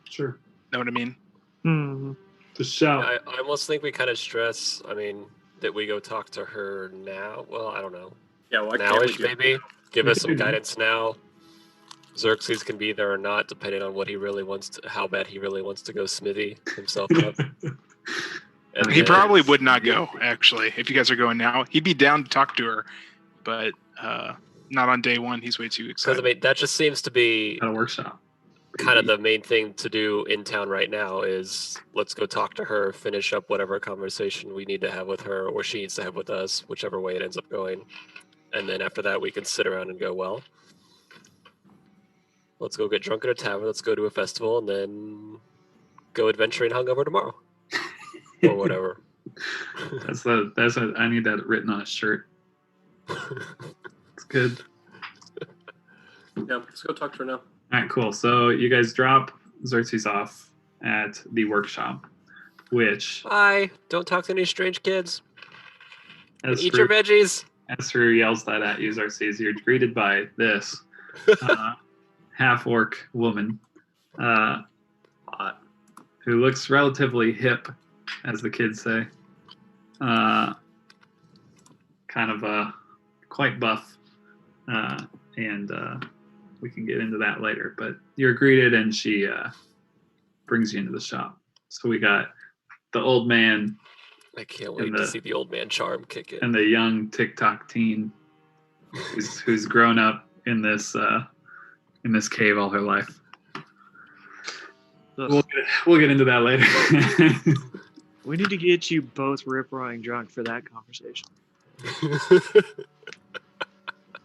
Sure. Know what I mean? Hmm. Just shout. I almost think we kind of stress, that we go talk to her now. Well, I don't know. Yeah, why can't we Nowish, do maybe? Give We us could some do that. guidance now. Xerxes can be there or not, depending on what he really wants to, how bad he really wants to go smithy himself up. And He then- probably would not go, actually, if you guys are going now. He'd be down to talk to her, but not on day one. He's way too Because, excited. that just seems to be At a workshop. kind of the main thing to do in town right now is let's go talk to her, finish up whatever conversation we need to have with her or she needs to have with us, whichever way it ends up going. And then after that, we can sit around and go, well, let's go get drunk at a tavern, let's go to a festival, and then go adventuring hungover tomorrow. Or whatever. I need that written on a shirt. It's good. Yeah, let's go talk to her now. All right, cool. So you guys drop Xerxes off at the workshop, which Bye. Don't talk to any strange kids. as Eat your Ceru, veggies. as Ceru yells that at you, Xerxes, you're greeted by this half-orc woman who looks relatively hip, as the kids say. Kind of quite buff, and we can get into that later. But you're greeted, and she brings you into the shop. So we got the old man I can't wait to see the old man charm kick in. and the young TikTok teen who's grown up in this cave all her life. Ugh. We'll get into that later. We need to get you both rip-roaring drunk for that conversation.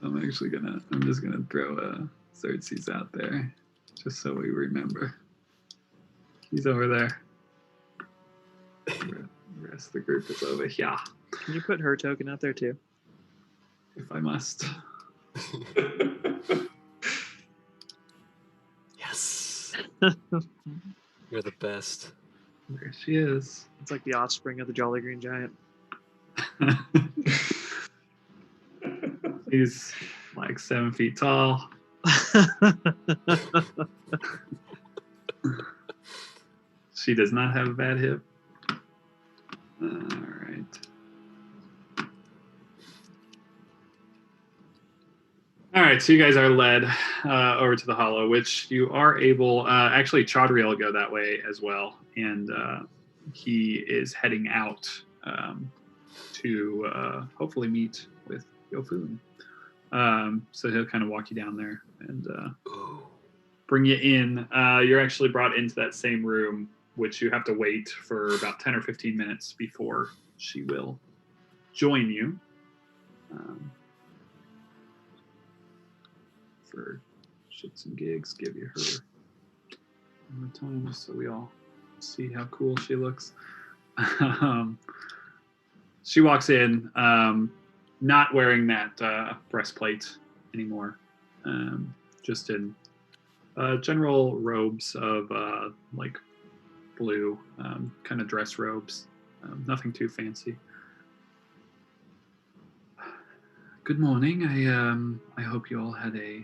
I'm just gonna throw Xerxes out there just so we remember. He's over there. The rest of the group is over here, Can you put her token out there too? if I must. Yes. You're the best. There she is. It's like the offspring of the Jolly Green Giant. He's like 7 feet tall. She does not have a bad hip. All right. All right, so you guys are led over to the hollow, which you are able. Actually, Chaudhry will go that way as well, and he is heading out to hopefully meet with Yofun. So he'll kind of walk you down there and bring you in. You're actually brought into that same room, which you have to wait for about 10 or 15 minutes before she will join you. For shits and gigs, give you her one more time so we all see how cool she looks. She walks in, not wearing that breastplate anymore, just in general robes of like blue, kind of dress robes, nothing too fancy. Good morning. I hope you all had a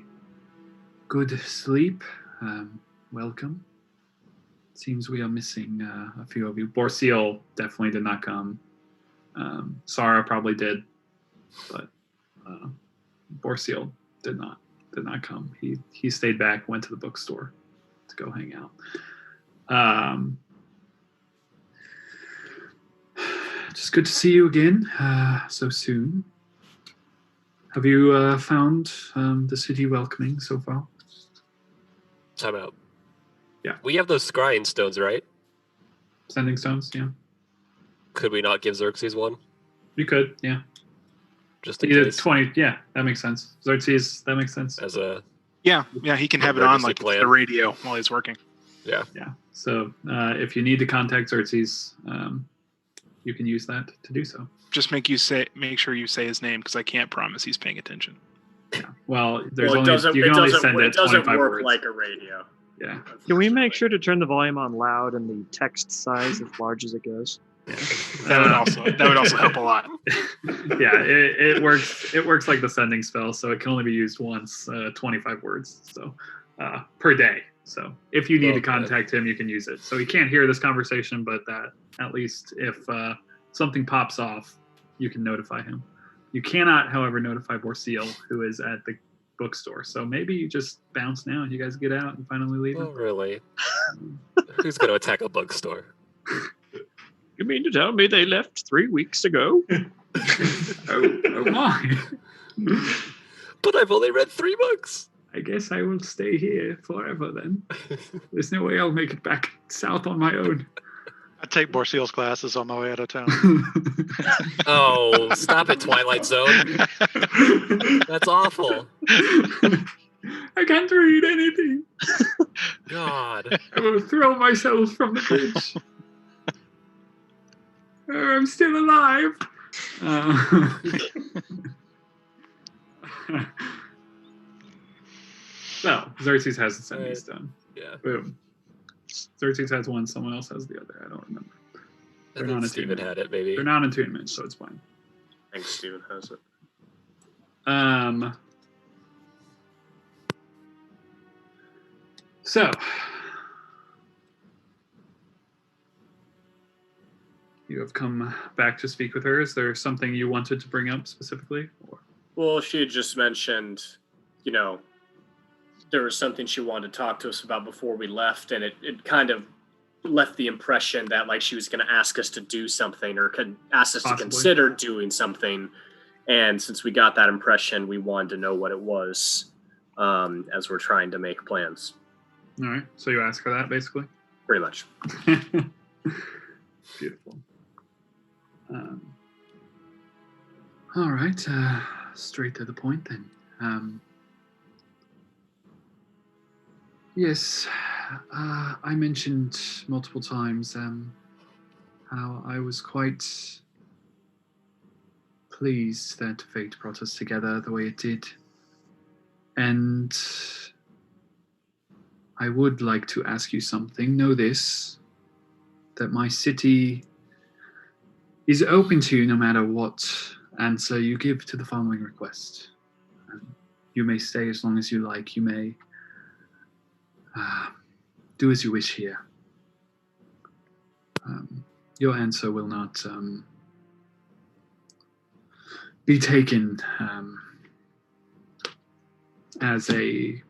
good sleep. Welcome. Seems we are missing a few of you. Borseal definitely did not come. Sarah probably did, but Borseal did not come. He stayed back, went to the bookstore to go hang out. Just good to see you again so soon. Have you found the city welcoming so far? Time out. Yeah. We have those scrying stones, right? Sending stones, yeah. Could we not give Xerxes one? You could, yeah. Just in You did case. 20, yeah, that makes sense. Xerxes, that makes sense. As a Yeah, he can have it on like Emergency the plan. radio while he's working. yeah. Yeah. So if you need to contact Xerxes, you can use that to do so. Just make sure you say his name because I can't promise he's paying attention. Yeah. Well, there's Well, only you can only send it it doesn't 25 work words. like a radio. Yeah. Can we make sure to turn the volume on loud and the text size as large as it goes? That would also help a lot. Yeah, it works. It works like the sending spell, so it can only be used once, 25 words, so per day. So if you need to Okay. contact him, you can use it. So he can't hear this conversation, but that at least if something pops off, you can notify him. You cannot, however, notify Borseal, who is at the bookstore. So maybe you just bounce now and you guys get out and finally leave. Oh, really? Who's going to attack a bookstore? You mean to tell me they left 3 weeks ago? Oh my! But I've only read 3 books. I guess I will stay here forever then. There's no way I'll make it back south on my own. I take Borseal's classes on my way out of town. Oh, stop it, Twilight Zone. That's awful. I can't read anything. God. I will throw myself from the bridge. I'm still alive. So, Xerxes has the sending stone. Yeah. Boom. Xerxes has one, someone else has the other. I don't remember. I think Steven had it, maybe. They're not in attunement, so it's fine. I think Steven has it. So, you have come back to speak with her. Is there something you wanted to bring up specifically? Or? Well, she had just mentioned, there was something she wanted to talk to us about before we left, and it kind of left the impression that like she was going to ask us to do something or could ask us to consider doing something. And since we got that impression, we wanted to know what it was as we're trying to make plans. All right. So you ask her that, basically? Pretty much. Beautiful. All right. Straight to the point, then. Yes, I mentioned multiple times how I was quite pleased that fate brought us together the way it did. And I would like to ask you something. Know this, that my city is open to you no matter what answer you give to the following request. You may stay as long as you like. You may do as you wish here. Your answer will not be taken as a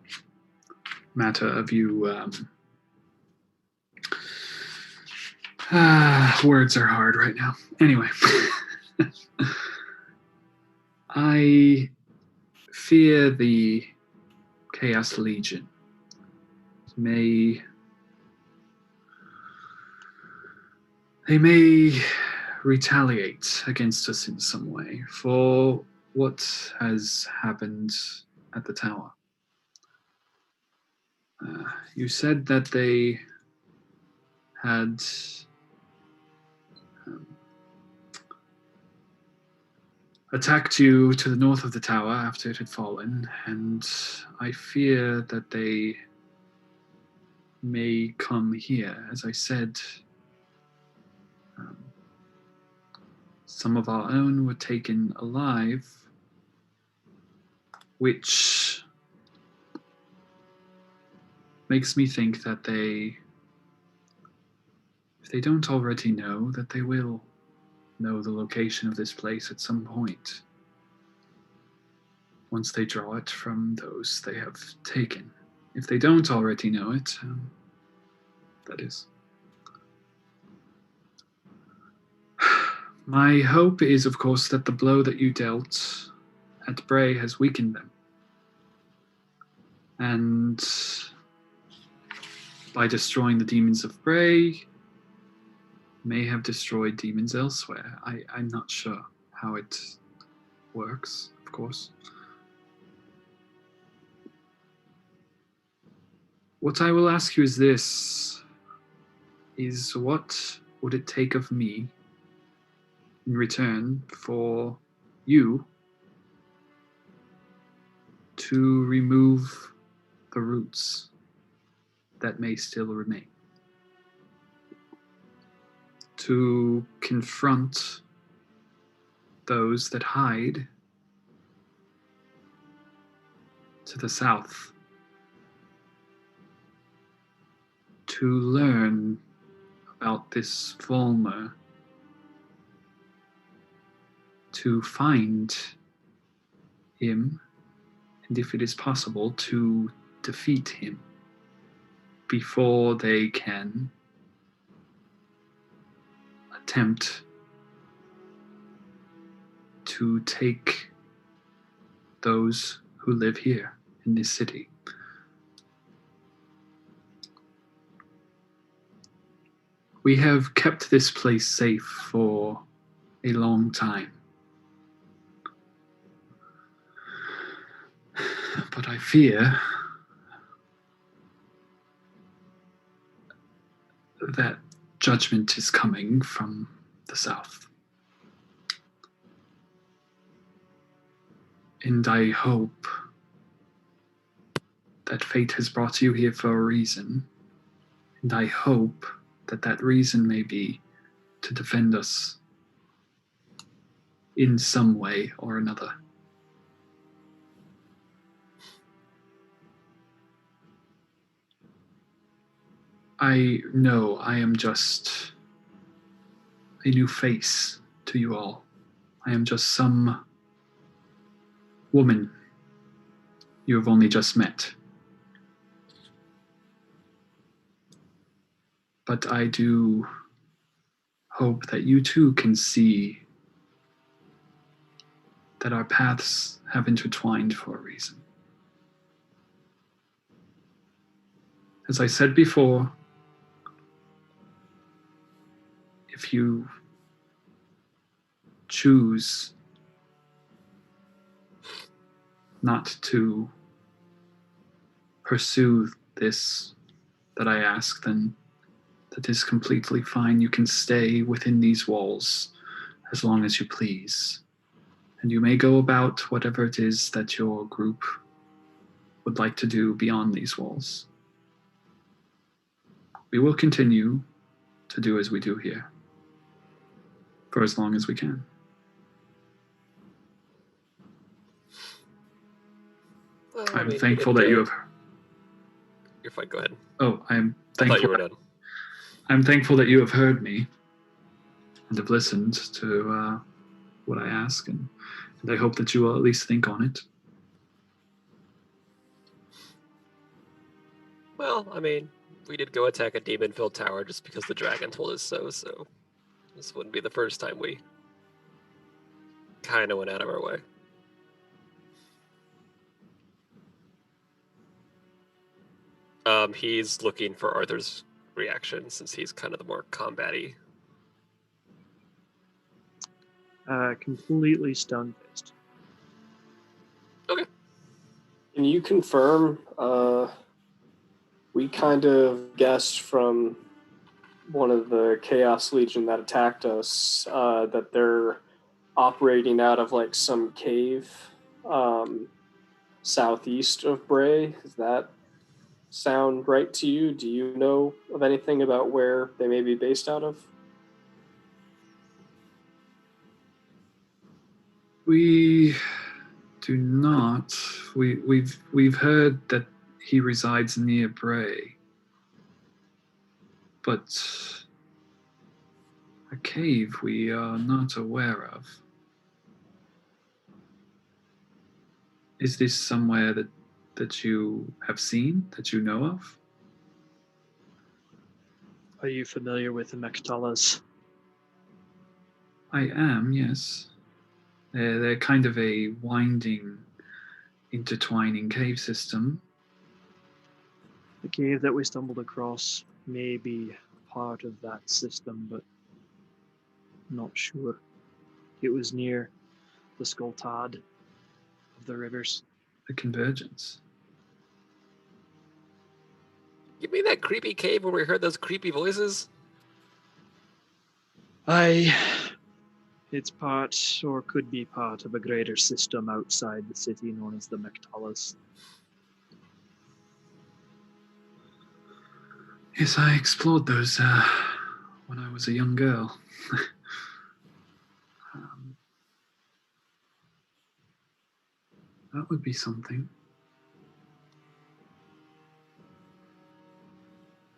matter of you. Words are hard right now. Anyway, I fear the Chaos Legion may retaliate against us in some way for what has happened at the tower. You said that they had attacked you to the north of the tower after it had fallen, and I fear that they may come here. As I said, some of our own were taken alive, which makes me think that if they don't already know, that they will know the location of this place at some point, once they draw it from those they have taken. If they don't already know it, that is. My hope is, of course, that the blow that you dealt at Bray has weakened them. And by destroying the demons of Bray, may have destroyed demons elsewhere. I'm not sure how it works, of course. What I will ask you is this, is what would it take of me in return for you to remove the roots that may still remain. To confront those that hide to the south. To learn about this Volmer. To find him, and if it is possible, to defeat him before they can attempt to take those who live here in this city. We have kept this place safe for a long time. But I fear that judgment is coming from the south. And I hope that fate has brought you here for a reason. And I hope that that reason may be to defend us in some way or another. I know I am just a new face to you all. I am just some woman you have only just met. But I do hope that you too can see that our paths have intertwined for a reason. As I said before, if you choose not to pursue this that I ask, then that is completely fine. You can stay within these walls as long as you please. And you may go about whatever it is that your group would like to do beyond these walls. We will continue to do as we do here for as long as we can. Well, I'm we thankful didn't that you go- have... You're fine, go ahead. Oh, I'm I thought you thankful. were done. I'm thankful that you have heard me and have listened to what I ask, and I hope that you will at least think on it. Well, I mean, we did go attack a demon-filled tower just because the dragon told us so this wouldn't be the first time we kind of went out of our way. He's looking for Arthur's reaction since he's kind of the more combat-y. Completely stone-faced. Okay. Can you confirm? We kind of guessed from one of the Chaos Legion that attacked us that they're operating out of like some cave southeast of Bray. Does that sound right to you? Do you know of anything about where they may be based out of? We do not. We've heard that he resides near Bray, but a cave we are not aware of. Is this somewhere that you have seen, that you know of? Are you familiar with the Mektalas? I am, yes. They're kind of a winding, intertwining cave system. The cave that we stumbled across may be part of that system, but not sure. It was near the Skoltad of the rivers. The convergence. You mean that creepy cave where we heard those creepy voices? It's part, or could be part, of a greater system outside the city known as the Mektalas. Yes, I explored those when I was a young girl. um, that would be something.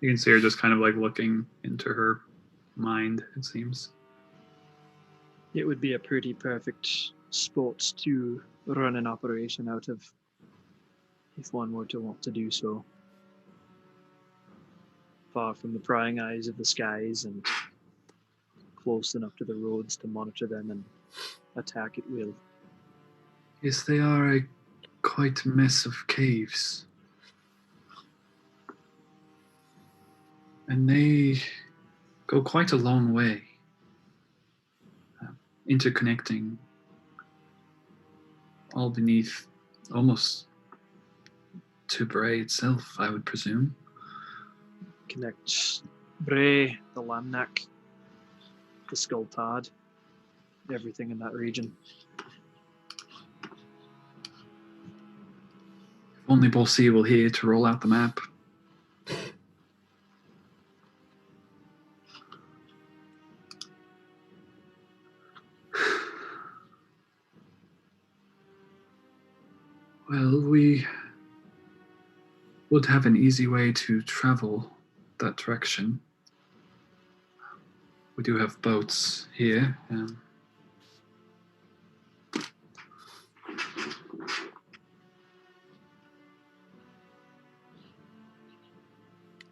You can see her just kind of like looking into her mind, it seems. It would be a pretty perfect spot to run an operation out of if one were to want to do so. Far from the prying eyes of the skies and close enough to the roads to monitor them and attack at will. Yes, they are a quite mess of caves. And they go quite a long way, interconnecting all beneath almost to Bray itself, I would presume. Connect Bray, the Lamnak, the Skulltad, everything in that region. If only Bolsi will here to roll out the map. Well, we would have an easy way to travel that direction. We do have boats here.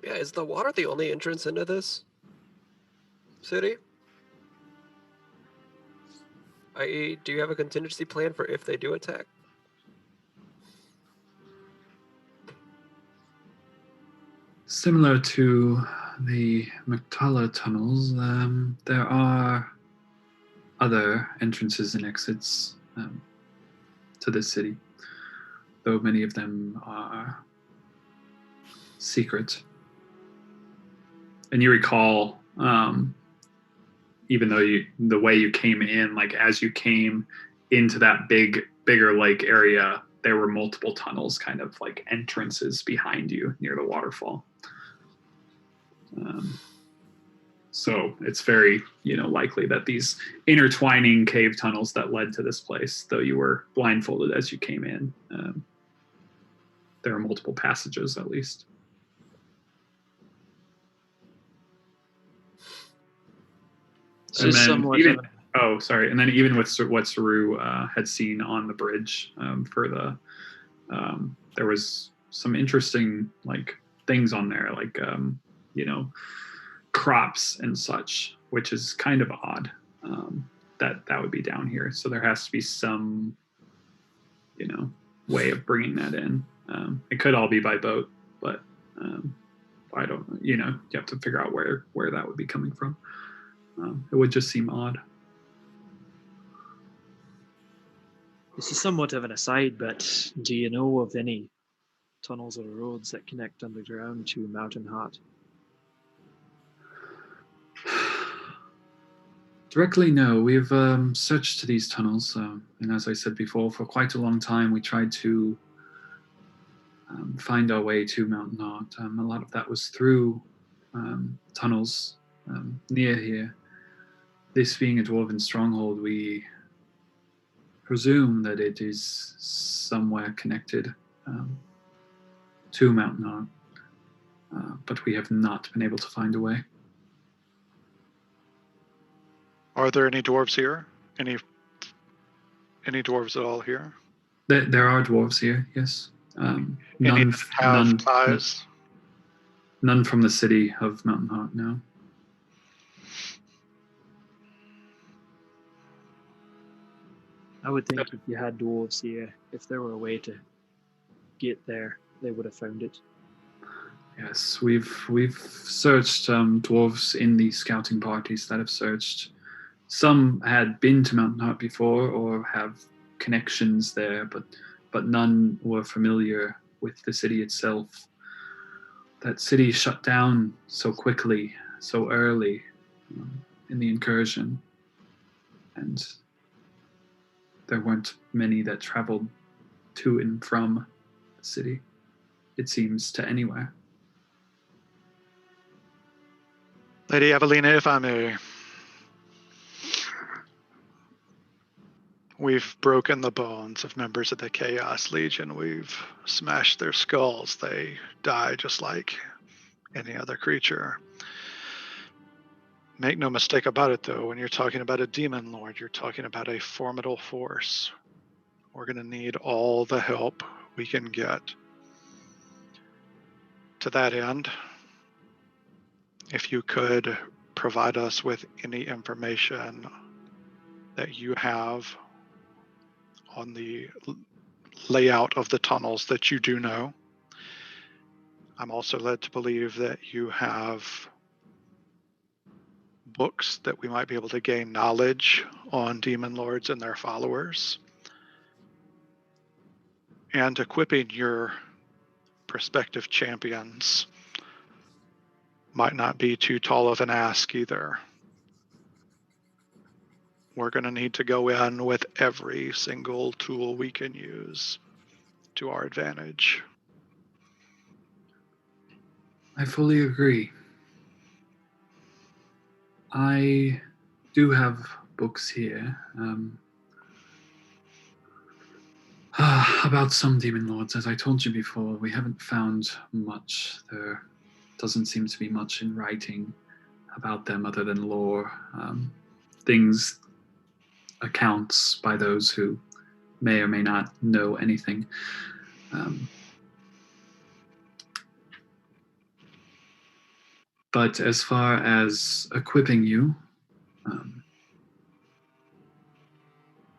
Yeah, is the water the only entrance into this city? I.e., do you have a contingency plan for if they do attack? Similar to the Mactala tunnels, there are other entrances and exits to this city, though many of them are secret. And you recall, even though the way you came in, like as you came into that bigger lake area, there were multiple tunnels, kind of like entrances behind you near the waterfall. So it's very, likely that these intertwining cave tunnels that led to this place, though you were blindfolded as you came in, there are multiple passages at least. So and somewhat even, and then even with what Ceru had seen on the bridge for the, there was some interesting like things on there, like crops and such, which is kind of odd. That would be down here. So there has to be some, way of bringing that in. It could all be by boat, but I don't. You have to figure out where that would be coming from. It would just seem odd. This is somewhat of an aside, but do you know of any tunnels or roads that connect underground to Mountain Heart? Directly, no. We've searched these tunnels, and as I said before, for quite a long time, we tried to find our way to Mountain Heart. A lot of that was through tunnels near here. This being a dwarven stronghold, we presume that it is somewhere connected to Mountain Heart, but we have not been able to find a way. Are there any dwarves here? Any dwarves at all here? There are dwarves here, yes. Any that have ties? None from the city of Mountain Heart, no. I would think if you had dwarves here, if there were a way to get there, they would have found it. Yes, we've searched dwarves in the scouting parties that have searched. Some had been to Mountain Heart before or have connections there, but none were familiar with the city itself. That city shut down so quickly, so early in the incursion, and there weren't many that traveled to and from the city, it seems, to anywhere. Lady Evelina, if I may. We've broken the bones of members of the Chaos Legion. We've smashed their skulls. They die just like any other creature. Make no mistake about it, though, when you're talking about a demon lord, you're talking about a formidable force. We're going to need all the help we can get. To that end, if you could provide us with any information that you have on the layout of the tunnels that you do know. I'm also led to believe that you have books that we might be able to gain knowledge on demon lords and their followers. And equipping your prospective champions might not be too tall of an ask either. We're going to need to go in with every single tool we can use to our advantage. I fully agree. I do have books here about some demon lords. As I told you before, we haven't found much. There doesn't seem to be much in writing about them other than lore. Things, accounts by those who may or may not know anything. But as far as equipping you,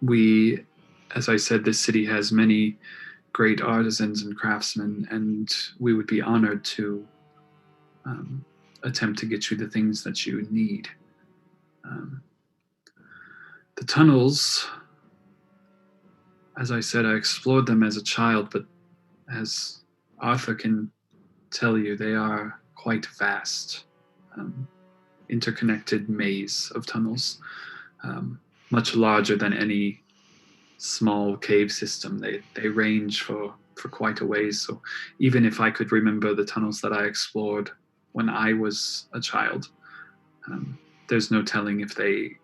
we, as I said, this city has many great artisans and craftsmen, and we would be honored to attempt to get you the things that you need. The tunnels, as I said, I explored them as a child, but as Arthur can tell you, they are quite vast, interconnected maze of tunnels, much larger than any small cave system. They range for quite a ways. So even if I could remember the tunnels that I explored when I was a child, there's no telling if they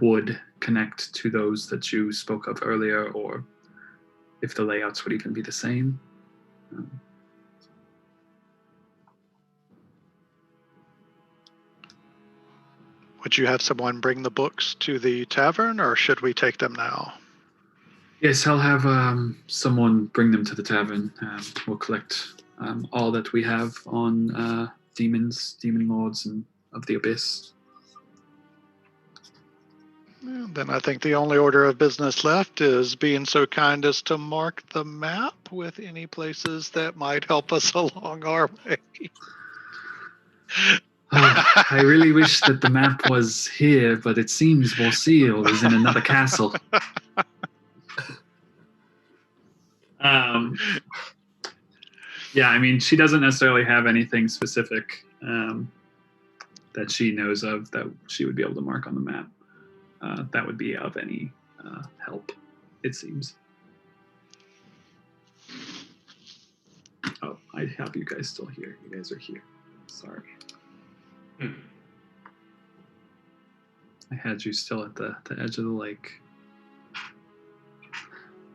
would connect to those that you spoke of earlier, or if the layouts would even be the same. Would you have someone bring the books to the tavern, or should we take them now? Yes, I'll have someone bring them to the tavern. We'll collect all that we have on demons, demon lords, and of the abyss. Then I think the only order of business left is being so kind as to mark the map with any places that might help us along our way. I really wish that the map was here, but it seems Borseal is in another castle. Yeah, I mean, she doesn't necessarily have anything specific that she knows of that she would be able to mark on the map. That would be of any help, it seems. Oh, I have you guys still here. You guys are here. Sorry. I had you still at the edge of the lake.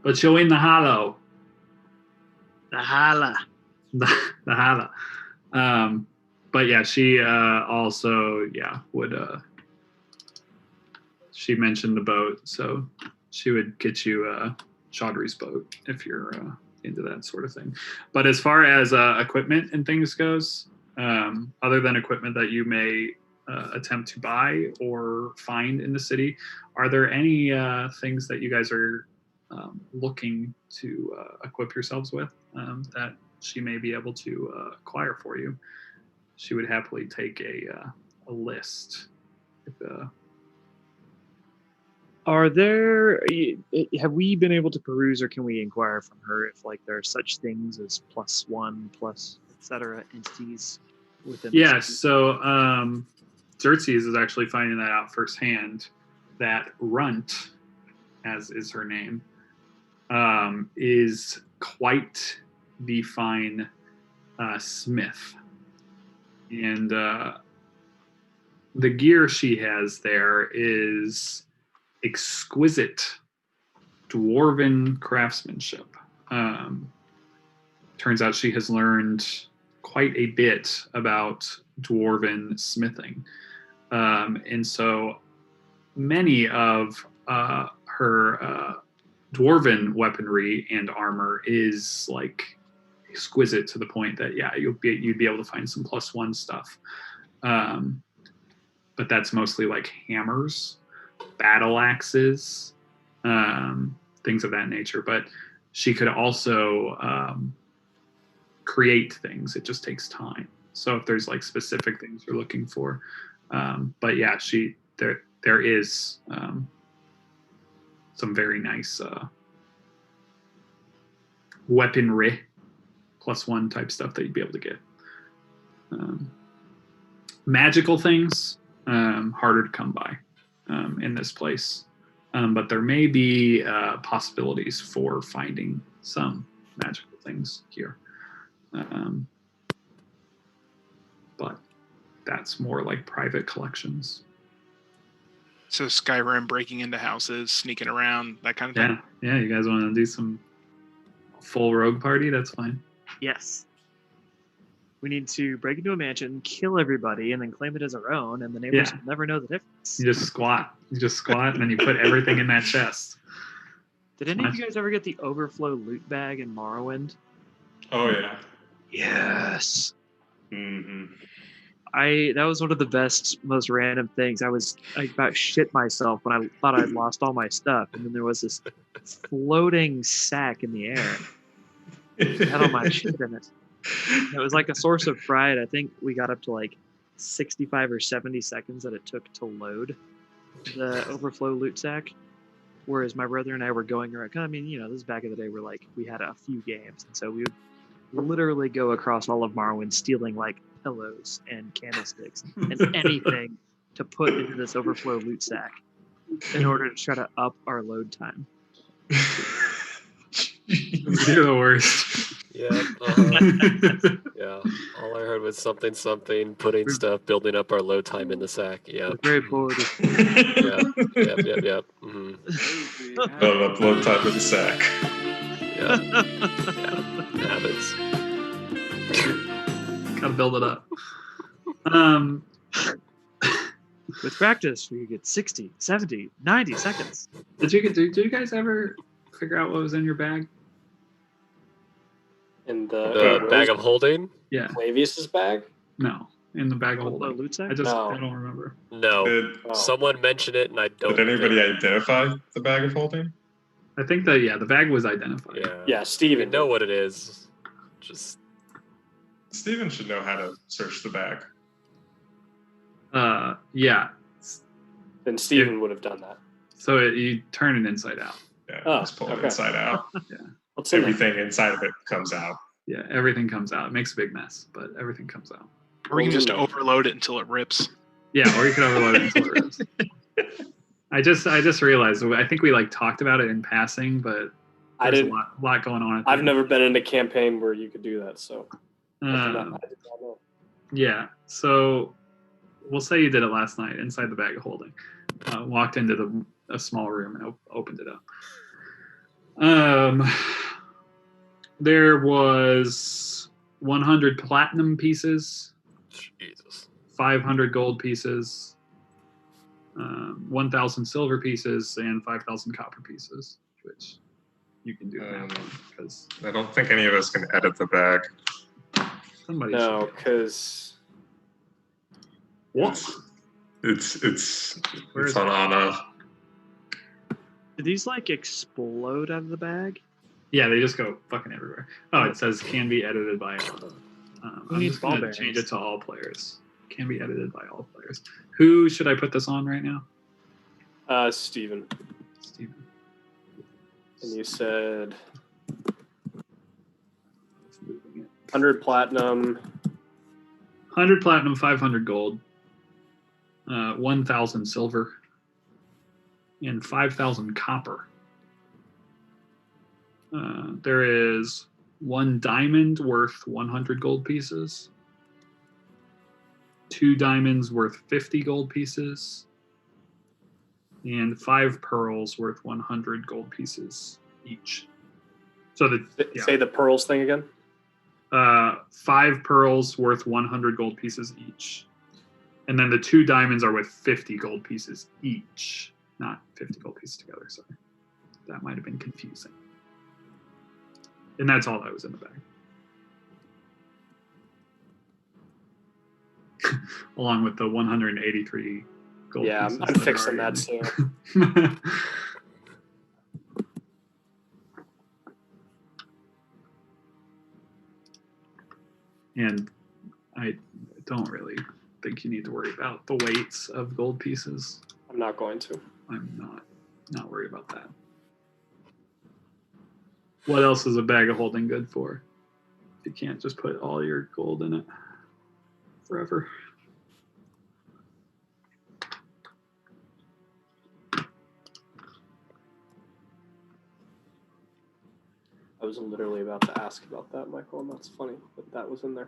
But you're in the hollow. The holla. The hollow. But yeah, she also, would... she mentioned the boat, so she would get you Chaudhry's boat if you're into that sort of thing. But as far as equipment and things goes, other than equipment that you may attempt to buy or find in the city, are there any things that you guys are looking to equip yourselves with that she may be able to acquire for you? She would happily take a list. Are there? Have we been able to peruse, or can we inquire from her if like there are such things as +1, etc. entities within? Yeah. So Xerxes is actually finding that out firsthand. That Runt, as is her name, is quite the fine smith, and the gear she has there is exquisite dwarven craftsmanship. Turns out she has learned quite a bit about dwarven smithing. And so many of her dwarven weaponry and armor is like exquisite to the point that you'd be able to find some +1 stuff. But that's mostly like hammers, battle axes, things of that nature. But she could also create things. It just takes time. So if there's like specific things you're looking for, but yeah, there is some very nice weaponry +1 type stuff that you'd be able to get. Magical things, harder to come by in this place. But there may be possibilities for finding some magical things here. But that's more like private collections. So Skyrim, breaking into houses, sneaking around, that kind of thing. Yeah. You guys want to do some full rogue party? That's fine. Yes. We need to break into a mansion, kill everybody, and then claim it as our own, and the neighbors will never know the difference. You just squat. And then you put everything in that chest. Did any of you guys ever get the overflow loot bag in Morrowind? Oh yeah. Yes. Mm-hmm. That was one of the best, most random things. I about shit myself when I thought I'd lost all my stuff, and then there was this floating sack in the air. It had all my shit in it. It was like a source of pride. I think we got up to like 65 or 70 seconds that it took to load the overflow loot sack. Whereas my brother and I were going around. I mean, this is back in the day where like we had a few games, and so we would literally go across all of Morrowind stealing like pillows and candlesticks and anything to put into this overflow loot sack in order to try to up our load time. You're the worst. Yeah. Yeah. All I heard was something, putting stuff, building up our load time in the sack. Yeah. Very bored. Yep. Mm-hmm. Load time in the sack. Yeah. It happens. Gotta build it up. With practice, we get 60, 70, 90 seconds. Did you guys ever figure out what was in your bag? In The bag of holding? Yeah. Flavius's bag? No. In the bag of The holding. loot sack? I No. don't remember. No. Someone mentioned it, and I don't. Did anybody identify the bag of holding? I think that the bag was identified. Yeah, We Steven. know what it is. Just Steven should know how to search the bag. Yeah. Then Steven would have done that. So you turn it inside out. Yeah, Oh, just pull it okay. inside out. What's in there? Everything inside of it comes out. Yeah, everything comes out. It makes a big mess, but everything comes out. Or we can just overload it until it rips. Yeah, or you can overload it until it rips. I just realized. I think we like talked about it in passing, but there's a lot going on. I've never been in a campaign where you could do that, so I did not know. Yeah, so we'll say you did it last night inside the bag of holding. Walked into a small room and opened it up. There was 100 platinum pieces, Jesus. 500 gold pieces, 1,000 silver pieces, and 5,000 copper pieces, which you can do now because I don't think any of us can edit the bag. somebody. No, because What? It's Where is on it? Anna. Do these like explode out of the bag? Yeah, they just go fucking everywhere. Oh, it says can be edited by. Who I'm needs just ball gonna bearings? change it to all players. Can be edited by all players. Who should I put this on right now? Steven. Steven. And you said It's moving it. 100 platinum. 100 platinum, 500 gold, 1,000 silver, and 5,000 copper. There is 1 diamond worth 100 gold pieces, 2 diamonds worth 50 gold pieces, and 5 pearls worth 100 gold pieces each. So Say the pearls thing again. 5 pearls worth 100 gold pieces each. And then the 2 diamonds are with 50 gold pieces each. Not 50 gold pieces together, sorry. That might have been confusing. And that's all that was in the bag. Along with the 183 gold Yeah, pieces. I'm that are fixing that already soon. And I don't really think you need to worry about the weights of gold pieces. I'm not going to. I'm not worried about that. What else is a bag of holding good for? You can't just put all your gold in it forever. I was literally about to ask about that, Michael, and that's funny that that was in there.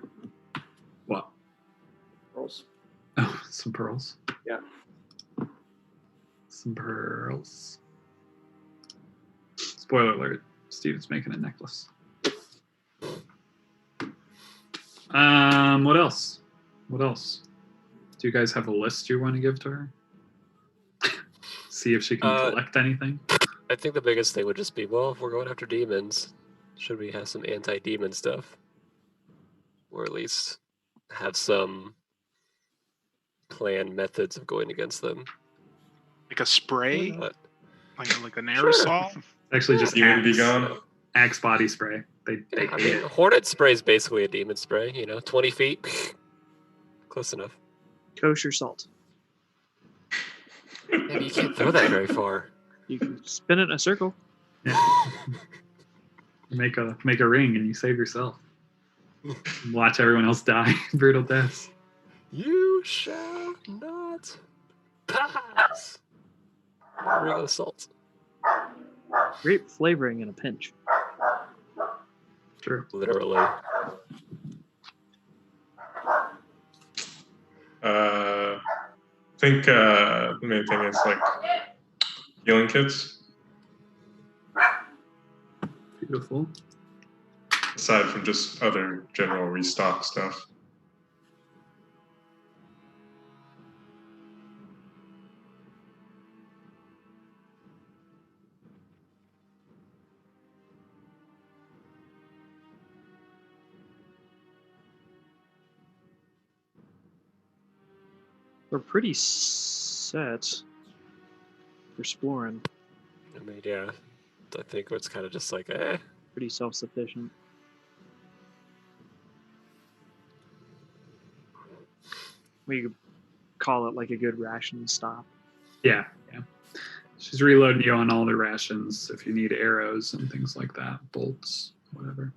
What? Pearls. Oh, some pearls. Yeah. Some pearls. Spoiler alert, Steven's making a necklace. What else? What else? Do you guys have a list you want to give to her? See if she can collect anything? I think the biggest thing would just be, well, if we're going after demons, should we have some anti-demon stuff? Or at least have some planned methods of going against them. Like a spray? But Like an aerosol? It's actually just Demon be gone. Axe body spray. They I hate mean, it. Hornet spray is basically a demon spray, 20 feet. Close enough. Kosher salt. Yeah, you can't throw that very far. You can spin it in a circle. Make a ring and you save yourself. Watch everyone else die brutal deaths. You shall not pass. Ring of salt. Great flavoring in a pinch. True. Literally. I think the main thing is like healing kits, Beautiful. aside from just other general restock stuff. We're pretty set for exploring. I mean, yeah. I think it's kind of just like, Pretty self-sufficient. We could call it like a good ration stop. Yeah. She's reloading you on all the rations if you need arrows and things like that, bolts, whatever.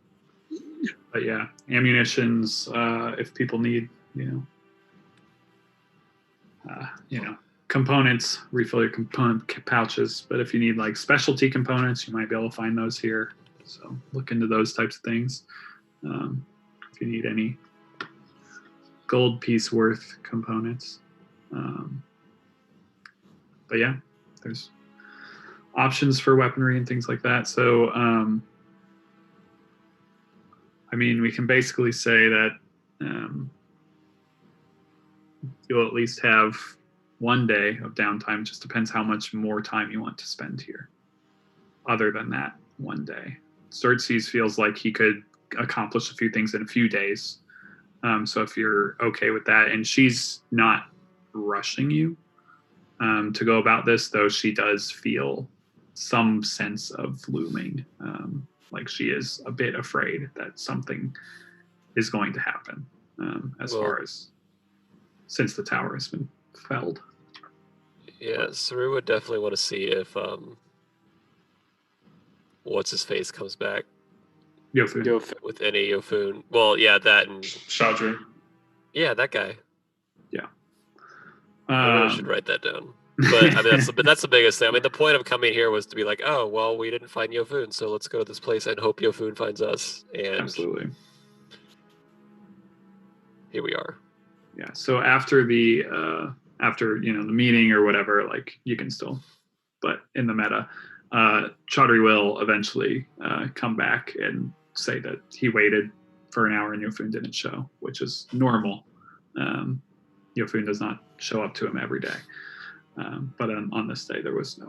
But yeah, ammunitions, if people need, components, refill your component pouches. But if you need like specialty components, you might be able to find those here. So look into those types of things. If you need any gold piece worth components. But yeah, there's options for weaponry and things like that. So, I mean, we can basically say that you'll at least have 1 day of downtime. Just depends how much more time you want to spend here. Other than that, 1 day. Xerxes feels like he could accomplish a few things in a few days. So if you're okay with that, and she's not rushing you to go about this, though she does feel some sense of looming. Like she is a bit afraid that something is going to happen far as since the tower has been felled. Yeah, Ceru would definitely want to see if what's his face comes back Yofun. with any Yofun. Well, yeah, that and Shadri. yeah, that guy. Yeah. I really should write that down. But I mean, that's the biggest thing. I mean, the point of coming here was to be like, oh, well, we didn't find Yofun, so let's go to this place and hope Yofun finds us. And Absolutely. here we are. Yeah. So after the the meeting or whatever, like you can still, but in the meta, Chaudhry will eventually come back and say that he waited for an hour and Yofun didn't show, which is normal. Yofun does not show up to him every day, but on this day there was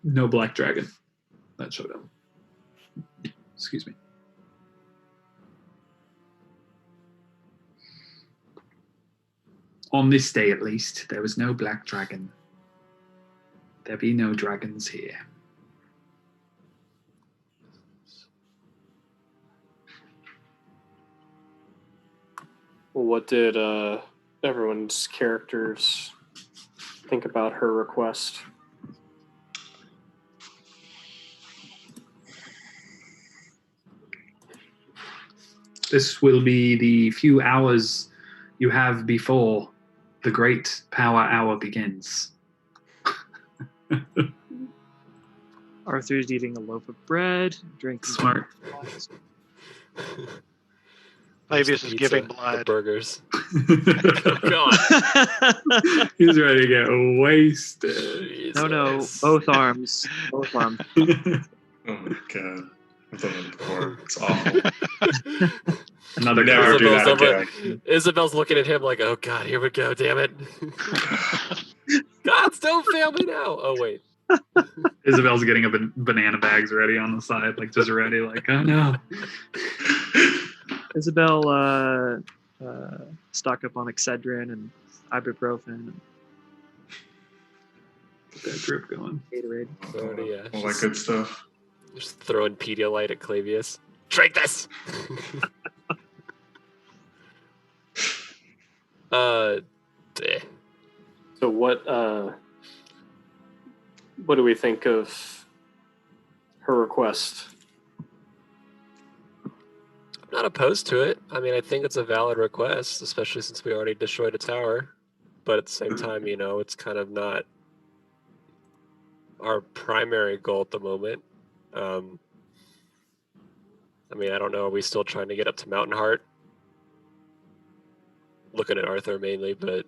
no black dragon that showed up. Excuse me. On this day, at least, there was no black dragon. There be no dragons here. Well, what did everyone's characters think about her request? This will be the few hours you have before the great power hour begins. Arthur's eating a loaf of bread, drinking Smart. Flavius The is pizza, giving the blood. burgers. Oh God. He's ready to get wasted. No, Jesus. both arms. Both arms. Oh my god. I've done that before. It's awful. Another Never card. do that Isabel's again. Isabel's looking at him like, oh God, here we go, damn it. Gods, don't fail me now. Oh wait. Isabel's getting banana bags ready on the side, like just ready, like, oh no. Isabel stock up on Excedrin and ibuprofen and Get that drip going. Gatorade. So, yeah, All that good stuff. Just throwing Pedialyte at Clavius. Drink this! Eh. So what do we think of her request? I'm not opposed to it. I mean, I think it's a valid request, especially since we already destroyed a tower. But at the same time, it's kind of not our primary goal at the moment. I mean, I don't know. Are we still trying to get up to Mountain Heart? Looking at Arthur mainly, but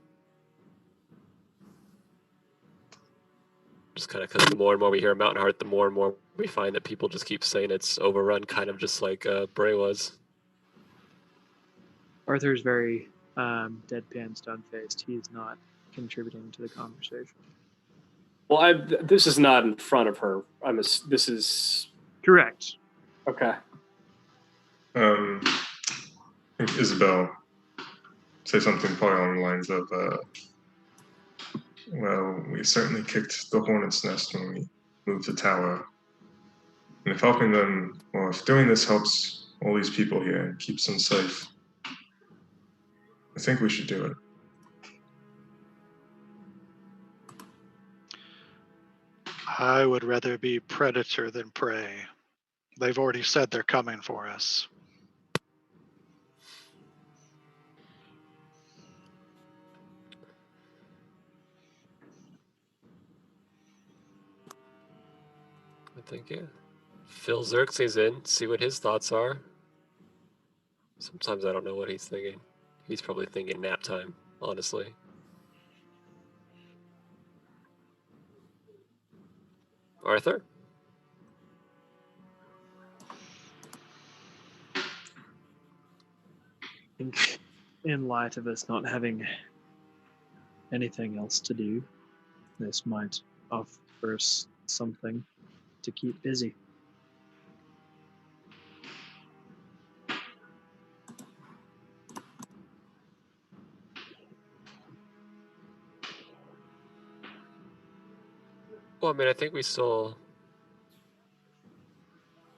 just kind of because the more and more we hear Mountain Heart, the more and more we find that people just keep saying it's overrun, kind of just like Bray was. Arthur's very deadpan, stone-faced. He's not contributing to the conversation. Well, this is not in front of her. This is Correct. okay. I think Isabel say something probably along the lines of, well, we certainly kicked the hornet's nest when we moved the tower. And if helping them, or if doing this helps all these people here and keeps them safe, I think we should do it. I would rather be predator than prey. They've already said they're coming for us. I think, yeah. Phil Xerxes in, see what his thoughts are. Sometimes I don't know what he's thinking. He's probably thinking nap time, honestly. Arthur? I think in light of us not having anything else to do, this might offer us something to keep busy. Well, I mean, I think we still,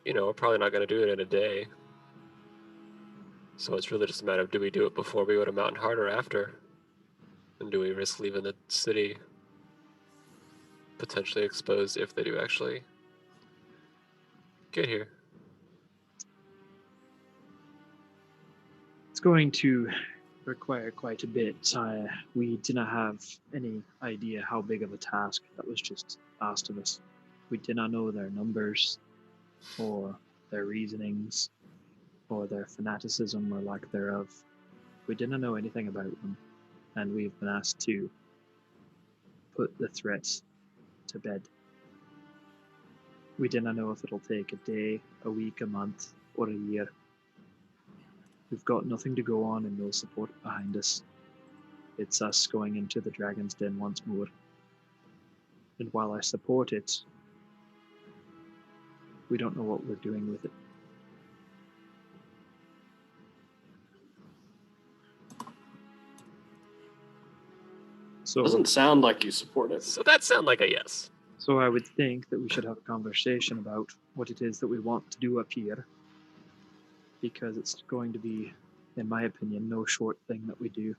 we're probably not going to do it in a day. So it's really just a matter of, do we do it before we go to Mountain Heart or after? And do we risk leaving the city potentially exposed if they do actually get here? It's going to require quite a bit. We did not have any idea how big of a task that was just asked of us. We did not know their numbers or their reasonings or their fanaticism or lack thereof. We didn't know anything about them, and we've been asked to put the threats to bed. We didn't know if it'll take a day, a week, a month, or a year. We've got nothing to go on and no support behind us. It's us going into the Dragon's Den once more. And while I support it, we don't know what we're doing with it. So, Doesn't sound like you support it. So that sounds like a yes. so I would think that we should have a conversation about what it is that we want to do up here. Because it's going to be, in my opinion, no short thing that we do.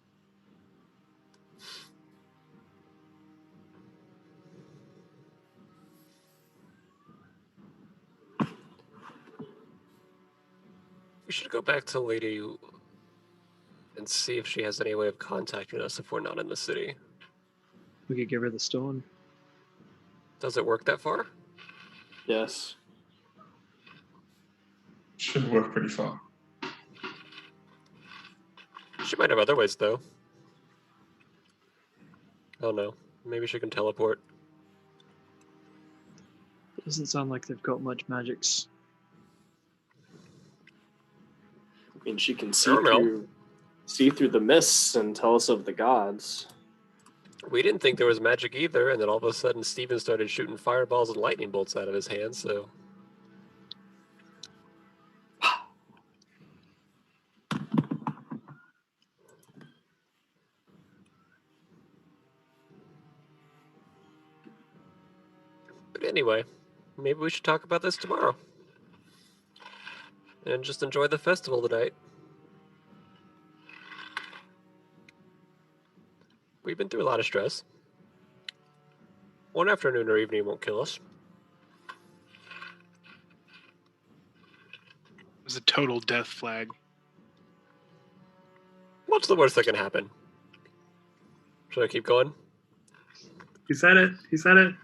We should go back to Lady and see if she has any way of contacting us if we're not in the city. We could give her the stone. Does it work that far? Yes. Should work pretty far. She might have other ways, though. Oh no. Maybe she can teleport. It doesn't sound like they've got much magics. I mean, she can I don't know. see through the mists and tell us of the gods. We didn't think there was magic either, and then all of a sudden Steven started shooting fireballs and lightning bolts out of his hands, so... But anyway, maybe we should talk about this tomorrow. And just enjoy the festival tonight. We've been through a lot of stress. One afternoon or evening won't kill us. It was a total death flag. What's the worst that can happen? Should I keep going? He said it. He said it.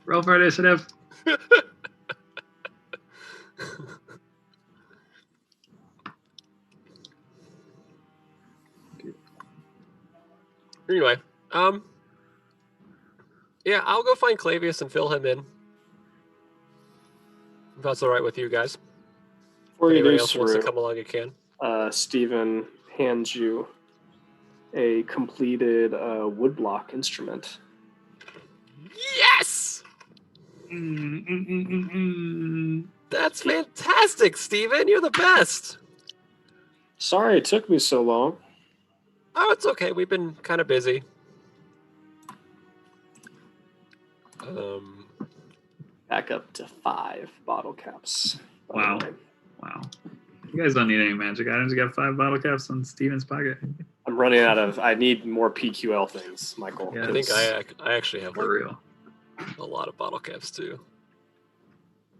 Roll for initiative. Anyway, yeah, I'll go find Clavius and fill him in. If that's all right with you guys. Before you Anybody do, else wants to Saru, come along, you can. Stephen hands you a completed woodblock instrument. Yes! That's fantastic, Steven. You're the best. Sorry it took me so long. Oh, it's okay. We've been kind of busy. Back up to 5 bottle caps. Wow. Wow. You guys don't need any magic items. You got 5 bottle caps in Steven's pocket. I'm running out of. I need more PQL things, Michael. Yeah. I think I actually have For real. a lot of bottle caps too.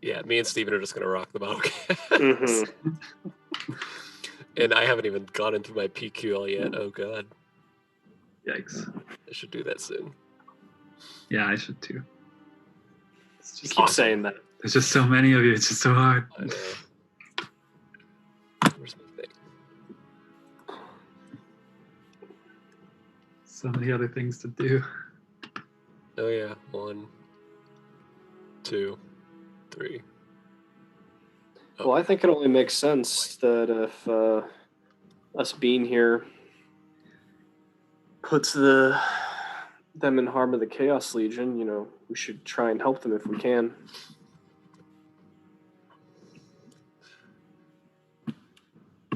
Yeah, me and Steven are just gonna rock the bottle caps. Mhm. And I haven't even gone into my PQL yet. Oh god. Yikes. I should do that soon. Yeah, I should too. You keep saying that. There's just so many of you. It's just so hard. I know. Where's my thing? So many other things to do. Oh yeah, 1, 2, 3. Well, I think it only makes sense that if us being here puts them in harm of the Chaos Legion, you know, we should try and help them if we can.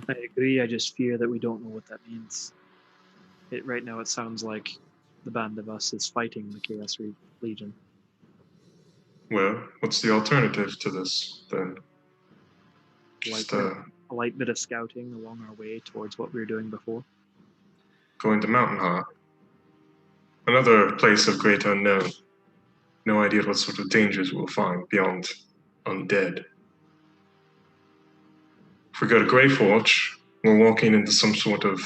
I agree. I just fear that we don't know what that means. Right now, it sounds like the band of us is fighting the Chaos Legion. Well, what's the alternative to this then? Just A light bit of scouting along our way towards what we were doing before. going to Mountain Heart. Another place of great unknown. No idea what sort of dangers we'll find beyond undead. If we go to Greyforge, we're walking into some sort of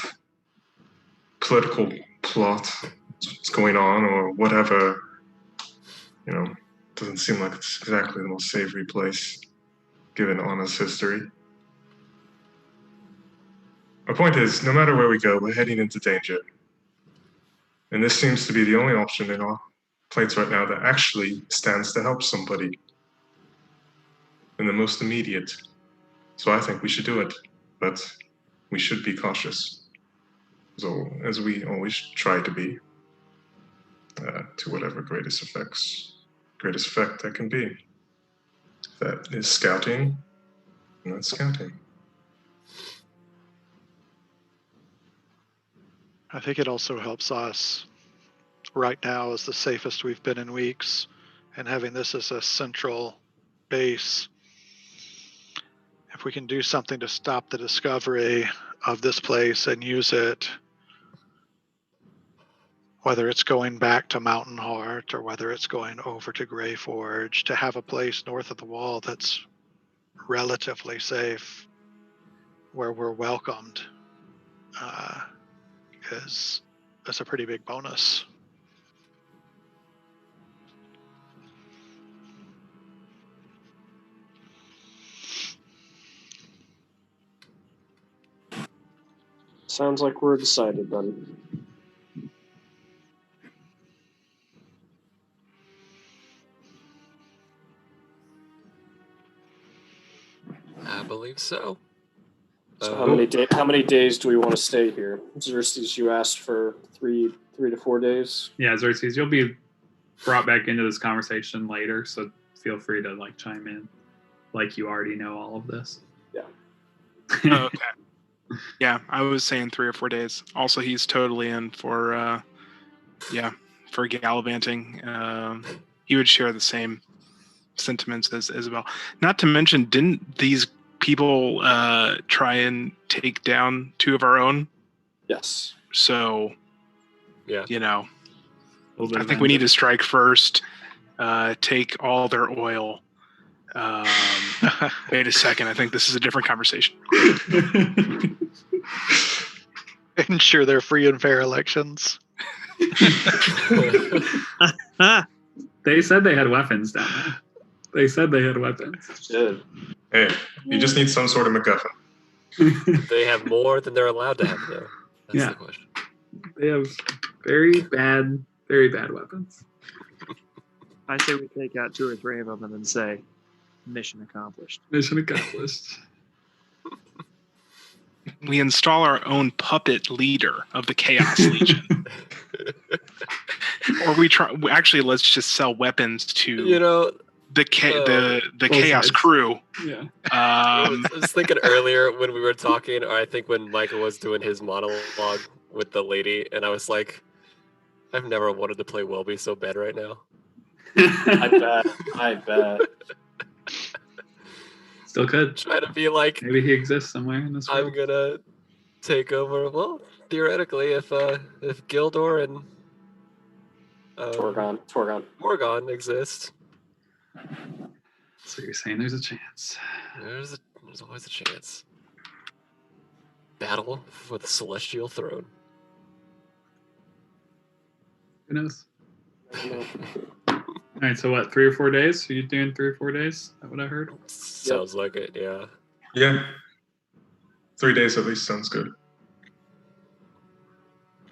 political plot that's going on or whatever. You know, doesn't seem like it's exactly the most savory place, given Anna's history. My point is, no matter where we go, we're heading into danger. And this seems to be the only option in our plates right now that actually stands to help somebody in the most immediate. So I think we should do it, but we should be cautious. So, as we always try to be, to whatever greatest effect that can be. If that is scouting, then that's scouting. I think it also helps us right now is the safest we've been in weeks, and having this as a central base. If we can do something to stop the discovery of this place and use it, whether it's going back to Mountain Heart or whether it's going over to Grey Forge, to have a place north of the wall that's relatively safe, where we're welcomed, is a pretty big bonus. Sounds like we're decided then. I believe so. So how many days do we want to stay here? Xerxes, you asked for three to 4 days. Yeah, Xerxes, you'll be brought back into this conversation later, so feel free to chime in, like you already know all of this. Yeah. Oh, okay. Yeah, I was saying 3 or 4 days. Also, he's totally in for gallivanting. He would share the same sentiments as Isabel. Not to mention, didn't these people try and take down 2 of our own? Yes. So, Yeah. I think we need to strike first, take all their oil. Wait a second, I think this is a different conversation. Ensure they're free and fair elections. They said they had weapons down there. They said they had weapons. Good. Hey, you just need some sort of MacGuffin. They have more than they're allowed to have, though. That's Yeah. the question. They have very bad weapons. I say we take out 2 or 3 of them and then say, mission accomplished. Mission accomplished. We install our own puppet leader of the Chaos Legion. Or actually, let's just sell weapons to the Chaos sides. crew. Yeah. I was thinking earlier when we were talking, or I think when Michael was doing his monologue with the lady, and I was like, I've never wanted to play Welby so bad right now. I bet. Still could. Trying to be like, Maybe he exists somewhere in this world. I'm gonna take over. Well, theoretically, if Gildor and Torgon exist, So you're saying there's a chance. there's always a chance. Battle for the Celestial Throne. Who knows? All right, so what, 3 or 4 days? Are you doing 3 or 4 days? Is that what I heard? Sounds like it, yeah. Yeah. 3 days at least sounds good.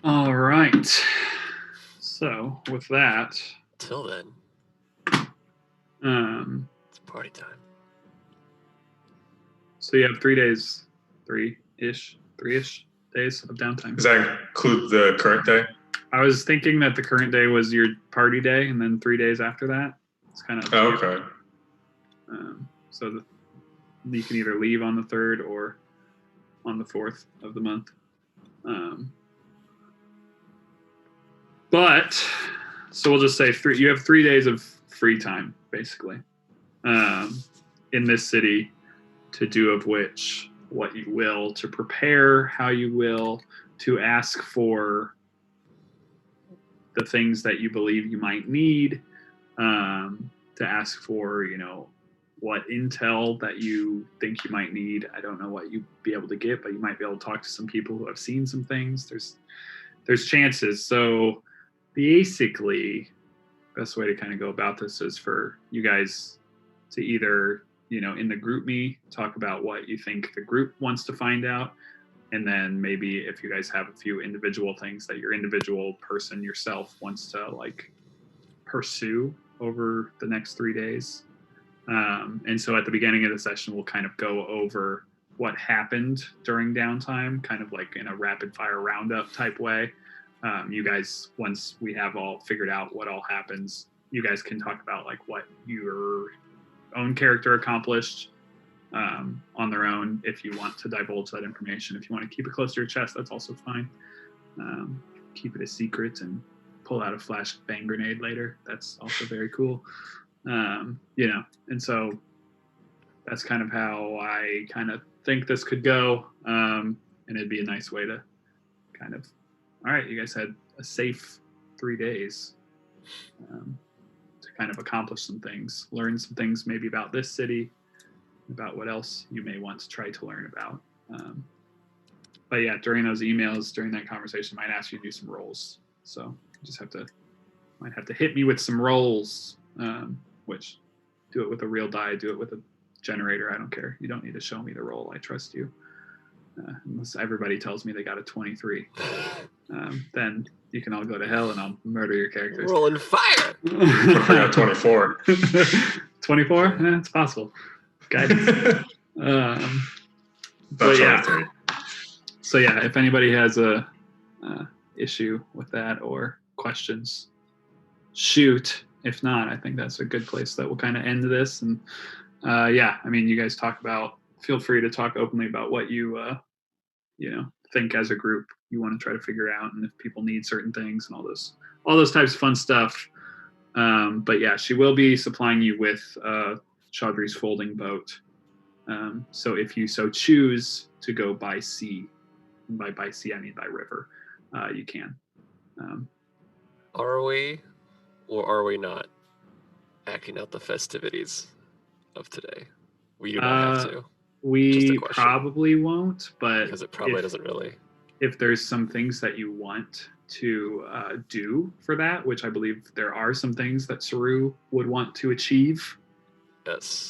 All right. So with that, Till then, it's party time. so you have 3 days, 3-ish days of downtime. Does that include the current day? I was thinking that the current day was your party day, and then 3 days after that. It's kind of Oh, okay. So you can either leave on the 3rd or on the 4th of the month. But so we'll just say you have 3 days of free time, basically, in this city, to do of which what you will, to prepare how you will, to ask for the things that you believe you might need, to ask for, what intel that you think you might need. I don't know what you'd be able to get, but you might be able to talk to some people who have seen some things. There's chances. So basically, best way to kind of go about this is for you guys to either, in the group me, talk about what you think the group wants to find out, And then maybe if you guys have a few individual things that your individual person yourself wants to like pursue over the next 3 days. And so at the beginning of the session, we'll kind of go over what happened during downtime, kind of like in a rapid fire roundup type way. You guys, once we have all figured out what all happens, you guys can talk about like what your own character accomplished on their own. If you want to divulge that information, if you want to keep it close to your chest, that's also fine. Keep it a secret and pull out a flashbang grenade later. That's also very cool. You know, and so that's kind of how I kind of think this could go. And it'd be a nice way to kind of, all right, you guys had a safe 3 days to kind of accomplish some things, learn some things maybe about this city, about what else you may want to try to learn about. But yeah, during those emails, during that conversation, I might ask you to do some rolls. So you just might have to hit me with some rolls, which do it with a real die, do it with a generator. I don't care. You don't need to show me the roll. I trust you. Unless everybody tells me they got a 23. Then you can all go to hell and I'll murder your characters. Rolling fire! I got 24. 24? It's possible. Guidance. But yeah. 23. So yeah, if anybody has a issue with that or questions, shoot. If not, I think that's a good place that we'll kind of end this. And yeah, I mean, you guys feel free to talk openly about what you think as a group you want to try to figure out, and if people need certain things and all those types of fun stuff. But yeah, she will be supplying you with Chaudhry's folding boat. So if you so choose to go by sea, and by sea I mean by river, you can. Are we, or are we not, acting out the festivities of today? We do not have to. We probably won't, but because it probably doesn't really. If there's some things that you want to do for that, which I believe there are some things that Ceru would want to achieve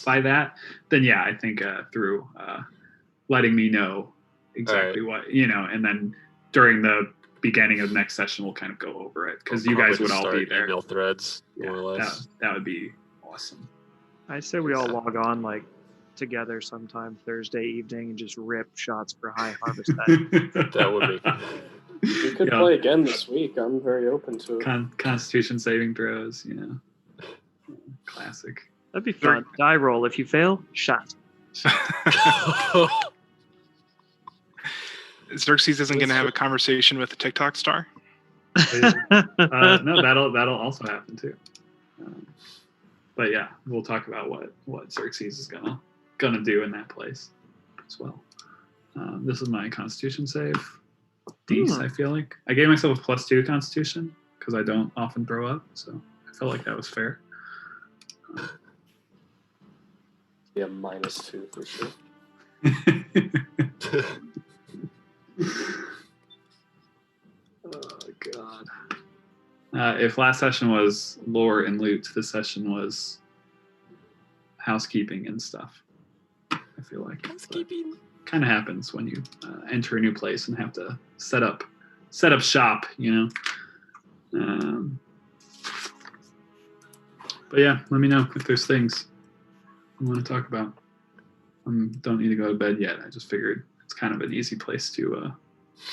by that, then yeah, I think through letting me know exactly what, and then during the beginning of next session, we'll kind of go over it, because you guys would all be there. Email threads, yeah, more or less. That would be awesome. I say we all log on like together sometime Thursday evening and just rip shots for High Harvest Day. That would be. We could play again this week. I'm very open to it. Constitution saving throws, classic. That'd be fun. Die roll. If you fail, shot. Xerxes isn't going to have a conversation with the TikTok star? No, that'll also happen too. But yeah, we'll talk about what Xerxes is gonna do in that place as well. This is my Constitution save. Decent, I feel like. I gave myself a +2 Constitution because I don't often throw up, so I felt like that was fair. Yeah, -2 for sure. Oh god. If last session was lore and loot, this session was housekeeping and stuff. I feel like housekeeping kind of happens when you enter a new place and have to set up shop, But yeah, let me know if there's things you want to talk about. Don't need to go to bed yet. I just figured it's kind of an easy place to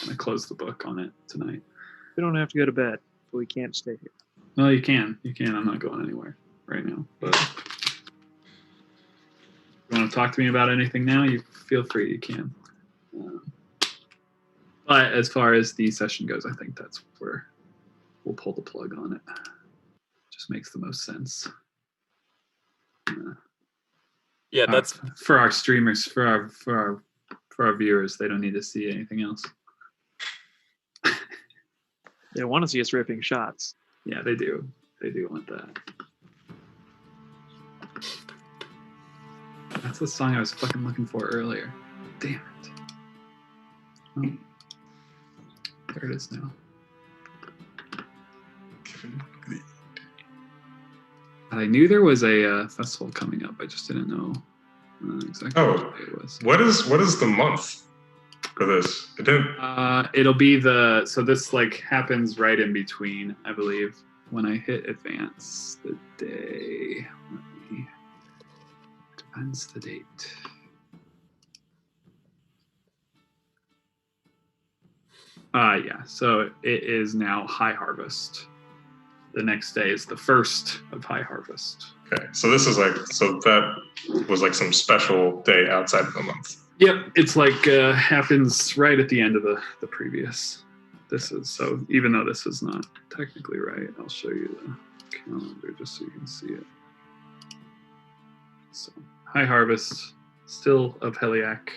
kind of close the book on it tonight. We don't have to go to bed, but we can't stay here. Well, you can. I'm not going anywhere right now. But if you want to talk to me about anything now, you feel free. You can. But as far as the session goes, I think that's where we'll pull the plug on it. Just makes the most sense. Yeah, that's for our streamers, for our viewers. They don't need to see anything else. They want to see us ripping shots. Yeah, they do. They do want that. That's the song I was fucking looking for earlier. Damn it. Oh. There it is now. I knew there was a festival coming up. I just didn't know exactly what day it was. What is the month? for this? It didn't. It'll be so this like happens right in between, I believe. When I hit advance the day, depends the date. Yeah, so it is now High Harvest. The next day is the first of High Harvest. Okay, so this is that was like some special day outside of the month. Yep, it's like happens right at the end of the previous. This is so even though this is not technically right, I'll show you the calendar just so you can see it. So High Harvest, still of Heliac.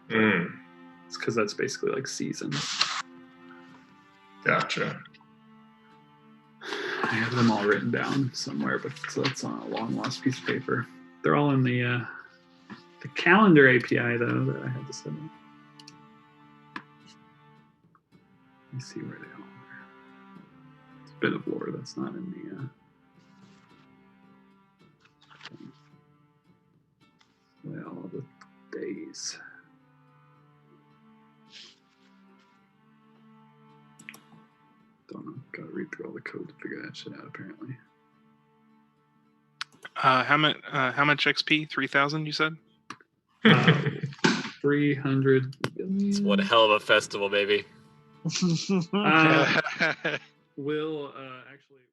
It's because that's basically like seasons. Gotcha. I have them all written down somewhere, but that's on a long lost piece of paper. They're all in the calendar API though that I had to set up. Let me see where they all are. It's a bit of lore that's not in the well, the days. Don't know. Gotta read through all the code to figure that shit out. Apparently. How much XP? 3,000, you said? 300 billion. It's one hell of a festival, baby. Will actually.